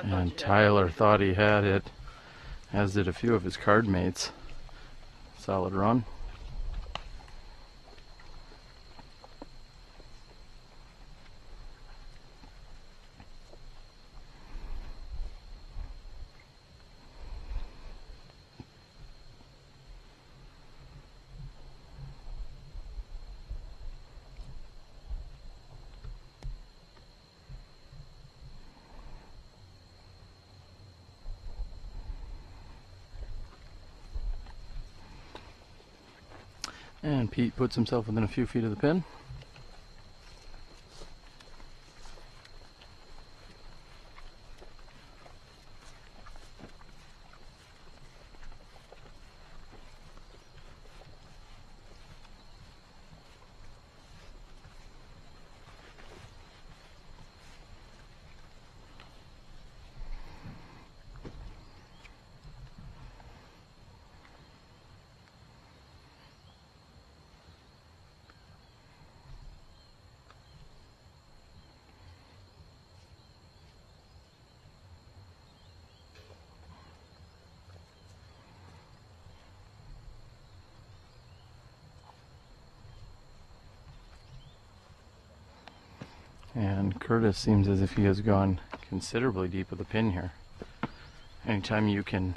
And Tyler thought he had it, as did a few of his card mates. Solid run. And Pete puts himself within a few feet of the pin. And Curtis seems as if he has gone considerably deep with the pin here. Anytime you can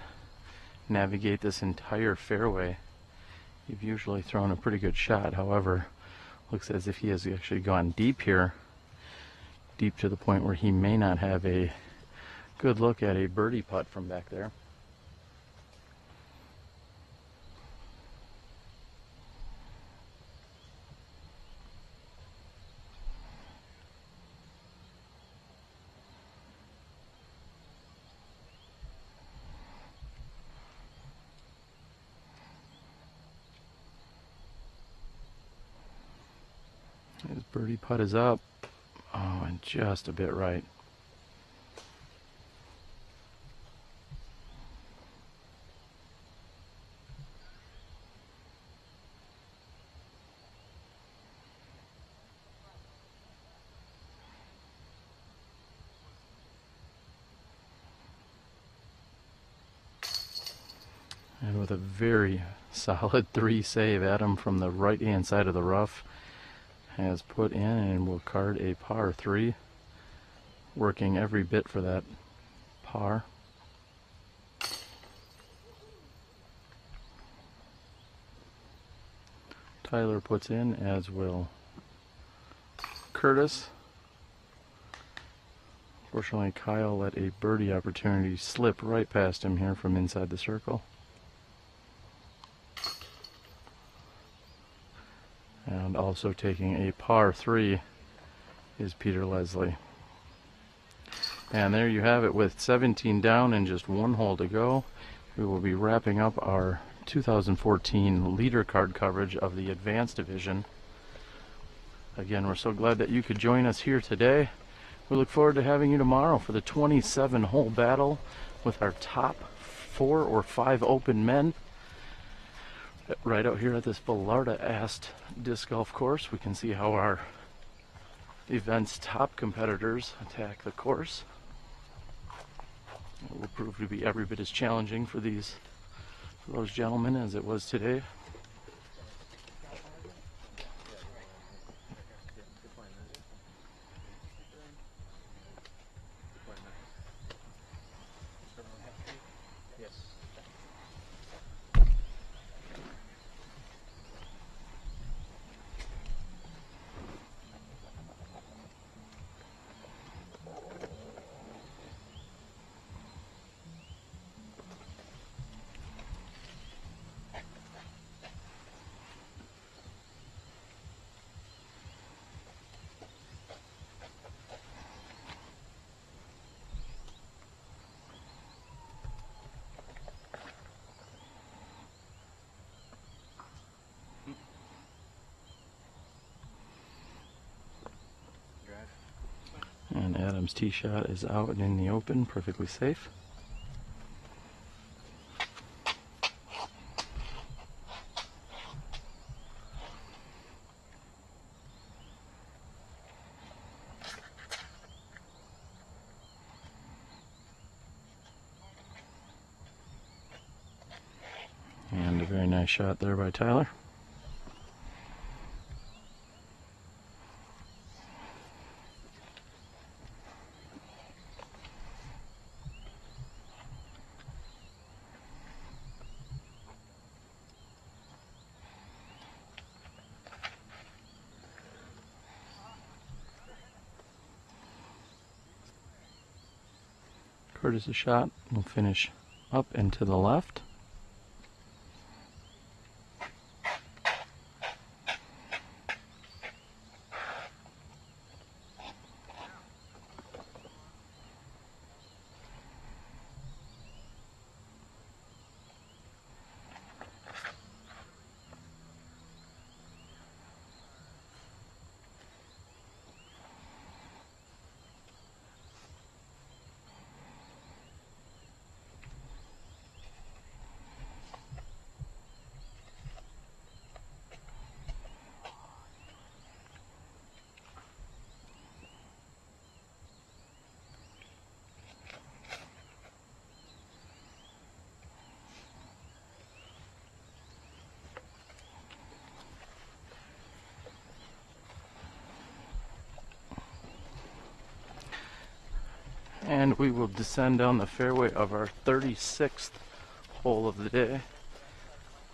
navigate this entire fairway, you've usually thrown a pretty good shot. However, looks as if he has actually gone deep here, deep to the point where he may not have a good look at a birdie putt from back there. His birdie putt is up. Oh, and just a bit right. And with a very solid 3 save, Adam from the right hand side of the rough has put in and will card a par 3, working every bit for that par. Tyler puts in, as will Curtis. Fortunately, Kyle let a birdie opportunity slip right past him here from inside the circle. And also taking a par 3 is Peter Leslie. And there you have it, with 17 down and just 1 hole to go. We will be wrapping up our 2014 leader card coverage of the Advanced Division. Again, we're so glad that you could join us here today. We look forward to having you tomorrow for the 27-hole battle with our top 4 or 5 open men. Right out here at this Villarda Ast disc golf course, we can see how our event's top competitors attack the course. It will prove to be every bit as challenging for those gentlemen as it was today. And Adam's tee shot is out and in the open, perfectly safe. And a very nice shot there by Tyler. Curtis' shot will finish up and to the left. And we will descend down the fairway of our 36th hole of the day.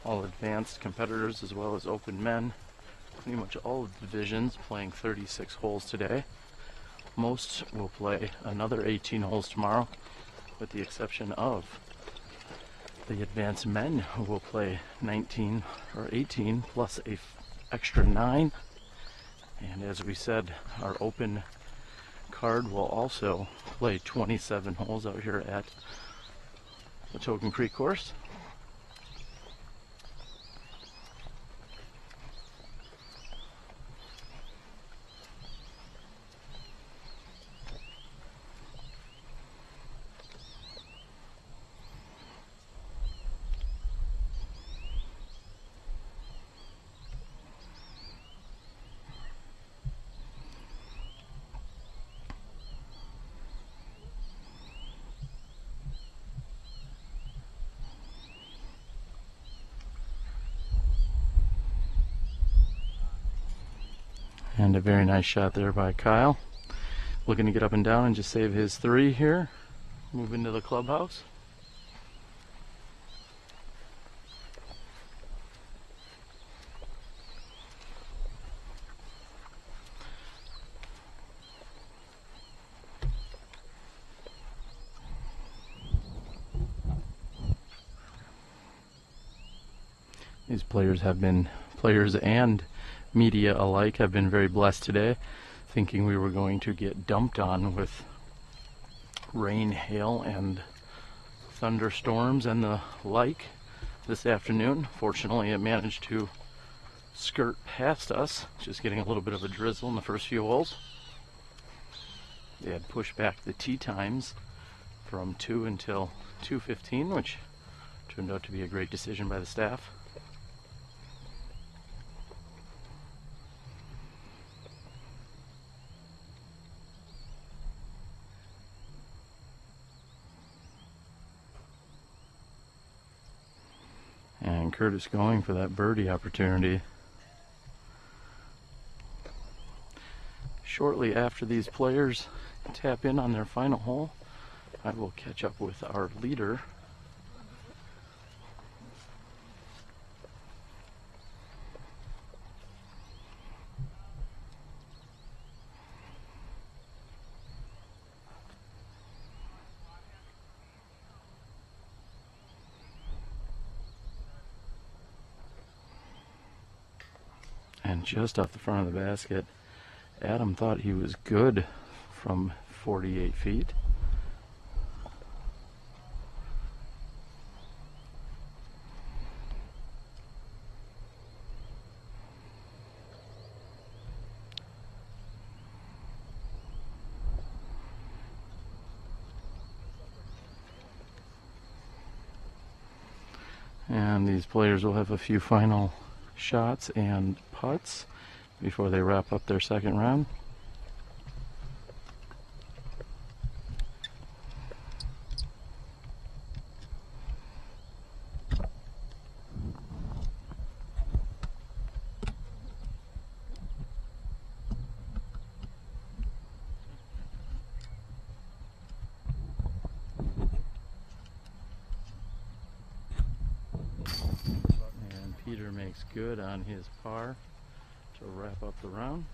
All advanced competitors as well as open men. Pretty much all divisions playing 36 holes today. Most will play another 18 holes tomorrow, with the exception of the advanced men, who will play 19 or 18 plus a extra 9. And as we said, our open card will also play 27 holes out here at the Token Creek course. And a very nice shot there by Kyle. Looking to get up and down and just save his 3 here. Move into the clubhouse. These players and media alike have been very blessed today, thinking we were going to get dumped on with rain, hail, and thunderstorms and the like this afternoon. Fortunately, it managed to skirt past us, just getting a little bit of a drizzle in the first few holes. They had pushed back the tee times from 2 until 2:15, which turned out to be a great decision by the staff. And Curtis going for that birdie opportunity. Shortly after these players tap in on their final hole, I will catch up with our leader. And just off the front of the basket, Adam thought he was good from 48 feet. And these players will have a few final shots and putts before they wrap up their second round. Peter makes good on his par to wrap up the round.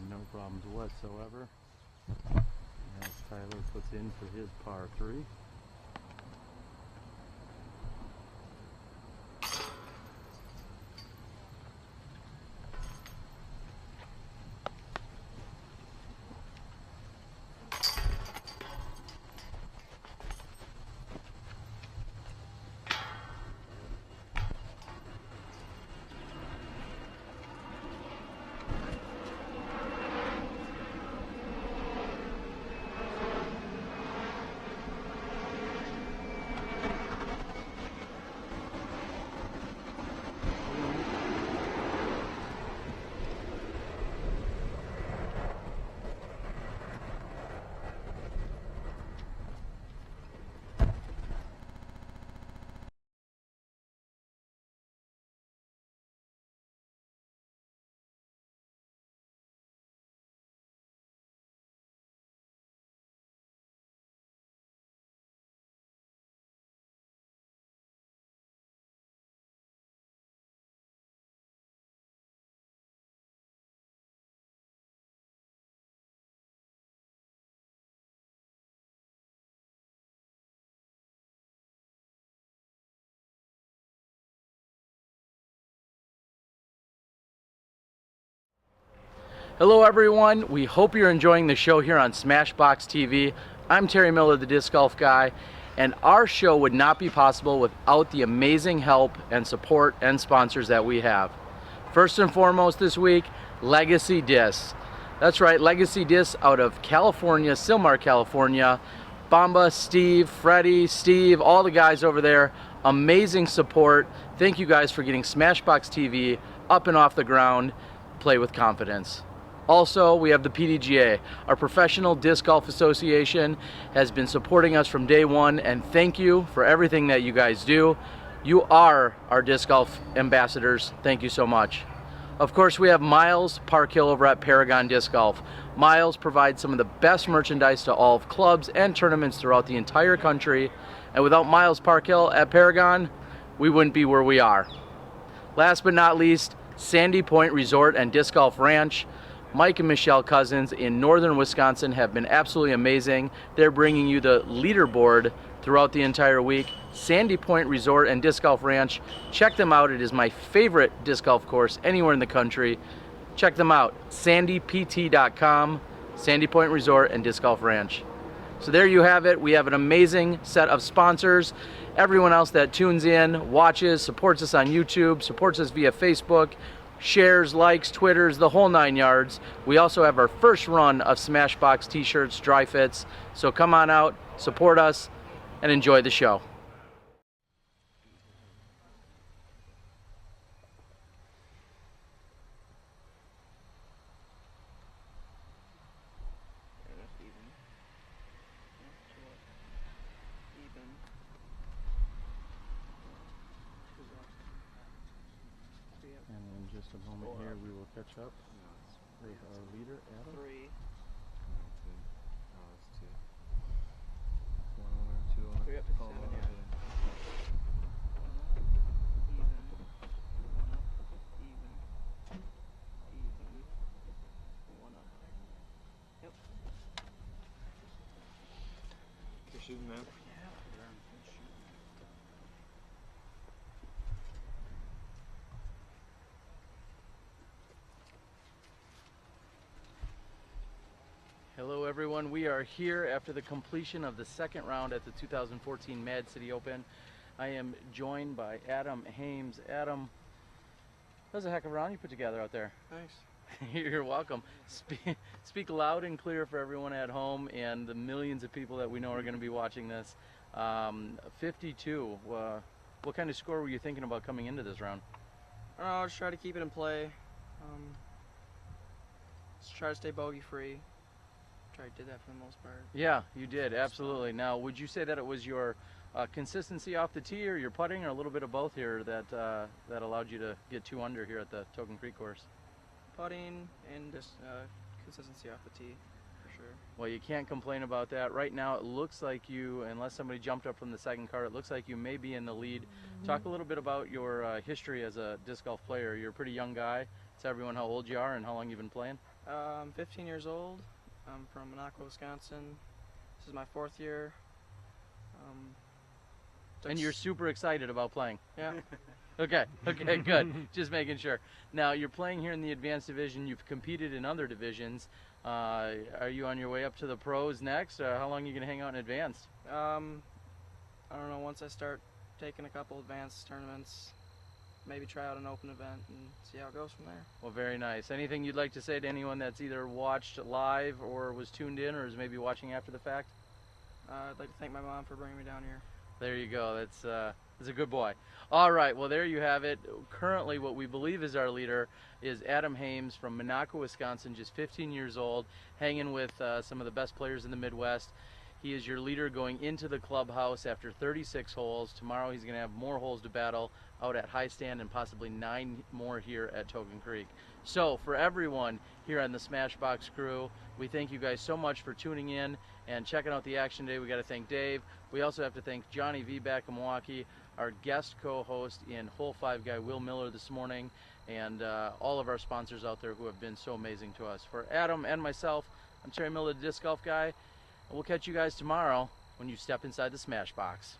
No problems whatsoever as Tyler puts in for his par 3. Hello everyone, we hope you're enjoying the show here on SmashBoxxTV. I'm Terry Miller, the Disc Golf Guy, and our show would not be possible without the amazing help and support and sponsors that we have. First and foremost this week, Legacy Discs. That's right, Legacy Discs out of California, Silmar, California. Bamba, Steve, Freddie, Steve, all the guys over there, amazing support. Thank you guys for getting SmashBoxxTV up and off the ground. Play with confidence. Also, we have the PDGA, our Professional Disc Golf Association, has been supporting us from day one, and thank you for everything that you guys do. You are our disc golf ambassadors. Thank you so much. Of course, we have Miles Parkhill over at Paragon Disc Golf. Miles provides some of the best merchandise to all of clubs and tournaments throughout the entire country, and without Miles Parkhill at Paragon, we wouldn't be where we are. Last but not least, Sandy Point Resort and Disc Golf Ranch. Mike and Michelle Cousins in northern Wisconsin have been absolutely amazing. They're bringing you the leaderboard throughout the entire week. Sandy Point Resort and Disc Golf Ranch. Check them out. It is my favorite disc golf course anywhere in the country. Check them out. sandypt.com, Sandy Point Resort and Disc Golf Ranch. So there you have it. We have an amazing set of sponsors. Everyone else that tunes in, watches, supports us on YouTube, supports us via Facebook, shares, likes, Twitters, the whole 9 yards. We also have our first run of SmashBoxx t-shirts, dry fits. So come on out, support us, and enjoy the show. And in just a moment here, we will catch up with our leader, Adam. 3. We're up to 7, yeah. You're shooting, man. Hello everyone, we are here after the completion of the second round at the 2014 Mad City Open. I am joined by Adam Hames. Adam, that was a heck of a round you put together out there. Thanks. You're welcome. Speak loud and clear for everyone at home and the millions of people that we know are going to be watching this. 52, what kind of score were you thinking about coming into this round? I don't know, I'll just try to keep it in play. Just try to stay bogey free. I did that for the most part. Yeah, you did, absolutely. Now, would you say that it was your consistency off the tee or your putting or a little bit of both here that that allowed you to get 2 under here at the Token Creek course? Putting and just consistency off the tee, for sure. Well, you can't complain about that. Right now, it looks like you, unless somebody jumped up from the second cart, it looks like you may be in the lead. Talk a little bit about your history as a disc golf player. You're a pretty young guy. Tell everyone how old you are and how long you've been playing. I'm 15 years old. I'm from Monaco, Wisconsin. This is my 4th year. And you're super excited about playing? Yeah. Okay, good. Just making sure. Now, you're playing here in the advanced division. You've competed in other divisions. Are you on your way up to the pros next? How long are you going to hang out in advanced? I don't know, once I start taking a couple advanced tournaments, maybe try out an open event and see how it goes from there. Well, very nice. Anything you'd like to say to anyone that's either watched live or was tuned in or is maybe watching after the fact? I'd like to thank my mom for bringing me down here. There you go. That's a good boy. All right, well, there you have it. Currently, what we believe is our leader is Adam Hames from Monaco, Wisconsin, just 15 years old, hanging with some of the best players in the Midwest. He is your leader going into the clubhouse after 36 holes. Tomorrow he's going to have more holes to battle out at High Stand and possibly 9 more here at Token Creek. So for everyone here on the SmashBoxx crew, we thank you guys so much for tuning in and checking out the action today. We got to thank Dave. We also have to thank Johnny V back in Milwaukee, our guest co-host in Hole 5 guy Will Miller this morning, and all of our sponsors out there who have been so amazing to us. For Adam and myself, I'm Terry Miller, the Disc Golf Guy. We'll catch you guys tomorrow when you step inside the SmashBoxx.